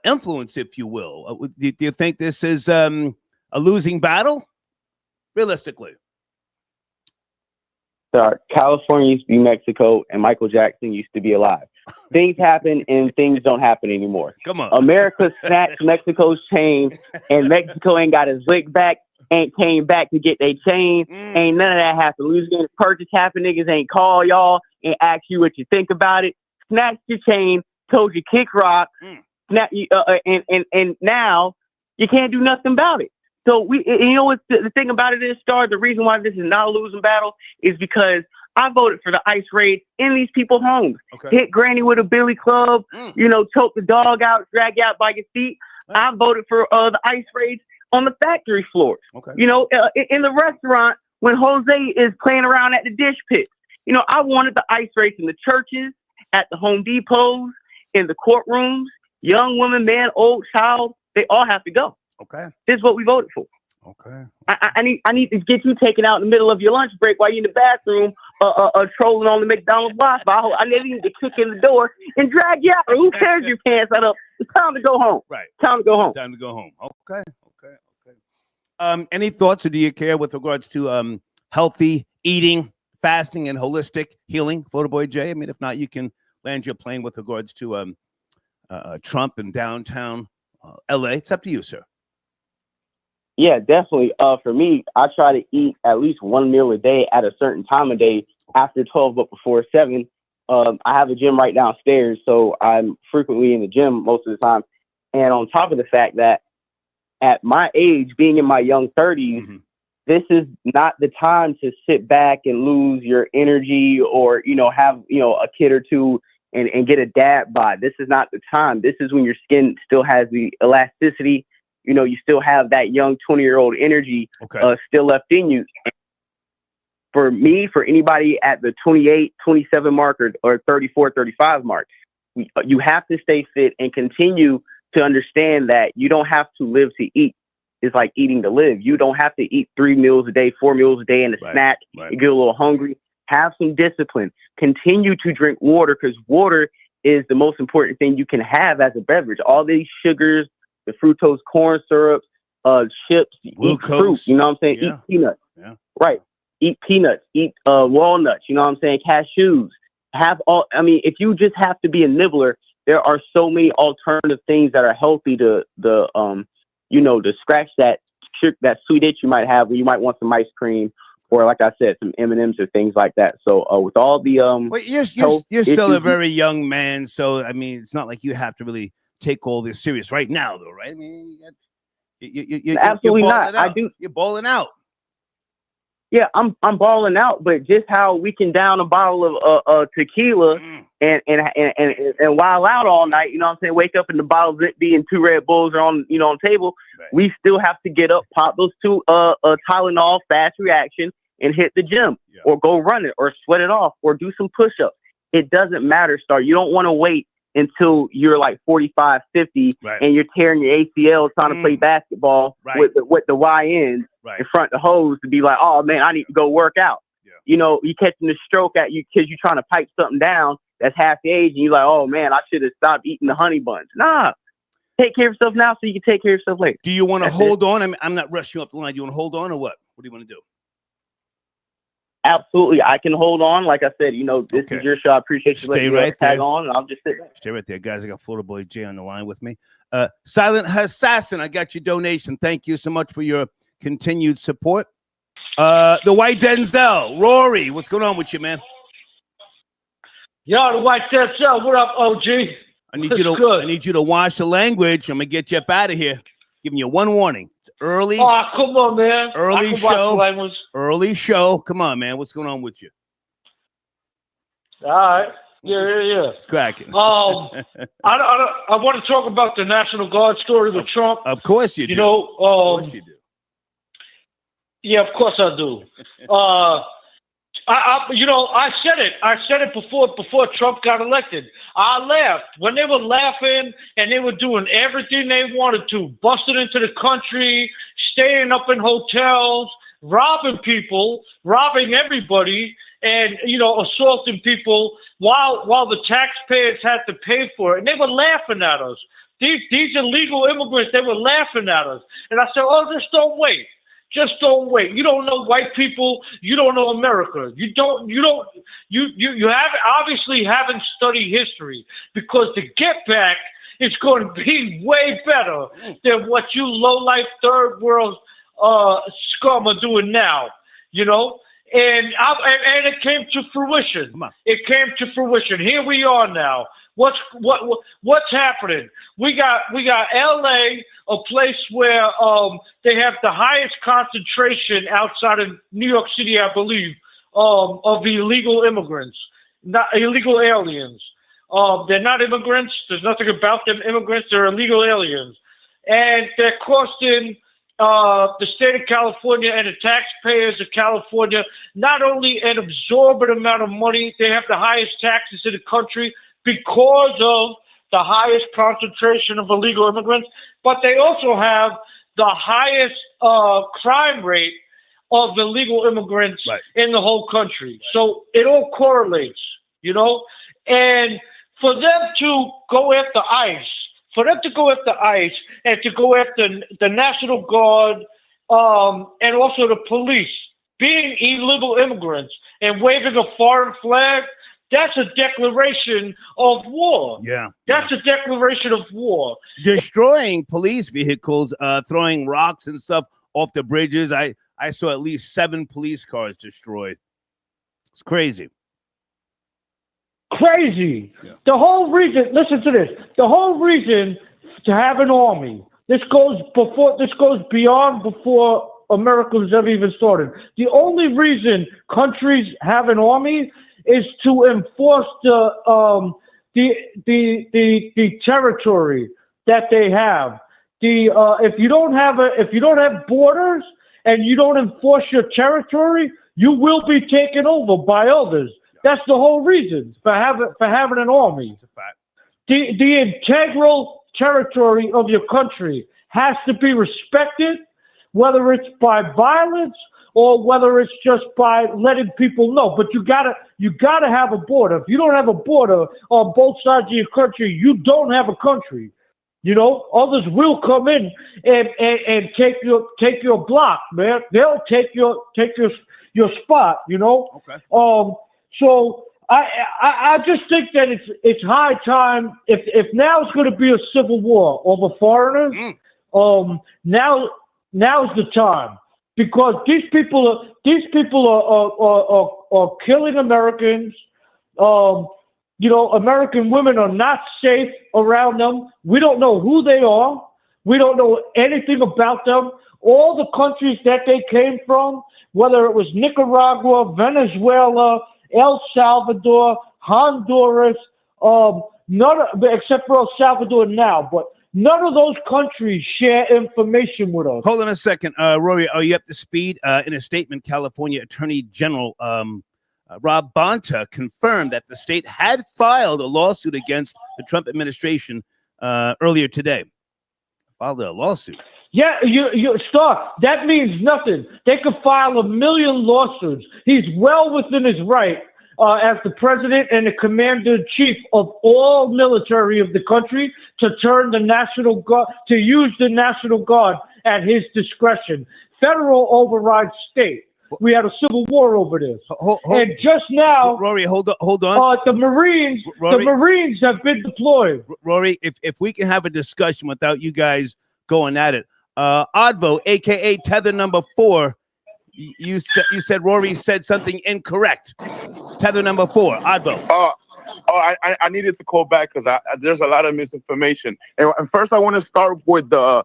influence, if you will. Do you think this is a losing battle, realistically? California used to be Mexico, and Michael Jackson used to be alive. Things happen, and things don't happen anymore. Come on. America snatched Mexico's chain, and Mexico ain't got his lick back, ain't came back to get their chain. Ain't none of that happened. Louisiana Purchase happened. Niggas ain't call y'all and ask you what you think about it. Snatched your chain, told you kick rock, and now you can't do nothing about it. So the thing about it is, Star, the reason why this is not a losing battle is because I voted for the ICE raid in these people's homes. Okay. Hit granny with a billy club, choke the dog out, drag you out by your feet. I voted for the ICE raids on the factory floors. Okay. In the restaurant when Jose is playing around at the dish pits. I wanted the ICE raids in the churches, at the Home Depots, in the courtrooms. Young woman, man, old child, they all have to go. Okay. This is what we voted for. Okay. I need to get you taken out in the middle of your lunch break while you're in the bathroom trolling on the McDonald's Wi-Fi. I need to kick in the door and drag you out. Who cares your pants out of? It's time to go home. Right. Time to go home. Time to go home. Okay. Any thoughts or do you care with regards to healthy eating, fasting, and holistic healing, Florida Boy Jay? I mean, if not, you can land your plane with regards to Trump and downtown LA. It's up to you, sir. Yeah, definitely. For me, I try to eat at least one meal a day at a certain time of day after 12, but before 7. I have a gym right downstairs, so I'm frequently in the gym most of the time. And on top of the fact that at my age, being in my young 30s, this is not the time to sit back and lose your energy or, have, a kid or two and get a dad bod. This is not the time. This is when your skin still has the elasticity. You still have that young 20-year-old energy still left in you. For me, for anybody at the 28, 27 mark or 34, 35 mark, you have to stay fit and continue to understand that you don't have to live to eat. It's like eating to live. You don't have to eat 3 meals a day, 4 meals a day and a snack. Right. You get a little hungry. Have some discipline. Continue to drink water because water is the most important thing you can have as a beverage. All these sugars, the fructose corn syrup, chips, eat fruit, you know what I'm saying? Yeah. Eat peanuts. Yeah. Right. Eat peanuts, eat walnuts, you know what I'm saying? Cashews. If you just have to be a nibbler, there are so many alternative things that are healthy to scratch that sweet itch you might have when you might want some ice cream or, like I said, some M&Ms or things like that. So with all the you're still a very young man, so I mean, it's not like you have to really take all this serious right now, though, right? I mean, you're absolutely not. You're balling out. Yeah, I'm balling out, but just how we can down a bottle of tequila and while out all night, you know what I'm saying? Wake up and the bottle's empty and 2 Red Bulls are on the table. Right. We still have to get up, pop those 2 Tylenol, fast reaction, and hit the gym or go run it or sweat it off or do some push-ups. It doesn't matter, Star. You don't want to wait until you're like 45, 50 and you're tearing your ACL trying to play basketball with the YN in front of the hose to be like, oh man, I need to go work out. You know, you catching the stroke at you because you're trying to pipe something down that's half the age and you're like, oh man, I should have stopped eating the honey buns. Nah, take care of yourself now so you can take care of yourself later. Do you want to hold on? I'm not rushing you up the line. Do you want to hold on or what? What do you want to do? Absolutely. I can hold on. Like I said, you know, this is your show. I appreciate you letting me tag on, and I'll just sit there. Stay right there, guys. I got Florida Boy Jay on the line with me. Silent Assassin, I got your donation. Thank you so much for your continued support. The White Denzel, Rory, what's going on with you, man? Yo, the White Denzel, what up, OG? I need you to watch the language. I'm gonna get you up out of here. Giving you one warning. It's early. Oh, come on, man. Early show. Early show. Come on, man. What's going on with you? All right. Yeah. It's cracking. I want to talk about the National Guard story with Trump. Of course you do. You know, of course you do. Yeah, of course I do. I said it before Trump got elected. I laughed when they were laughing and they were doing everything they wanted to, busting into the country, staying up in hotels, robbing people, robbing everybody, and assaulting people while the taxpayers had to pay for it. And they were laughing at us. These illegal immigrants, they were laughing at us. And I said, oh, just don't wait. Just don't wait. You don't know white people. You don't know America. You obviously haven't studied history, because the get back is going to be way better than what you low-life third world scum are doing now, And it came to fruition. It came to fruition. Here we are now. What's happening? We got LA, a place where they have the highest concentration outside of New York City, I believe, of illegal immigrants, not illegal aliens. They're not immigrants. There's nothing about them immigrants. They're illegal aliens, and they're costing the state of California and the taxpayers of California not only an absorbent amount of money, they have the highest taxes in the country because of the highest concentration of illegal immigrants, but they also have the highest crime rate of illegal immigrants in the whole country. So it all correlates, and for them to go after ICE, and to go after the National Guard and also the police being illegal immigrants and waving a foreign flag, that's a declaration of war. Yeah. That's a declaration of war. Destroying police vehicles, throwing rocks and stuff off the bridges. I saw at least 7 police cars destroyed. It's crazy. Crazy. Yeah. The whole reason, listen to this, the whole reason to have an army, this goes beyond before America was ever even started. The only reason countries have an army is to enforce the territory that they have. If you don't have borders and you don't enforce your territory, you will be taken over by others. That's the whole reason for having an army. It's a fact. The integral territory of your country has to be respected, whether it's by violence or whether it's just by letting people know. But you gotta have a border. If you don't have a border on both sides of your country, you don't have a country. Others will come in and take your block, man. They'll take your spot. Okay. So I just think that it's high time, if now it's going to be a civil war over foreigners, now's the time, because these people are killing Americans. American women are not safe around them. We don't know who they are. We don't know anything about them. All the countries that they came from, whether it was Nicaragua, Venezuela, El Salvador, Honduras, except for El Salvador now, but None of those countries share information with us. Hold on a second, Rory. Are you up to speed? In a statement, California Attorney General Rob Bonta confirmed that the state had filed a lawsuit against the Trump administration earlier today. Filed a lawsuit. Yeah, you stop. That means nothing. They could file 1 million lawsuits. He's well within his right as the president and the commander-in-chief of all military of the country to turn the National Guard, to use the National Guard at his discretion. Federal overrides state. We had a civil war over this. And just now, Rory, hold on. The Marines have been deployed. Rory, if we can have a discussion without you guys going at it. Advo, aka Tether number 4, you said Rory said something incorrect. Tether number 4, Advo. I needed to call back because there's a lot of misinformation. And first, I want to start with the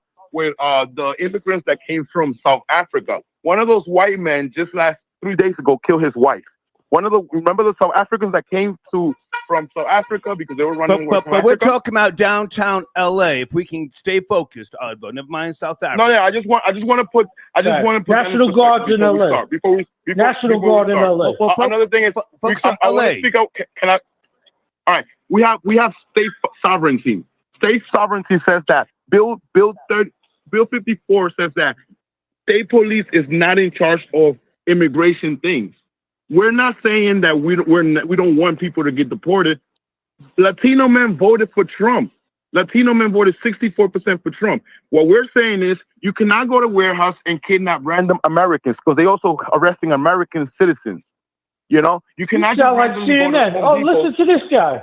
immigrants that came from South Africa. One of those white men just 3 days ago killed his wife. Remember the South Africans that came from South Africa because they were running away from But Africa? we're talking about downtown LA. If we can stay focused, Advo. Never mind South Africa. No, yeah, I just want to put National Guards in LA. National Guard in LA. Another thing is, I want to speak out. Can I? All right, we have state sovereignty. State sovereignty says that Bill 54 says that state police is not in charge of immigration things. We're not saying that we don't want people to get deported. Latino men voted for Trump. Latino men voted 64% for Trump. What we're saying is you cannot go to warehouse and kidnap random Americans because they also arresting American citizens. You know, you cannot. You sound like CNN. Oh, listen to this guy.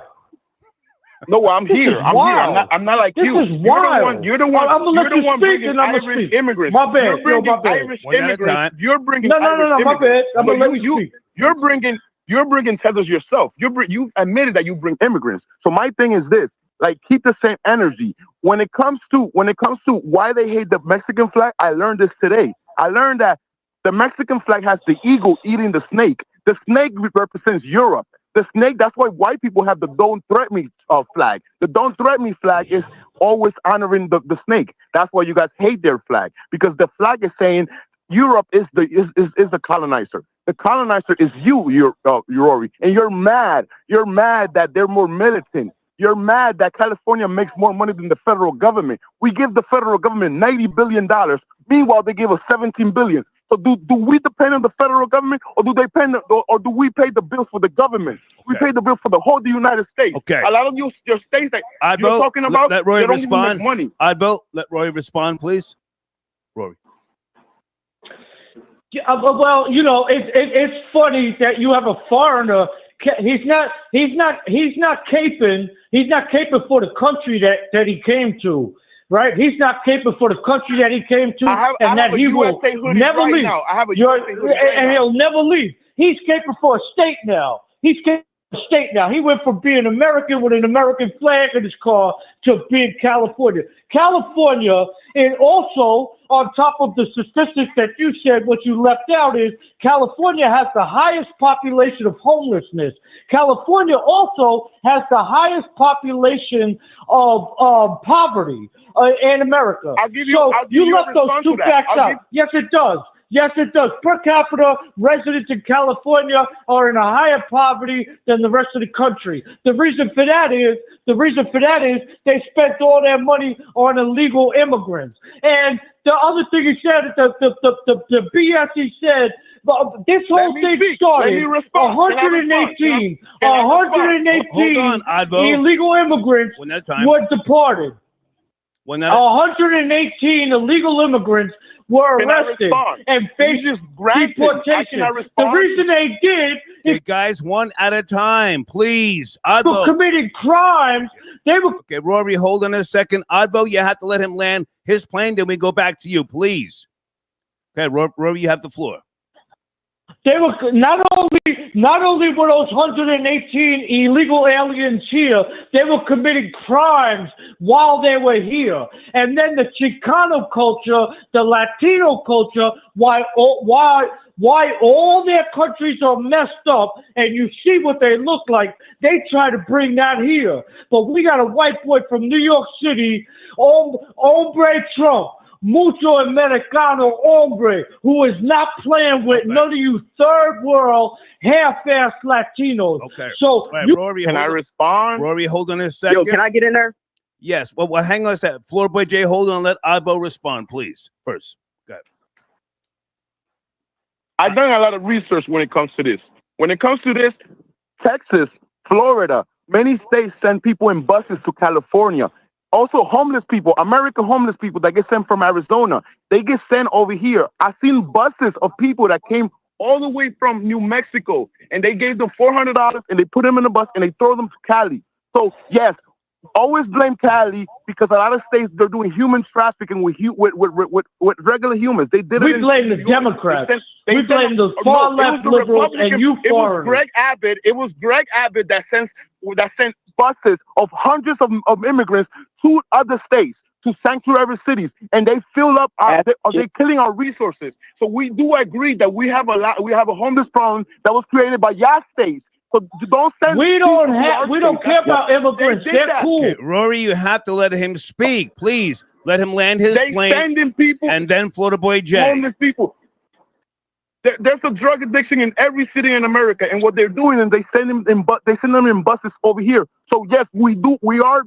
No, I'm here. I'm not like you. This is wild. You're the one. I'm gonna let you speak, and I'm Irish gonna speak. Immigrants. My bad. You're bringing My bad. Irish immigrants. You're bringing no. My immigrants. bad. I'm gonna let you speak. You're bringing tethers yourself. You admitted that you bring immigrants. So my thing is this: like, keep the same energy. When it comes to why they hate the Mexican flag, I learned this today. I learned that the Mexican flag has the eagle eating the snake. The snake represents Europe. The snake, that's why white people have the don't threaten me flag. The don't threaten me flag is always honoring the snake. That's why you guys hate their flag, because the flag is saying Europe is the colonizer. The colonizer is you, Rory, and you're mad. You're mad that they're more militant. You're mad that California makes more money than the federal government. We give the federal government $90 billion. Meanwhile, they give us $17 billion. So do we depend on the federal government, or do we pay the bills for the government? We pay the bill for the whole United States. Okay. A lot of your states that you're talking about, let Roy they don't respond. even make money. I vote. Let Roy respond, please. Rory. Yeah, well, you know, it's funny that you have a foreigner. He's not caping. He's not caping for the country that he came to. Right? He's not capable for the country that he came to, and that he will never leave. And he'll never leave. He's capable for a state now. He's capable for a state now. He went from being American with an American flag in his car to being California. California, and also on top of the statistics that you said, what you left out is California has the highest population of homelessness. California also has the highest population of poverty in America. You left those two facts out. Yes, it does. Yes, it does. Per capita, residents in California are in a higher poverty than the rest of the country. The reason for that is they spent all their money on illegal immigrants. And the other thing he said, the BS he said, but this whole thing started 118 illegal immigrants were deported. 118 illegal immigrants were arrested and faced deportation. The reason they did is guys, one at a time, please. for committing crimes. They were okay. Rory, hold on a second. Advo, you have to let him land his plane. Then we go back to you, please. Okay, Rory, you have the floor. They were not only were those 118 illegal aliens here, they were committing crimes while they were here. And then the Chicano culture, the Latino culture, why why all their countries are messed up and you see what they look like. They try to bring that here. But we got a white boy from New York City, hombre Trump, mucho americano hombre, who is not playing with none of you third world half-ass Latinos. Okay. So right, Rory, can I respond? Rory, hold on a second. Yo, can I get in there? Yes. Well, hang on a second. Floor Boy Jay, hold on. Let Ivo respond, please. First. Go ahead. I've done a lot of research when it comes to this. When it comes to this, Texas, Florida, many states send people in buses to California. Also, homeless people, American homeless people that get sent from Arizona, they get sent over here. I've seen buses of people that came all the way from New Mexico, and they gave them $400, and they put them in a bus, and they throw them to Cali. So, yes, always blame Cali because a lot of states, they're doing human trafficking with regular humans. They did we blame the Democrats. We blame the far left liberals and you foreigners. It was Greg Abbott that sent buses of hundreds of immigrants to other states, to sanctuary cities, and they fill up they're killing our resources. So we do agree that we have a homeless problem that was created by your states. So don't send we don't care about immigrants. They're cool. Okay, Rory, you have to let him speak. Please let him land his plane. Sending people and then Florida Boy Jay. Homeless people. There's a drug addiction in every city in America, and what they're doing is they send them in buses over here. So yes, we are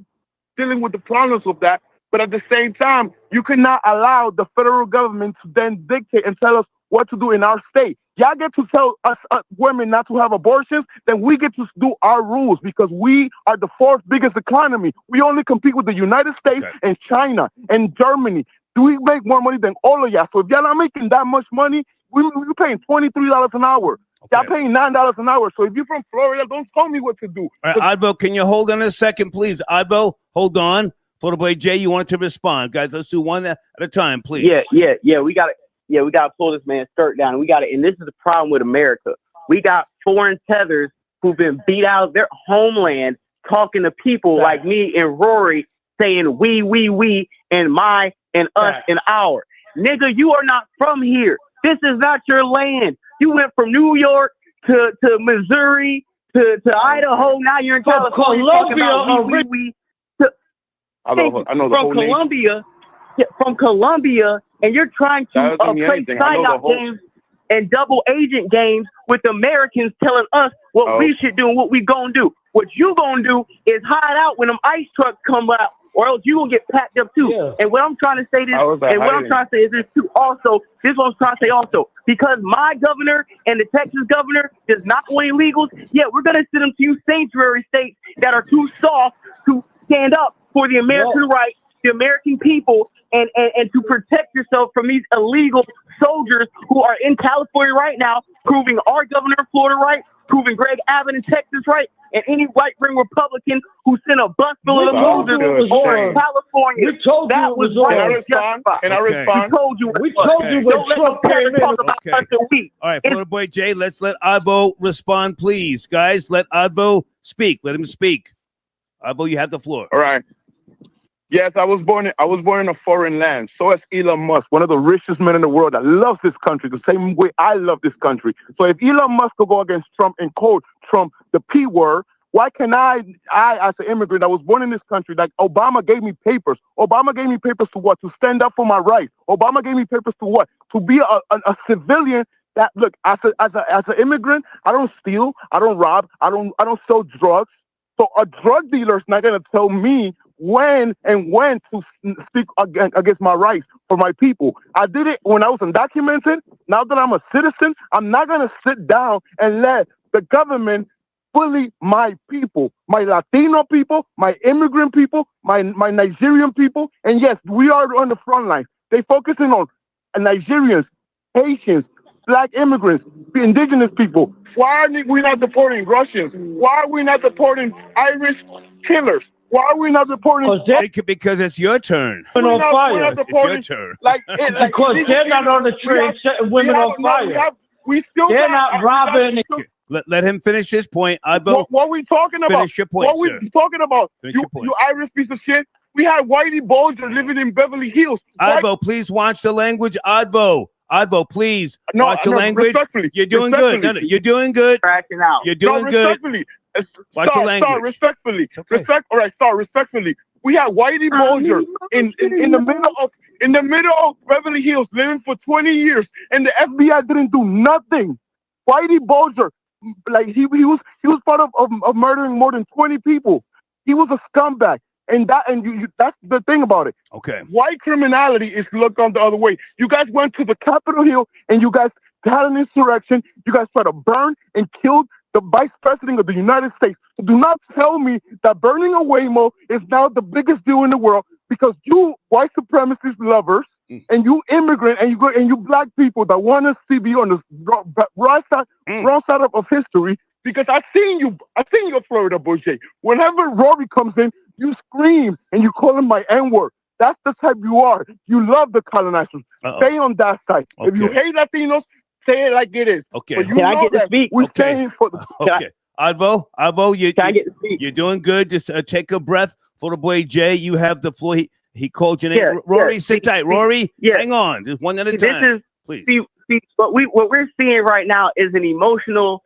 dealing with the problems of that, but at the same time, you cannot allow the federal government to then dictate and tell us what to do in our state. Y'all get to tell us women not to have abortions, then we get to do our rules because we are the fourth biggest economy. We only compete with the United States and China and Germany. We make more money than all of y'all. So if y'all not making that much money, we're paying $23 an hour. Y'all paying $9 an hour. So if you're from Florida, don't tell me what to do. All right, Ivo, can you hold on a second, please? Ivo, hold on. Florida Boy Jay, you wanted to respond. Guys, let's do one at a time, please. Yeah. We got to pull this man's skirt down. And this is the problem with America. We got foreign tethers who've been beat out of their homeland talking to people like me and Rory saying we, and my, and us, and our. Nigga, you are not from here. This is not your land. You went from New York to Missouri to Idaho. Now you're in California. From Colombia, and you're trying to play psyop games and double agent games with Americans telling us what we should do and what we gonna do. What you gonna do is hide out when them ICE trucks come out, or else you gonna get packed up too. Yeah. And what I'm trying to say is this too. Also, this is what I'm trying to say also. Because my governor and the Texas governor does not want illegals, we're gonna send them to you sanctuary states that are too soft to stand up for the American rights, the American people, and to protect yourself from these illegal soldiers who are in California right now, proving our governor of Florida right, proving Greg Abbott in Texas right, and any right-wing Republican who sent a bus full of losers over in California. We told you it was right. Can I respond? We told you when Trump came in. All right, Florida Boy Jay, let's let Ivo respond, please. Guys, let Ivo speak. Let him speak. Ivo, you have the floor. All right. Yes, I was born in a foreign land. So is Elon Musk, one of the richest men in the world that loves this country the same way I love this country. So if Elon Musk could go against Trump and call Trump the P word, why can I as an immigrant that was born in this country, like Obama gave me papers. Obama gave me papers to what? To stand up for my rights. Obama gave me papers to what? To be a civilian. That look, as an immigrant, I don't steal, I don't rob, I don't sell drugs. So a drug dealer is not going to tell me when to speak against my rights for my people. I did it when I was undocumented. Now that I'm a citizen, I'm not going to sit down and let the government bully my people, my Latino people, my immigrant people, my Nigerian people. And yes, we are on the front line. They focusing on Nigerians, Haitians, Black immigrants, indigenous people. Why are we not deporting Russians? Why are we not deporting Irish killers? Why are we not deporting? Because it's your turn. Women on fire. It's your turn. Because they're not on the train setting women on fire. They're not robbing. Let him finish his point. What are we talking about? Finish your point, What are we talking about? You Irish piece of shit. We had Whitey Bulger living in Beverly Hills. Ivo, please watch the language. Ivo, Advo, please No, watch your language. Respectfully, You're doing good. No, you're doing good. Crashing out. You're doing good. Watch your language. Respectfully. Okay. All right, respectfully. We had Whitey Bulger in the middle of Beverly Hills living for 20 years, and the FBI didn't do nothing. Whitey Bulger, like he was part of murdering more than 20 people. He was a scumbag. And that's the thing about it. Okay. White criminality is looked on the other way. You guys went to the Capitol Hill and you guys had an insurrection. You guys tried to burn and kill the vice president of the United States. So do not tell me that burning a Waymo is now the biggest deal in the world, because you white supremacist lovers and you immigrant and you black people that want to see be on the wrong side of history. Because I've seen you Florida Boucher. Whenever Rory comes in, you scream and you call him my N-word. That's the type you are. You love the colonizers. Stay on that side. Okay. If you hate Latinos, say it like it is. Okay. But can I get to speak? We're staying for the. Okay. Advo, you're doing good. Just take a breath for the boy Jay. You have the floor. He called your name. Yeah, Rory, sit tight. Rory, hang on. Just one at a time. Please. See, what we're seeing right now is an emotional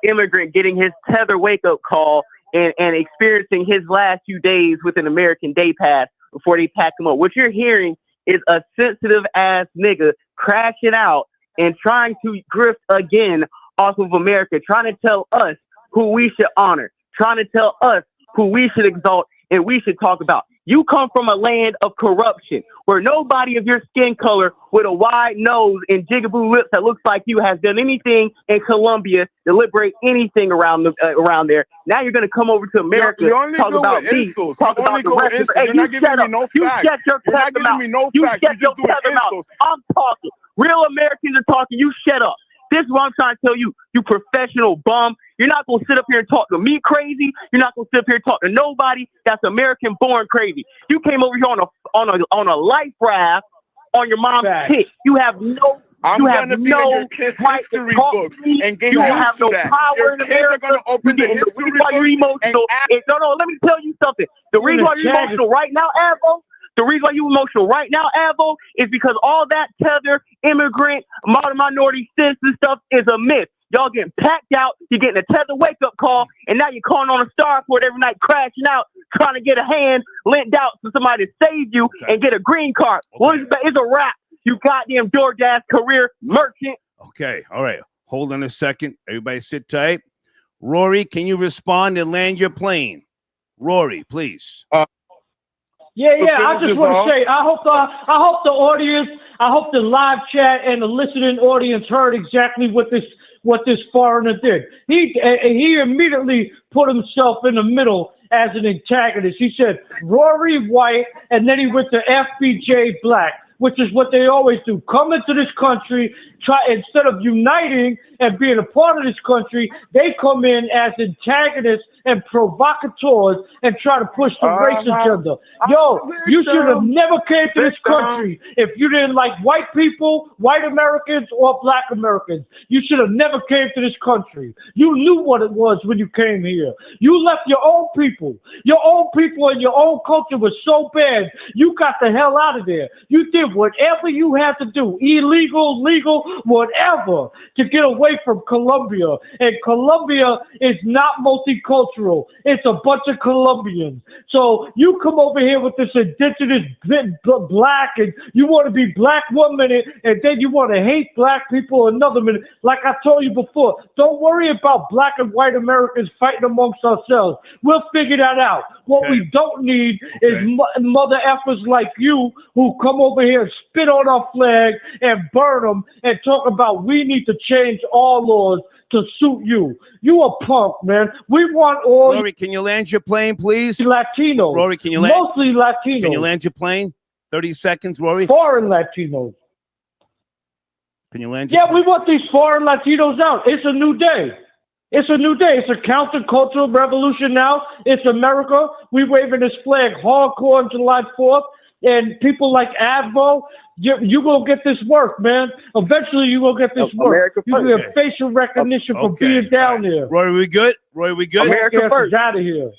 immigrant getting his tether wake-up call and experiencing his last few days with an American day pass before they pack him up. What you're hearing is a sensitive-ass nigga crashing out and trying to grift again off of America, trying to tell us who we should honor, trying to tell us who we should exalt and we should talk about. You come from a land of corruption where nobody of your skin color with a wide nose and jigaboo lips that looks like you has done anything in Colombia to liberate anything around there. Now you're going to come over to America, talk about me, talk about the rest of it. Hey, you shut up. You shut your tether mouth. You shut your tether mouth. I'm talking. Real Americans are talking. You shut up. This is what I'm trying to tell you, you professional bum. You're not going to sit up here and talk to me crazy. You're not going to sit up here and talk to nobody that's American-born crazy. You came over here on a life raft on your mom's pit. You have no right to talk to me. You have no power in America. The reason why you're emotional. No, let me tell you something. The reason why you're emotional right now, Avo, is because all that tether, immigrant, modern minority sense and stuff is a myth. Y'all getting packed out, you're getting a tether wake-up call, and now you're calling on a starport every night, crashing out, trying to get a hand lent out to somebody to save you and get a green card. Well, it's a wrap, you goddamn DoorDash career merchant. Okay, all right. Hold on a second. Everybody sit tight. Rory, can you respond and land your plane? Rory, please. Yeah. I just want to say, I hope the audience, I hope the live chat and the listening audience heard exactly what this foreigner did. He immediately put himself in the middle as an antagonist. He said Rory White, and then he went to FBJ Black, which is what they always do. Come into this country, instead of uniting and being a part of this country, they come in as antagonists and provocateurs and try to push the race agenda. Yo, you should have never came to this country if you didn't like white people, white Americans, or black Americans. You should have never came to this country. You knew what it was when you came here. You left your own people. Your own people and your own culture was so bad, you got the hell out of there. You did whatever you had to do, illegal, legal, whatever, to get away from Colombia. And Colombia is not multicultural. It's a bunch of Colombians. So you come over here with this indigenous black, and you want to be black one minute, and then you want to hate black people another minute. Like I told you before, don't worry about black and white Americans fighting amongst ourselves. We'll figure that out. What we don't need is mother effers like you who come over here and spit on our flag and burn them and talk about we need to change all laws to suit you. You a punk, man. We want all. Rory, can you land your plane, please? Latinos. Rory, can you land? Mostly Latinos. Can you land your plane? 30 seconds, Rory. Foreign Latinos. Can you land your plane? We want these foreign Latinos out. It's a new day. It's a new day. It's a countercultural revolution now. It's America. We waving this flag hardcore on July 4th. And people like Advo, you gonna get this work, man. Eventually, you gonna get this work. You get facial recognition for being down there. Roy, we good? Roy, we good? America first. Out of here.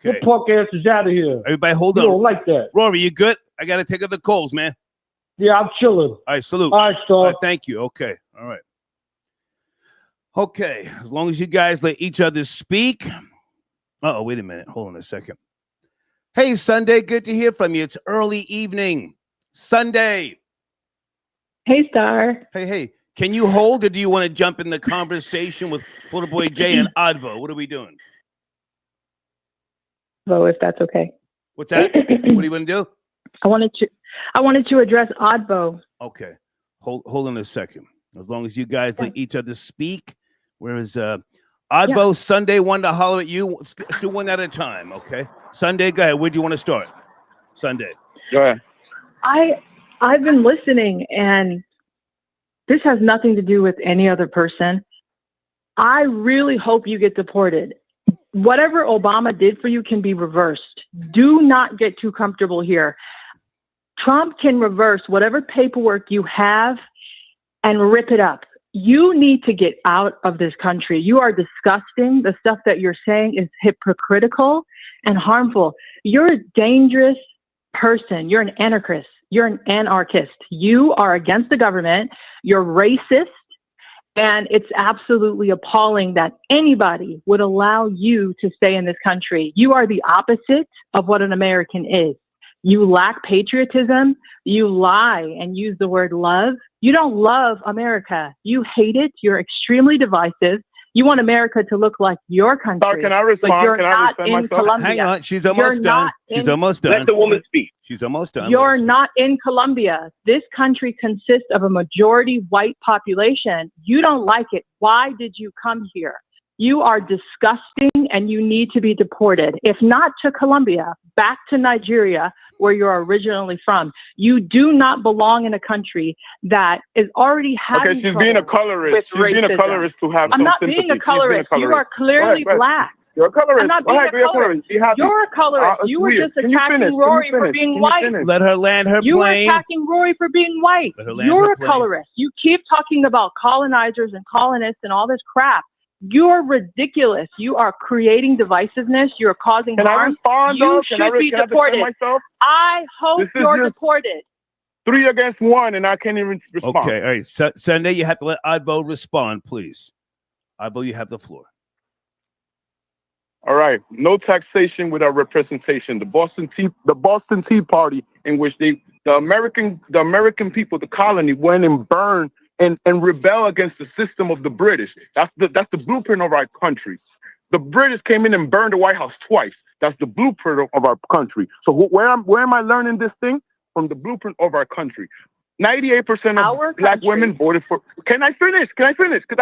Your punk ass is out of here. Everybody, hold on. You don't like that. Rory, you good? I gotta take other calls, man. Yeah, I'm chilling. All right, salute. All right, Star. All right, thank you. Okay, all right. Okay, as long as you guys let each other speak. Uh-oh, wait a minute. Hold on a second. Hey, Sunday, good to hear from you. It's early evening. Sunday. Hey, Star. Hey. Can you hold, or do you want to jump in the conversation with Florida Boy Jay and Advo? What are we doing? Advo, if that's okay. What's that? What do you want to do? I wanted to address Advo. Okay. Hold on a second. As long as you guys let each other speak. Whereas Advo, Sunday wanted to holler at you. Let's do one at a time, okay? Sunday, go ahead. Where do you want to start? Sunday. Go ahead. I've been listening, and this has nothing to do with any other person. I really hope you get deported. Whatever Obama did for you can be reversed. Do not get too comfortable here. Trump can reverse whatever paperwork you have and rip it up. You need to get out of this country. You are disgusting. The stuff that you're saying is hypocritical and harmful. You're a dangerous person. You're an anarchist. You're an anarchist. You are against the government. You're racist. And it's absolutely appalling that anybody would allow you to stay in this country. You are the opposite of what an American is. You lack patriotism. You lie and use the word love. You don't love America. You hate it. You're extremely divisive. You want America to look like your country. Sorry, can I respond? But you're Can I not respond in myself? Colombia. Hang on. She's almost done. She's almost done. Let the woman speak. She's almost done. You're not in Colombia. This country consists of a majority white population. You don't like it. Why did you come here? You are disgusting and you need to be deported. If not to Colombia, back to Nigeria, where you're originally from. You do not belong in a country that is already having Okay, she's being a colorist. She's being a colorist to have I'm not some being sympathy. a colorist. You are clearly black. You're a colorist. I'm not being a colorist. You're a colorist. You were just attacking Rory for being white. Let her land her You were plane. attacking Rory for being white. You're a colorist. You keep talking about colonizers and colonists and all this crap. You're ridiculous. You are creating divisiveness. You're causing harm. You should be deported. I hope you're deported. 3 against 1, and I can't even respond. Okay, all right. Sunday, you have to let Advo respond, please. Advo, you have the floor. All right. No taxation without representation. The Boston Tea Party, in which the American people, the colony, went and burned and rebel against the system of the British. That's the blueprint of our country. The British came in and burned the White House twice. That's the blueprint of our country. So where am I learning this thing? From the blueprint of our country. 98% of black women voted for. Can I finish? Because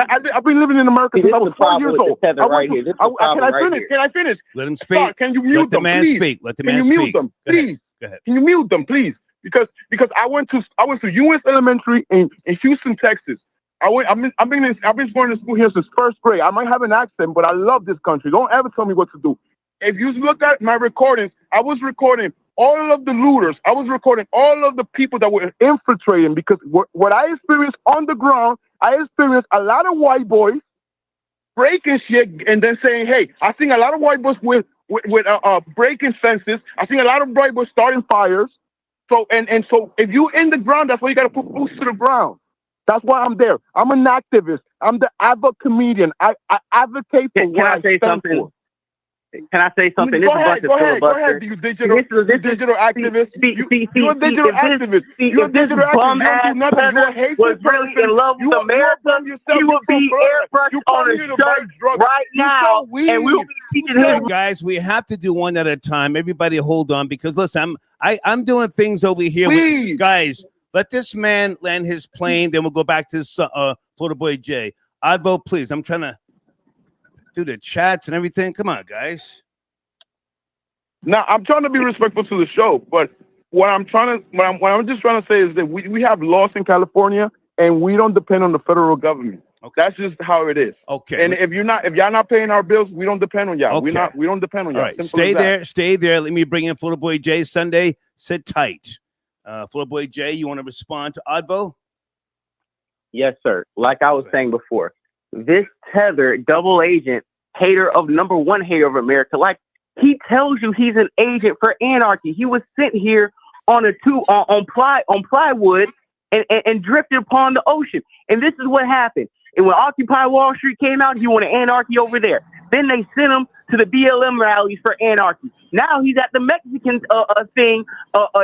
I've been living in America since I was 4 years old. Can I finish? Let him speak. Sorry, can you mute them, please? Let the man speak. Mute them, please? Go ahead. Can you mute them, please? Because I went to U.S. Elementary in Houston, Texas. I've been going to school here since first grade. I might have an accent, but I love this country. Don't ever tell me what to do. If you look at my recordings, I was recording all of the looters. I was recording all of the people that were infiltrating, because what I experienced on the ground, I experienced a lot of white boys breaking shit and then saying, hey, I think a lot of white boys with breaking fences. I think a lot of white boys starting fires. So if you're in the ground, that's why you got to put boots to the ground. That's why I'm there. I'm an activist. I'm the advocate comedian. I advocate for what I stand for. Can I say something? Go ahead, you digital activist. You're a digital activist. You're a digital activist. Was really in love with America. He would be airbrushed on his shirt right now, and we'll be teaching him. Guys, we have to do one at a time. Everybody hold on, because listen, I'm doing things over here. With, guys, let this man land his plane. Then we'll go back to Florida Boy Jay. Advo, please. I'm trying to do the chats and everything. Come on, guys. Now, I'm trying to be respectful to the show, but what I'm just trying to say is that we have laws in California, and we don't depend on the federal government. Okay. That's just how it is. Okay. And if y'all not paying our bills, we don't depend on y'all. Okay. We don't depend on y'all. All right. Stay there. Let me bring in Florida Boy Jay. Sunday, sit tight. Florida Boy Jay, you want to respond to Advo? Yes, sir. Like I was saying before, this tethered double agent hater of number one hater of America, like he tells you he's an agent for anarchy. He was sent here on plywood and drifted upon the ocean. And this is what happened. And when Occupy Wall Street came out, he wanted anarchy over there. Then they sent him to the BLM rallies for anarchy. Now he's at the Mexican thing.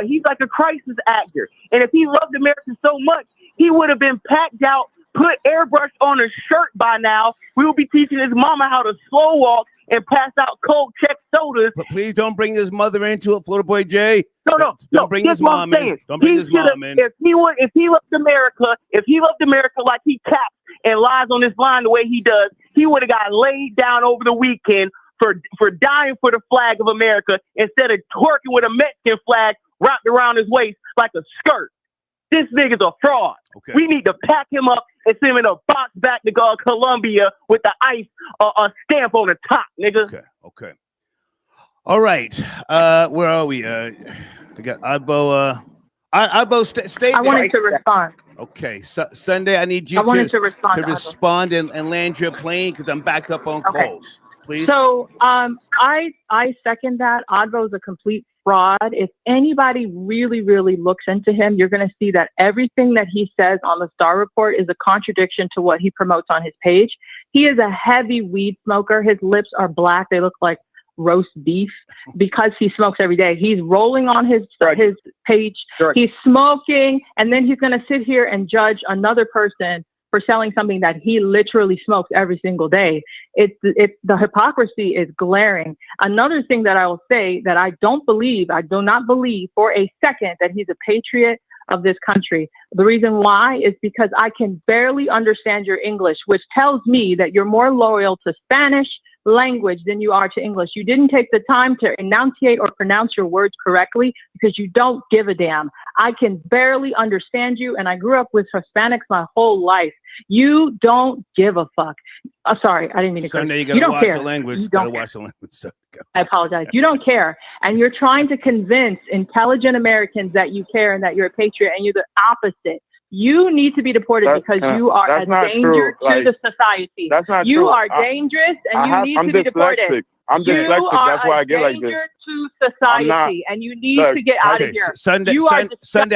He's like a crisis actor. And if he loved America so much, he would have been packed out, put airbrush on his shirt by now. We will be teaching his mama how to slow walk and pass out cold check sodas. But please don't bring his mother into it, Florida Boy Jay. Don't bring his mom in. Don't bring his mom in. If he loved America like he caps and lies on this line the way he does, he would have got laid down over the weekend for dying for the flag of America instead of twerking with a Mexican flag wrapped around his waist like a skirt. This nigga's a fraud. Okay. We need to pack him up and send him in a box back to Colombia with the ICE stamp on the top, nigga. Okay. All right. Where are we? We got Adbo. Adbo, stay there. I wanted to respond. Okay. Sunday, I need you to respond and land your plane because I'm backed up on calls. Please. So I second that. Adbo is a complete fraud. If anybody really, really looks into him, you're going to see that everything that he says on the Star Report is a contradiction to what he promotes on his page. He is a heavy weed smoker. His lips are black. They look like roast beef because he smokes every day. He's rolling on his page. He's smoking, and then he's going to sit here and judge another person for selling something that he literally smokes every single day. The hypocrisy is glaring. Another thing that I will say that I do not believe for a second that he's a patriot of this country. The reason why is because I can barely understand your English, which tells me that you're more loyal to Spanish language than you are to English. You didn't take the time to enunciate or pronounce your words correctly because you don't give a damn. I can barely understand you, and I grew up with Hispanics my whole life. You don't give a fuck. Sorry, I didn't mean to go. Sunday, you watch the language. You gotta watch the language. So I apologize. You don't care, and you're trying to convince intelligent Americans that you care and that you're a patriot, and you're the opposite. You need to be deported because you are a danger to the society. That's not you true. are dangerous, and you need to be deported. I'm dyslexic. That's why I get like this. You are a danger to society, and you need to get out of here. Sunday,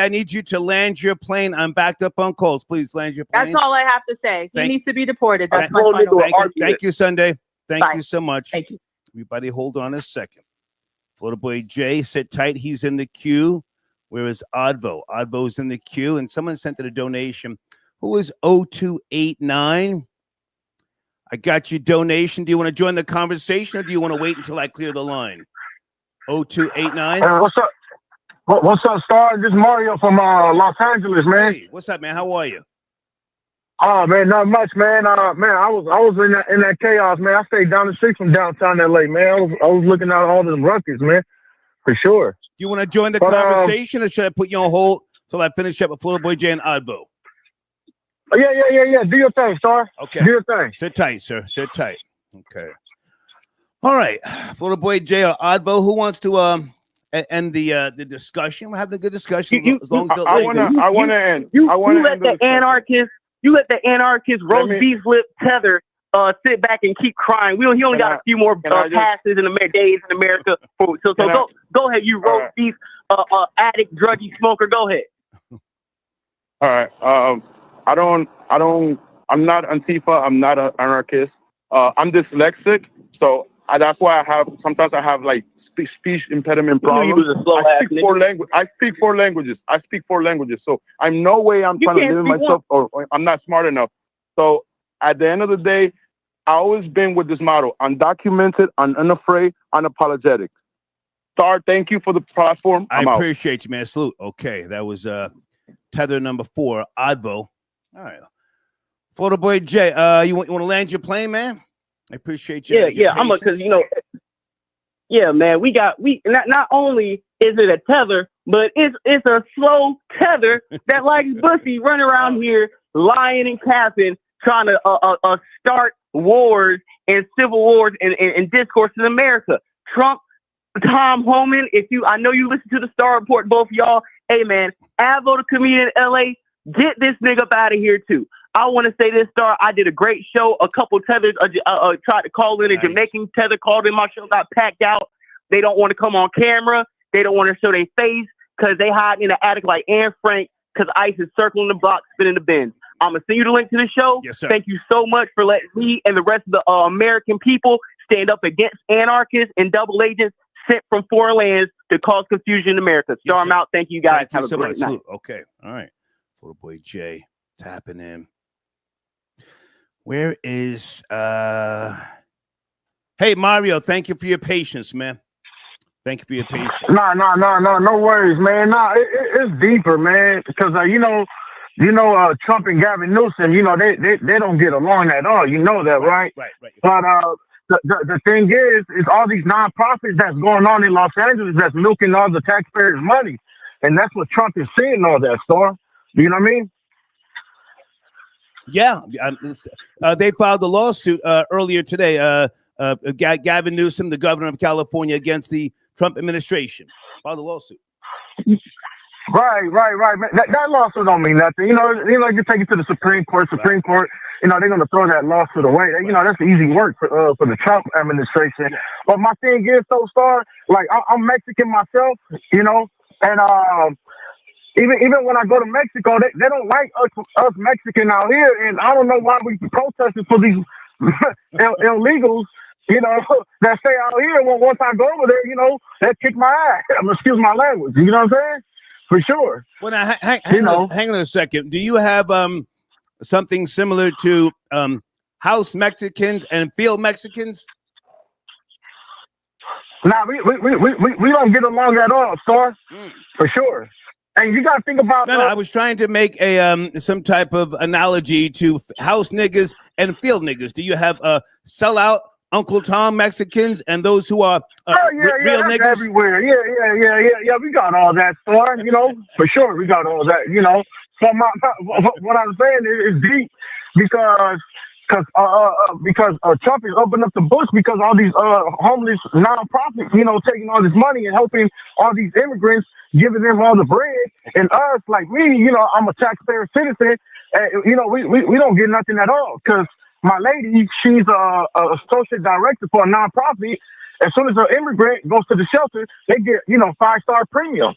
I need you to land your plane. I'm backed up on calls. Please land your plane. That's all I have to say. He needs to be deported. That's my final word. Thank you, Sunday. Thank you so much. Thank you. Everybody, hold on a second. Florida Boy Jay, sit tight. He's in the queue. Where is Advo? Advo's in the queue, and someone sent it a donation. Who is 0289? I got your donation. Do you want to join the conversation, or do you want to wait until I clear the line? 0289. What's up? What's up, Star? This is Mario from Los Angeles, man. Hey, what's up, man? How are you? Oh man, not much, man. I was in that chaos, man. I stayed down the street from downtown LA, man. I was looking at all them ruckus, man. For sure. Do you want to join the conversation, or should I put you on hold till I finish up with Florida Boy Jay and Advo? Yeah. Do your thing, Star. Okay. Do your thing. Sit tight, sir. Sit tight. Okay. All right. Florida Boy Jay or Advo, who wants to end the discussion? We're having a good discussion as long as I want to end. You let the anarchist roast beef lip tether sit back and keep crying. He only got a few more passes in the days in America. Go ahead, you roast beef addict, druggy smoker. Go ahead. All right. I'm not Antifa. I'm not an anarchist. I'm dyslexic, so that's why sometimes I have like speech impediment problems. I speak four languages. So I'm no way I'm trying to limit myself, or I'm not smart enough. So at the end of the day, I always been with this motto: undocumented, unafraid, unapologetic. Star, thank you for the platform. I appreciate you, man. Salute. Okay, that was tether number 4, Advo. All right, Florida Boy Jay, you want to land your plane, man? I appreciate you. Yeah. I'm because man, we not only is it a tether, but it's a slow tether that likes Bussy running around here lying and capping, trying to start wars and civil wars and discourse in America. Trump, Tom Homan, I know you listen to the Star Report, both of y'all. Hey man, Advo the comedian in LA, get this nigga up out of here too. I want to say this, Star. I did a great show. A couple tethers tried to call in. A Jamaican tether called in my show, got packed out. They don't want to come on camera. They don't want to show their face. because they hide in the attic like Anne Frank because ICE is circling the block, spinning the bins. I'm going to send you the link to the show. Yes, sir. Thank you so much for letting me and the rest of the American people stand up against anarchists and double agents sent from foreign lands to cause confusion in America. So I'm out. Thank you, guys. Thank you Have a so great much. night. Salute. Okay. All right. Little boy Jay tapping in. Where is Hey Mario, thank you for your patience, man. Thank you for your patience. No worries, man. It's deeper, man. Because Trump and Gavin Newsom, they don't get along at all. You know that, right? Right. But the thing is all these nonprofits that's going on in Los Angeles that's milking all the taxpayers' money, and that's what Trump is seeing all that, Storm. You know what I mean? Yeah, they filed a lawsuit earlier today. Gavin Newsom, the governor of California, against the Trump administration, filed a lawsuit. Right. Man, that lawsuit don't mean nothing. You take it to the Supreme Court. Supreme Court, they're going to throw that lawsuit away. That's easy work for the Trump administration. Yeah. But my thing is, Star, like I'm Mexican myself, and even when I go to Mexico, they don't like us Mexican out here, and I don't know why we protesting for these illegals, that stay out here. Well, once I go over there, they kick my ass. Excuse my language. You know what I'm saying? For sure. Well, now, hang on a second. Do you have something similar to house Mexicans and field Mexicans? Nah, we don't get along at all, Star. For sure. And you got to think about. No, I was trying to make a some type of analogy to house niggas and field niggas. Do you have sellout Uncle Tom Mexicans and those who are real niggas? Everywhere. Yeah. We got all that, Star. For sure, we got all that. So what I'm saying is deep because Trump is opening up the books because all these homeless nonprofits, taking all this money and helping all these immigrants, giving them all the bread, and us, like me, I'm a taxpayer citizen, and we don't get nothing at all because my lady, she's a associate director for a nonprofit. As soon as an immigrant goes to the shelter, they get 5-star premium.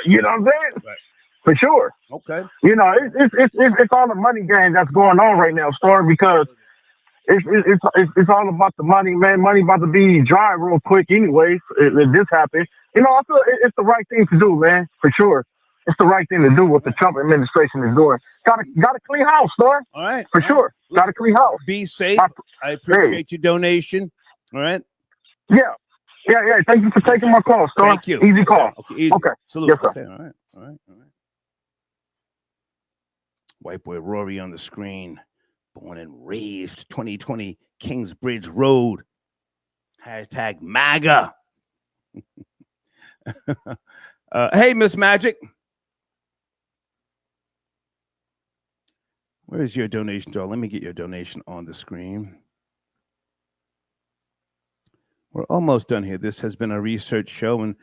You know what I'm saying? Right. For sure. Okay. It's all the money game that's going on right now, Star, because it's all about the money, man. Money about to be dry real quick anyways, if this happens. I feel it's the right thing to do, man, for sure. It's the right thing to do what the Trump administration is doing. Got a clean house, Star. All right. For sure. Got a clean house. Be safe. I appreciate your donation. All right. Yeah. Thank you for taking my call, Star. Thank you. Easy call. Okay, easy. Okay. Salute. Yes, sir. Okay, all right. White boy Rory on the screen. Born and raised 2020 Kingsbridge Road. Hashtag MAGA. Hey, Miss Magic. Where is your donation, doll? Let me get your donation on the screen. We're almost done here. This has been a research show,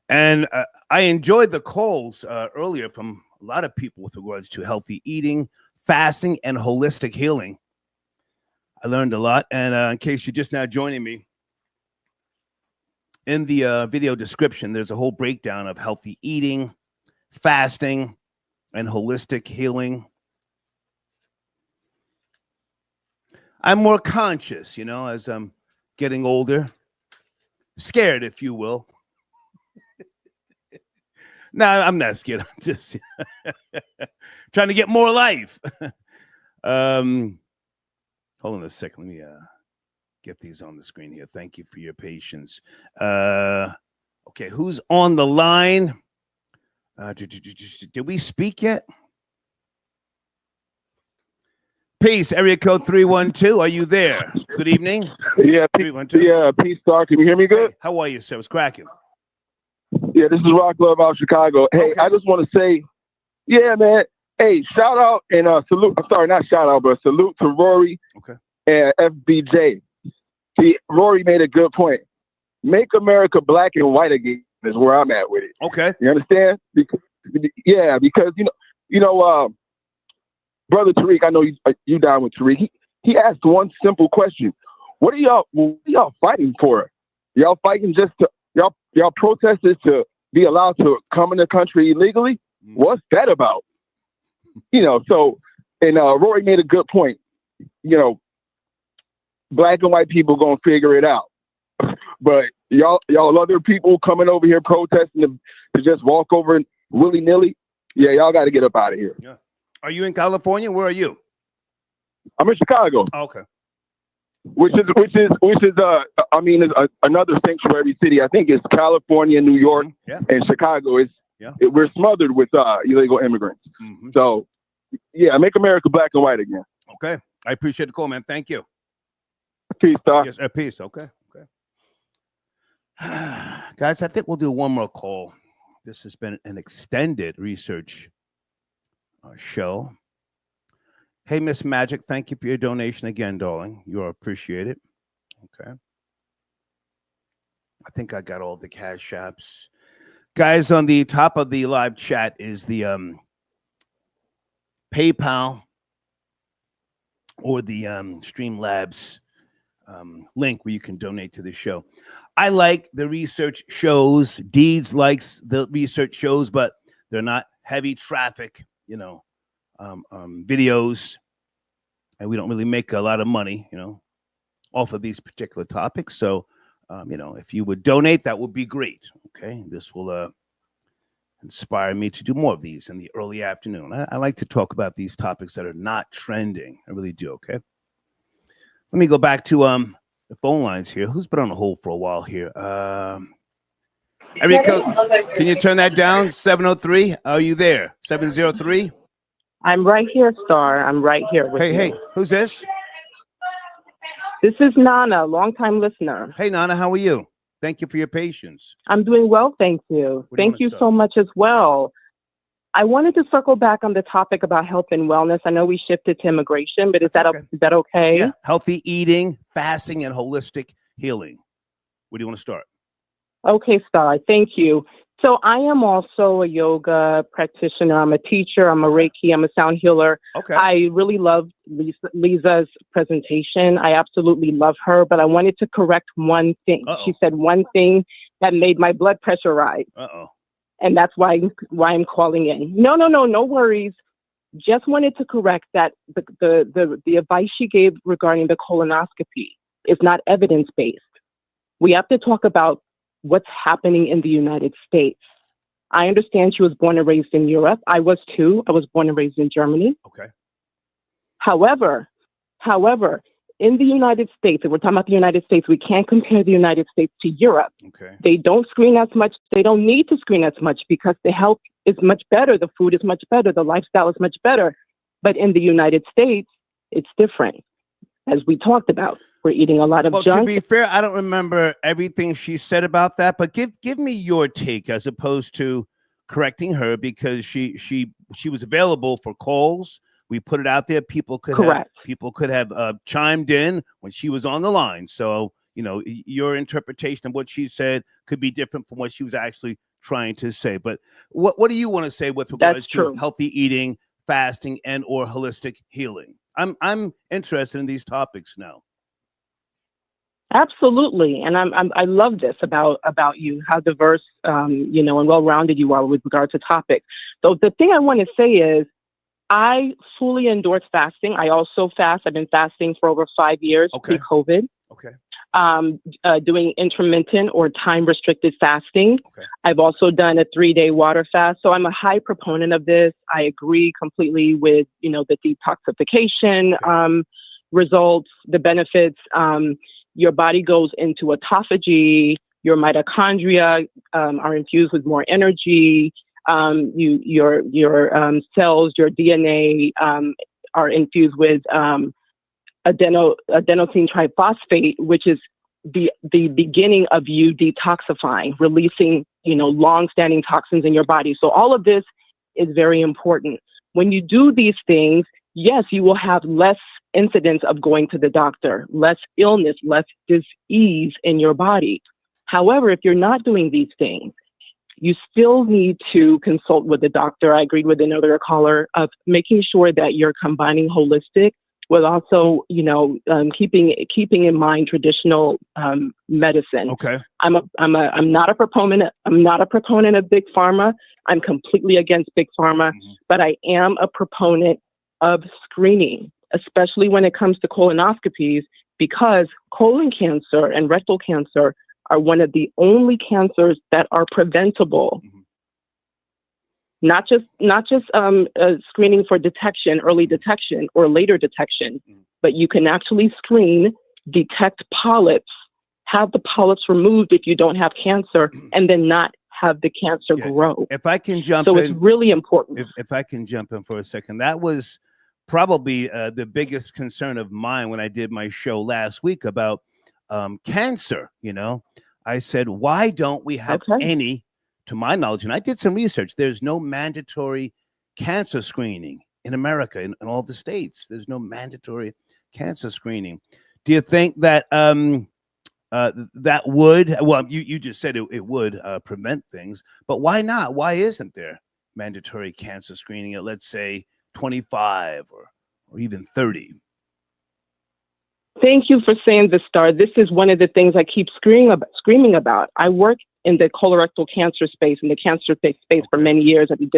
and I enjoyed the calls earlier from a lot of people with regards to healthy eating, fasting, and holistic healing. I learned a lot, and in case you're just now joining me, in the video description, there's a whole breakdown of healthy eating, fasting, and holistic healing. I'm more conscious, as I'm getting older, scared, if you will. No, I'm not scared. I'm just trying to get more life. Hold on a second. Let me get these on the screen here. Thank you for your patience. Okay, who's on the line? Did we speak yet? Peace, area code 312. Are you there? Good evening. Yeah, peace, Star. Can you hear me good? Hey, how are you, sir? It's cracking. Yeah, this is Rock Love out of Chicago. Hey, okay. I just want to say, yeah, man. Hey, shout out and salute. I'm sorry, not shout out, but salute to Rory and FBJ. See, Rory made a good point. Make America black and white again is where I'm at with it. Okay. You understand? Because Brother Tariq, I know you down with Tariq. He asked one simple question: what are y'all fighting for? Y'all fighting just to y'all protesters to be allowed to come in the country illegally? What's that about? So, and Rory made a good point. Black and white people gonna figure it out. But y'all other people coming over here protesting to just walk over willy-nilly, yeah, y'all got to get up out of here. Yeah. Are you in California? Where are you? I'm in Chicago. Oh, okay. Which is another sanctuary city. I think it's California, New York, and Chicago. We're smothered with illegal immigrants. Mm-hmm. So, yeah, make America black and white again. Okay. I appreciate the call, man. Thank you. Peace, Doc. Yes, peace. Okay. Guys, I think we'll do one more call. This has been an extended research show. Hey, Miss Magic, thank you for your donation again, darling. You are appreciated. Okay. I think I got all the cash apps. Guys, on the top of the live chat is the PayPal or the Streamlabs link where you can donate to the show. I like the research shows. Deeds likes the research shows, but they're not heavy traffic, videos, and we don't really make a lot of money, off of these particular topics. So, if you would donate, that would be great. Okay, this will inspire me to do more of these in the early afternoon. I like to talk about these topics that are not trending. I really do. Okay, let me go back to the phone lines here. Who's been on the hold for a while here? Erica, can you turn that down? 703. Are you there? 703. I'm right here, Star. I'm right here with you. Hey, who's this? This is Nana, longtime listener. Hey, Nana, how are you? Thank you for your patience. I'm doing well, thank you. Thank you so much as well. I wanted to circle back on the topic about health and wellness. I know we shifted to immigration, but is that okay? Yeah, healthy eating, fasting, and holistic healing. Where do you want to start? Okay, Star, thank you. So I am also a yoga practitioner. I'm a teacher. I'm a Reiki. I'm a sound healer. Okay. I really loved Lisa's presentation. I absolutely love her, but I wanted to correct one thing. She said one thing that made my blood pressure rise. And that's why I'm calling in. No worries. Just wanted to correct that the advice she gave regarding the colonoscopy is not evidence-based. We have to talk about what's happening in the United States. I understand she was born and raised in Europe. I was too. I was born and raised in Germany. Okay. However, in the United States, if we're talking about the United States, we can't compare the United States to Europe. Okay. They don't screen as much. They don't need to screen as much because the health is much better. The food is much better. The lifestyle is much better. But in the United States, it's different. As we talked about, we're eating a lot of junk. To be fair, I don't remember everything she said about that, but give me your take as opposed to correcting her, because she was available for calls. We put it out there. People could have chimed in when she was on the line. So, your interpretation of what she said could be different from what she was actually trying to say. But what do you want to say with regards to healthy eating, fasting, and or holistic healing? I'm interested in these topics now. Absolutely, and I love this about you, how diverse and well-rounded you are with regard to topics. So the thing I want to say is, I fully endorse fasting. I also fast. I've been fasting for over 5 years pre-COVID. Okay. Doing intermittent or time-restricted fasting. Okay. I've also done a 3-day water fast. So I'm a high proponent of this. I agree completely with, the detoxification results, the benefits. Your body goes into autophagy. Your mitochondria are infused with more energy. Your cells, your DNA are infused with adenosine triphosphate, which is the beginning of you detoxifying, releasing, long-standing toxins in your body. So all of this is very important. When you do these things, yes, you will have less incidence of going to the doctor, less illness, less disease in your body. However, if you're not doing these things, you still need to consult with the doctor. I agreed with another caller of making sure that you're combining holistic with also, keeping in mind traditional medicine. Okay. I'm not a proponent. I'm not a proponent of big pharma. I'm completely against big pharma, but I am a proponent of screening, especially when it comes to colonoscopies, because colon cancer and rectal cancer are one of the only cancers that are preventable. Not just screening for detection, early detection or later detection, but you can actually screen, detect polyps, have the polyps removed if you don't have cancer, and then not have the cancer grow. If I can jump in. So it's really important. If I can jump in for a second, that was probably the biggest concern of mine when I did my show last week about cancer. I said, why don't we have any, to my knowledge, and I did some research, there's no mandatory cancer screening in America, in all the states. There's no mandatory cancer screening. Do you think that that would, well, you just said it would prevent things, but why not? Why isn't there mandatory cancer screening at, let's say, 25 or even 30? Thank you for saying this, Star. This is one of the things I keep screaming about. I work in the colorectal cancer space, in the cancer space for many years. I mean,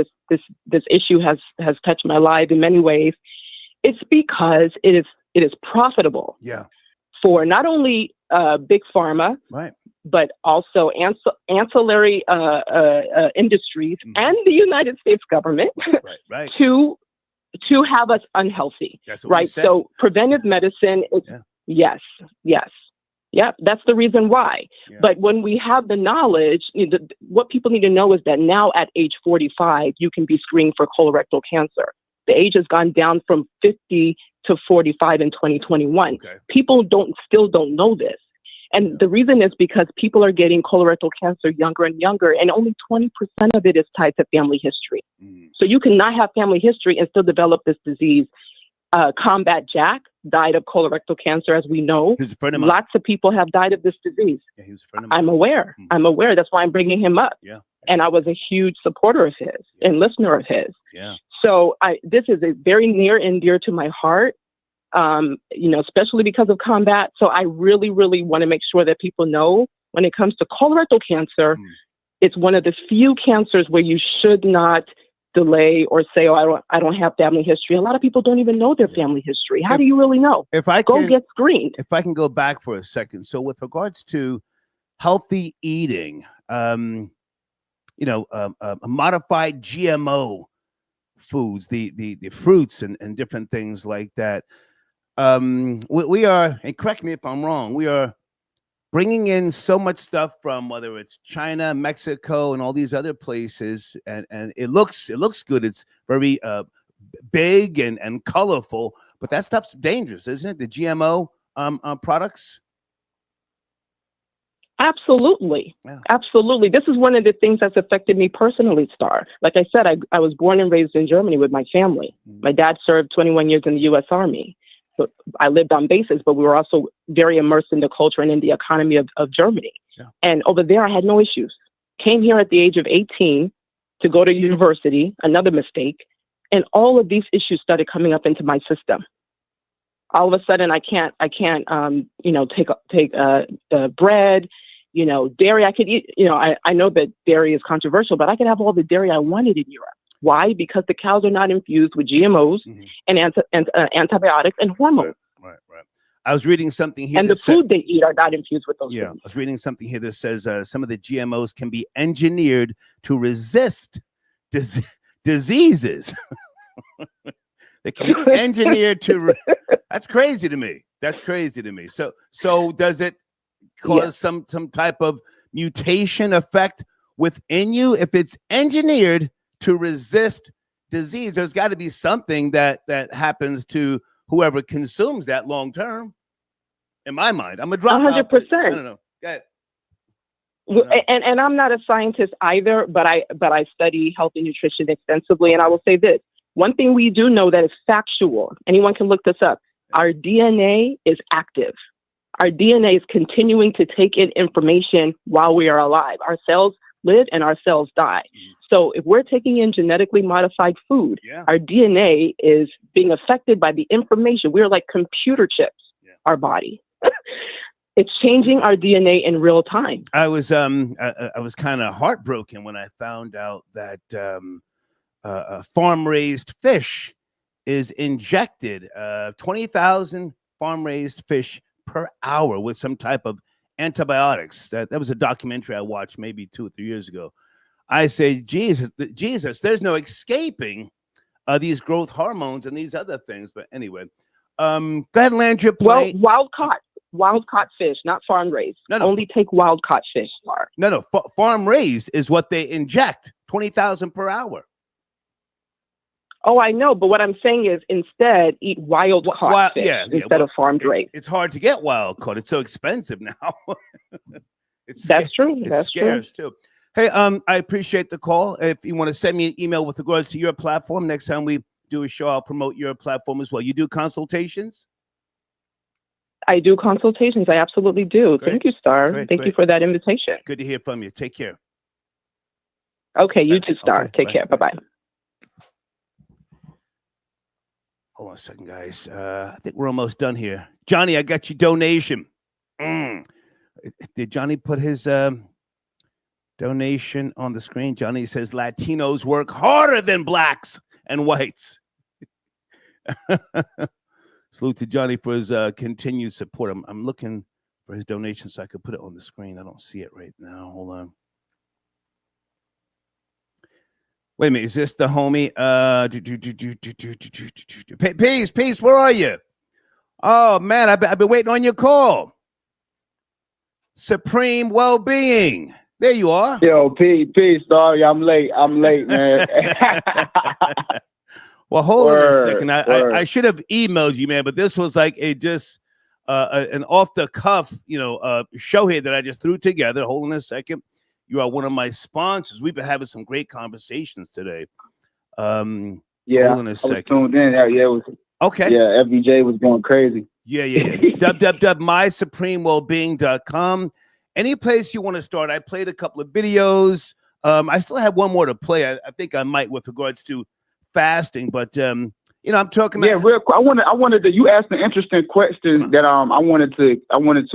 this issue has touched my life in many ways. It's because it is profitable. Yeah. For not only big pharma, right, but also ancillary industries and the United States government, right. to have us unhealthy. That's what we said. So preventive medicine is yes. Yeah, that's the reason why. Yeah. But when we have the knowledge, what people need to know is that now at age 45, you can be screened for colorectal cancer. The age has gone down from 50 to 45 in 2021. Okay. People still don't know this. And the reason is because people are getting colorectal cancer younger and younger, and only 20% of it is tied to family history. So you cannot have family history and still develop this disease. Combat Jack died of colorectal cancer, as we know. He's a friend of mine. Lots of people have died of this disease. Yeah, he was a friend of mine. I'm aware. I'm aware. That's why I'm bringing him up. Yeah. And I was a huge supporter of his and listener of his. Yeah. So this is a very near and dear to my heart, especially because of Combat. So I really, really want to make sure that people know when it comes to colorectal cancer, it's one of the few cancers where you should not delay or say, oh, I don't have family history. A lot of people don't even know their family history. How do you really know? Go get screened. If I can go back for a second. So with regards to healthy eating, modified GMO foods, the fruits and different things like that. We are, and correct me if I'm wrong, we are bringing in so much stuff from whether it's China, Mexico, and all these other places, and it looks good. It's very big and colorful, but that stuff's dangerous, isn't it? The GMO products. Absolutely. Yeah. Absolutely. This is one of the things that's affected me personally, Star. Like I said, I was born and raised in Germany with my family. My dad served 21 years in the U.S. Army. So I lived on bases, but we were also very immersed in the culture and in the economy of Germany. Yeah. And over there, I had no issues. Came here at the age of 18 to go to university, another mistake. And all of these issues started coming up into my system. All of a sudden, I can't, take bread, dairy. I could eat, I know that dairy is controversial, but I could have all the dairy I wanted in Europe. Why? Because the cows are not infused with GMOs and antibiotics and hormones. Right. I was reading something here. And the food they eat are not infused with those things. I was reading something here that says some of the GMOs can be engineered to resist diseases. They can be engineered to. That's crazy to me. So does it cause some type of mutation effect within you if it's engineered to resist disease? There's got to be something that happens to whoever consumes that long term. In my mind, I'm a dropout. 100%. I don't know. Go ahead. And I'm not a scientist either, but I study health and nutrition extensively, and I will say this: one thing we do know that is factual. Anyone can look this up. Our DNA is active. Our DNA is continuing to take in information while we are alive. Our cells live and our cells die. So if we're taking in genetically modified food, our DNA is being affected by the information. We're like computer chips, our body. It's changing our DNA in real time. I was kind of heartbroken when I found out that farm-raised fish is injected 20,000 farm-raised fish per hour with some type of antibiotics. That was a documentary I watched maybe 2 or 3 years ago. I say, Jesus, there's no escaping these growth hormones and these other things. But anyway, go ahead and land your plane. Well, wild caught fish, not farm raised. No. Only take wild caught fish. No. Farm raised is what they inject, 20,000 per hour. Oh, I know, but what I'm saying is instead eat wild caught fish instead of farm raised. It's hard to get wild caught. It's so expensive now. That's true. It's scarce too. Hey, I appreciate the call. If you want to send me an email with regards to your platform, next time we do a show, I'll promote your platform as well. You do consultations? I do consultations. I absolutely do. Great. Thank you, Star. Thank you for that invitation. Good to hear from you. Take care. Okay, you too, Star. Take care. Bye-bye. Hold on a second, guys. I think we're almost done here. Johnny, I got your donation. Did Johnny put his donation on the screen? Johnny says Latinos work harder than blacks and whites. Salute to Johnny for his continued support. I'm looking for his donation so I could put it on the screen. I don't see it right now. Hold on. Wait a minute. Is this the homie? Peace, where are you? Oh, man, I've been waiting on your call. Supreme Well-Being. There you are. Yo, peace, sorry, I'm late, man. Well, hold on a second. I should have emailed you, man, but this was like an off-the-cuff, show here that I just threw together. Hold on a second. You are one of my sponsors. We've been having some great conversations today. Yeah, hold on a second. I was tuned in. Yeah, it was. Okay. Yeah, FBJ was going crazy. Yeah. www.mysupremewellbeing.com. Any place you want to start. I played a couple of videos. I still have one more to play. I think I might with regards to fasting, but I'm talking about. Yeah, real quick. I wanted to. You asked an interesting question that I wanted to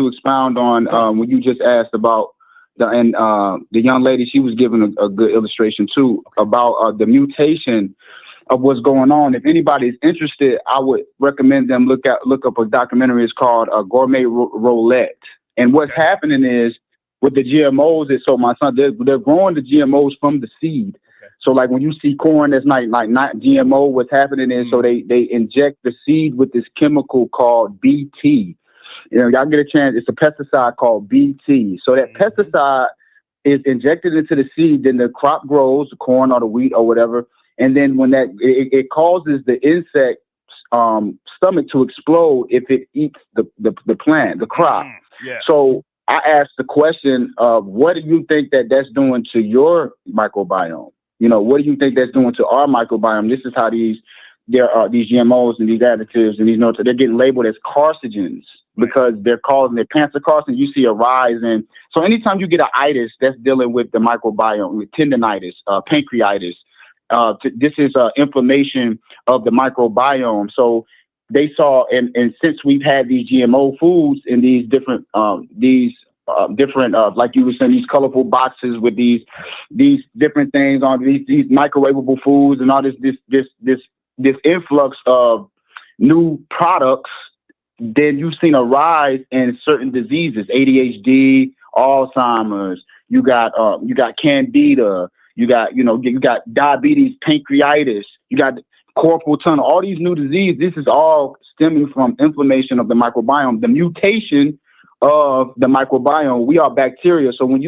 expound on when you just asked about the young lady. She was giving a good illustration too about the mutation of what's going on. If anybody's interested, I would recommend them look up a documentary. It's called Gourmet Roulette. And what's happening is with the GMOs is, so my son, they're growing the GMOs from the seed. Okay. So like when you see corn that's not GMO, what's happening is so they inject the seed with this chemical called BT. Y'all get a chance. It's a pesticide called BT. So that pesticide is injected into the seed, then the crop grows, the corn or the wheat or whatever. And then when it causes the insect stomach to explode if it eats the plant, the crop. Yeah. So I asked the question of what do you think that's doing to your microbiome? What do you think that's doing to our microbiome? This is how these GMOs and these additives and these they're getting labeled as carcinogens because they're cancer carcinogens. You see a rise in. So anytime you get an itis that's dealing with the microbiome, with tendinitis, pancreatitis, this is inflammation of the microbiome. So they saw, and since we've had these GMO foods in these different, like you were saying, these colorful boxes with these different things on these microwavable foods and all this influx of new products, then you've seen a rise in certain diseases, ADHD, Alzheimer's. You got Candida. You got diabetes, pancreatitis. You got corporal tunnel. All these new diseases. This is all stemming from inflammation of the microbiome, the mutation of the microbiome. We are bacteria, so when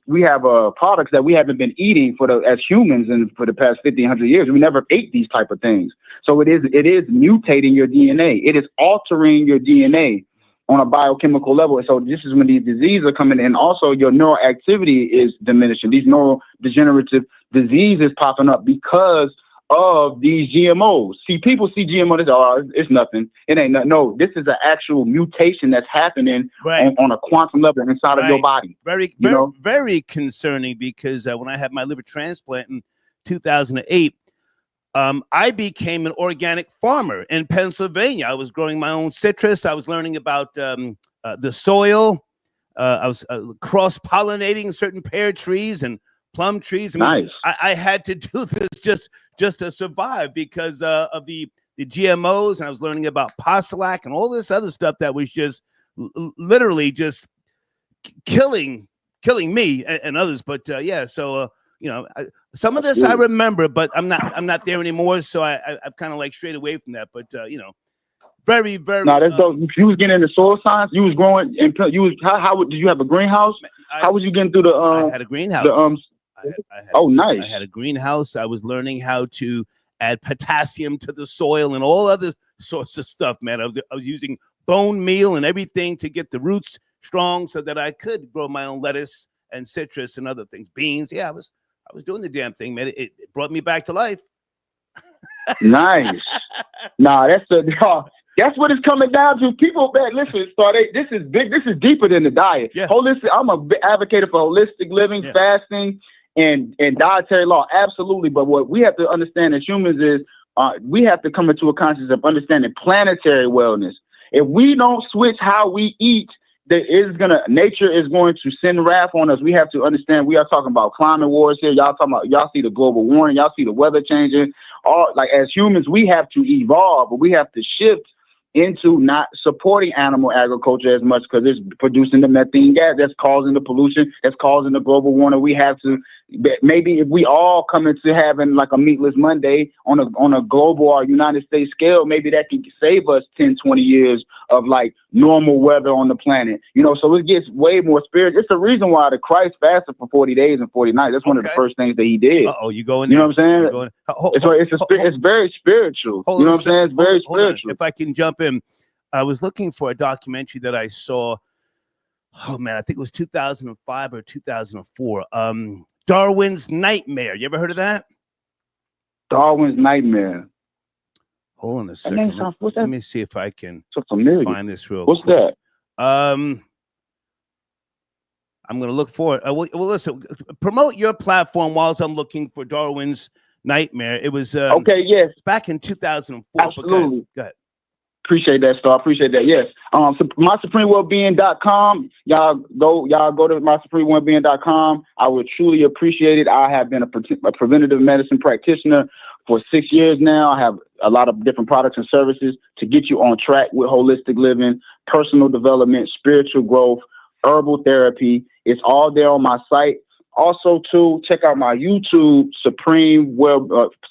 we have products that we haven't been eating as humans and for the past 50, 100 years. We never ate these type of things. So it is mutating your DNA. It is altering your DNA on a biochemical level. And so this is when these diseases are coming in. Also, your neuroactivity is diminishing. These neurodegenerative diseases popping up because of these GMOs. See, people see GMO, they say, oh, it's nothing. It ain't nothing. No, this is an actual mutation that's happening on a quantum level inside of your body. Very concerning, because when I had my liver transplant in 2008, I became an organic farmer in Pennsylvania. I was growing my own citrus. I was learning about the soil. I was cross-pollinating certain pear trees and plum trees. I mean, I had to do this just to survive because of the GMOs, and I was learning about Posilac and all this other stuff that was just literally just killing me and others. But some of this I remember, but I'm not there anymore. So I've kind of like strayed away from that. But very. No, that's dope. You was getting into soil science. You was growing, and how did you have a greenhouse? How was you getting through the? I had a greenhouse. Nice. I had a greenhouse. I was learning how to add potassium to the soil and all other sorts of stuff, man. I was using bone meal and everything to get the roots strong so that I could grow my own lettuce and citrus and other things, beans. Yeah, I was doing the damn thing, man. It brought me back to life. Nice. Nah, that's what it's coming down to. People, man, listen, this is big. This is deeper than the diet. Yeah. Holistic. I'm a advocate for holistic living, fasting, and dietary law. Absolutely. But what we have to understand as humans is we have to come into a consciousness of understanding planetary wellness. If we don't switch how we eat, nature is going to send wrath on us. We have to understand we are talking about climate wars here. Y'all see the global warming, y'all see the weather changing. As humans, we have to evolve, but we have to shift into not supporting animal agriculture as much because it's producing the methane gas that's causing the pollution, that's causing the global warming. We have to, maybe if we all come into having like a meatless Monday on a global or United States scale, maybe that can save us 10, 20 years of like normal weather on the planet. So it gets way more spiritual. It's the reason why the Christ fasted for 40 days and 40 nights. That's one of the first things that he did. You go in there. You know what I'm saying? It's very spiritual. You know what I'm saying? It's very spiritual. If I can jump in, I was looking for a documentary that I saw. Oh man, I think it was 2005 or 2004. Darwin's Nightmare. You ever heard of that? Darwin's Nightmare. Hold on a second. Let me see if I can find this real quick. What's that? I'm going to look for it. Well, listen, promote your platform whilst I'm looking for Darwin's Nightmare. It was back in 2004. Absolutely. Go ahead. Appreciate that, Star. Appreciate that. Yes. MySupremeWellbeing.com. Y'all go to MySupremeWellbeing.com. I would truly appreciate it. I have been a preventative medicine practitioner for 6 years now. I have a lot of different products and services to get you on track with holistic living, personal development, spiritual growth, herbal therapy. It's all there on my site. Also, too, check out my YouTube,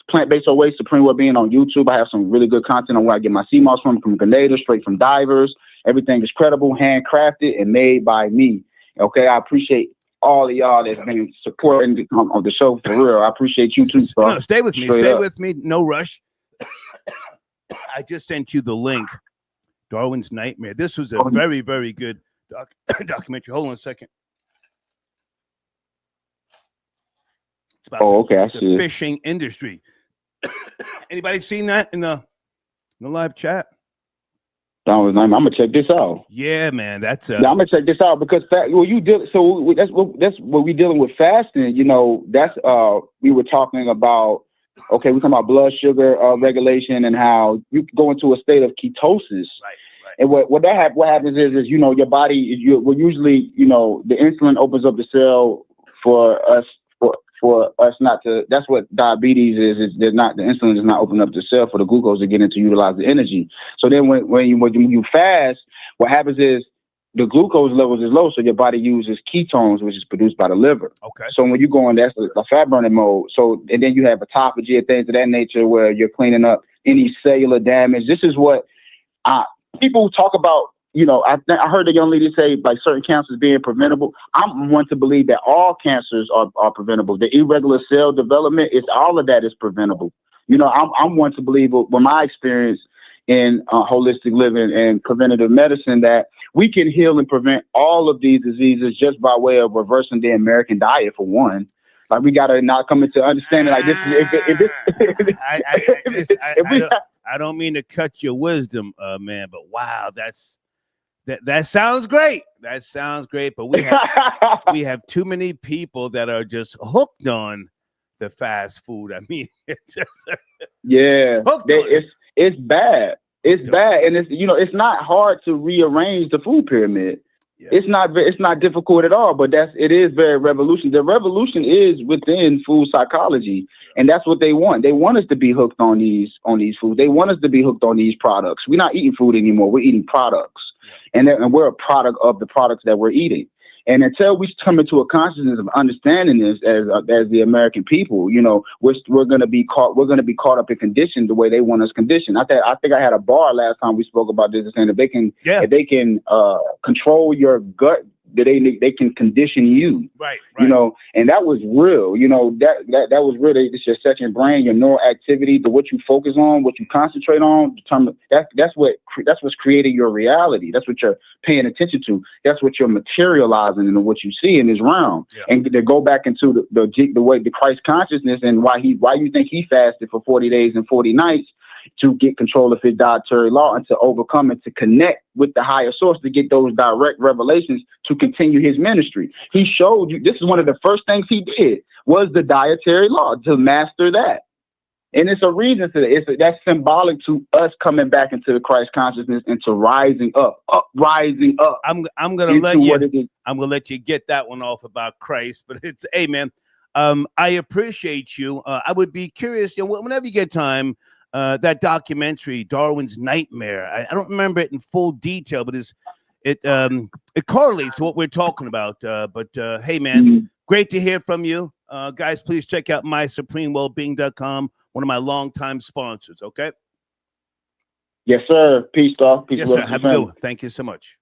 Plant-Based Away, Supreme Wellbeing on YouTube. I have some really good content on where I get my sea moss from Grenada, straight from divers. Everything is credible, handcrafted, and made by me. Okay, I appreciate all of y'all that's been supporting the show for real. I appreciate you too, bro. No, stay with me. Stay with me. No rush. I just sent you the link. Darwin's Nightmare. This was a very, very good documentary. Hold on a second. It's about the fishing industry. Anybody seen that in the live chat? I'm gonna check this out. Yeah, man, that's. I'm gonna check this out because that's what we dealing with fasting. That's we were talking about. Okay, we're talking about blood sugar regulation and how you go into a state of ketosis. Right. And what happens is your body usually the insulin opens up the cell for us not to. That's what diabetes is the insulin does not open up the cell for the glucose to get into utilize the energy. So then when you fast, what happens is the glucose levels is low, so your body uses ketones, which is produced by the liver. Okay. So when you go in, that's a fat burning mode. So and then you have autophagy and things of that nature where you're cleaning up any cellular damage. This is what people talk about. I heard the young lady say like certain cancers being preventable. I'm one to believe that all cancers are preventable. The irregular cell development all of that is preventable. I'm one to believe with my experience in holistic living and preventative medicine that we can heal and prevent all of these diseases just by way of reversing the American diet for one. Like we gotta not come into understanding like this. I don't mean to cut your wisdom, man, but wow, that sounds great. That sounds great, but we have too many people that are just hooked on the fast food. I mean, yeah, it's bad. It's bad, and it's not hard to rearrange the food pyramid. Yeah. It's not difficult at all, but it is very revolutionary. The revolution is within food psychology, and that's what they want. They want us to be hooked on these foods. They want us to be hooked on these products. We're not eating food anymore. We're eating products, and we're a product of the products that we're eating. And until we come into a consciousness of understanding this as the American people, we're going to be caught up and conditioned the way they want us conditioned. I think I had a bar last time we spoke about this, saying that if they can control your gut, that they can condition you, right. And that was real. That was real. It's your second brain, your neural activity, what you focus on, what you concentrate on. That's what's creating your reality. That's what you're paying attention to. That's what you're materializing into what you see in this realm. Yeah. And to go back into the way the Christ consciousness and why you think he fasted for 40 days and 40 nights to get control of his dietary law and to overcome and to connect with the higher source to get those direct revelations to continue his ministry. He showed you, this is one of the first things he did, was the dietary law, to master that. And it's a reason to that. That's symbolic to us coming back into the Christ consciousness and to rising up. I'm gonna let you get that one off about Christ, but it's, hey man, I appreciate you. I would be curious, whenever you get time, that documentary, Darwin's Nightmare. I don't remember it in full detail, but it correlates to what we're talking about. But hey, man, great to hear from you. Guys, please check out mysupremewellbeing.com, one of my longtime sponsors, okay? Yes, sir. Peace, dog. Peace. Yes, sir. Have a good one. Thank you so much.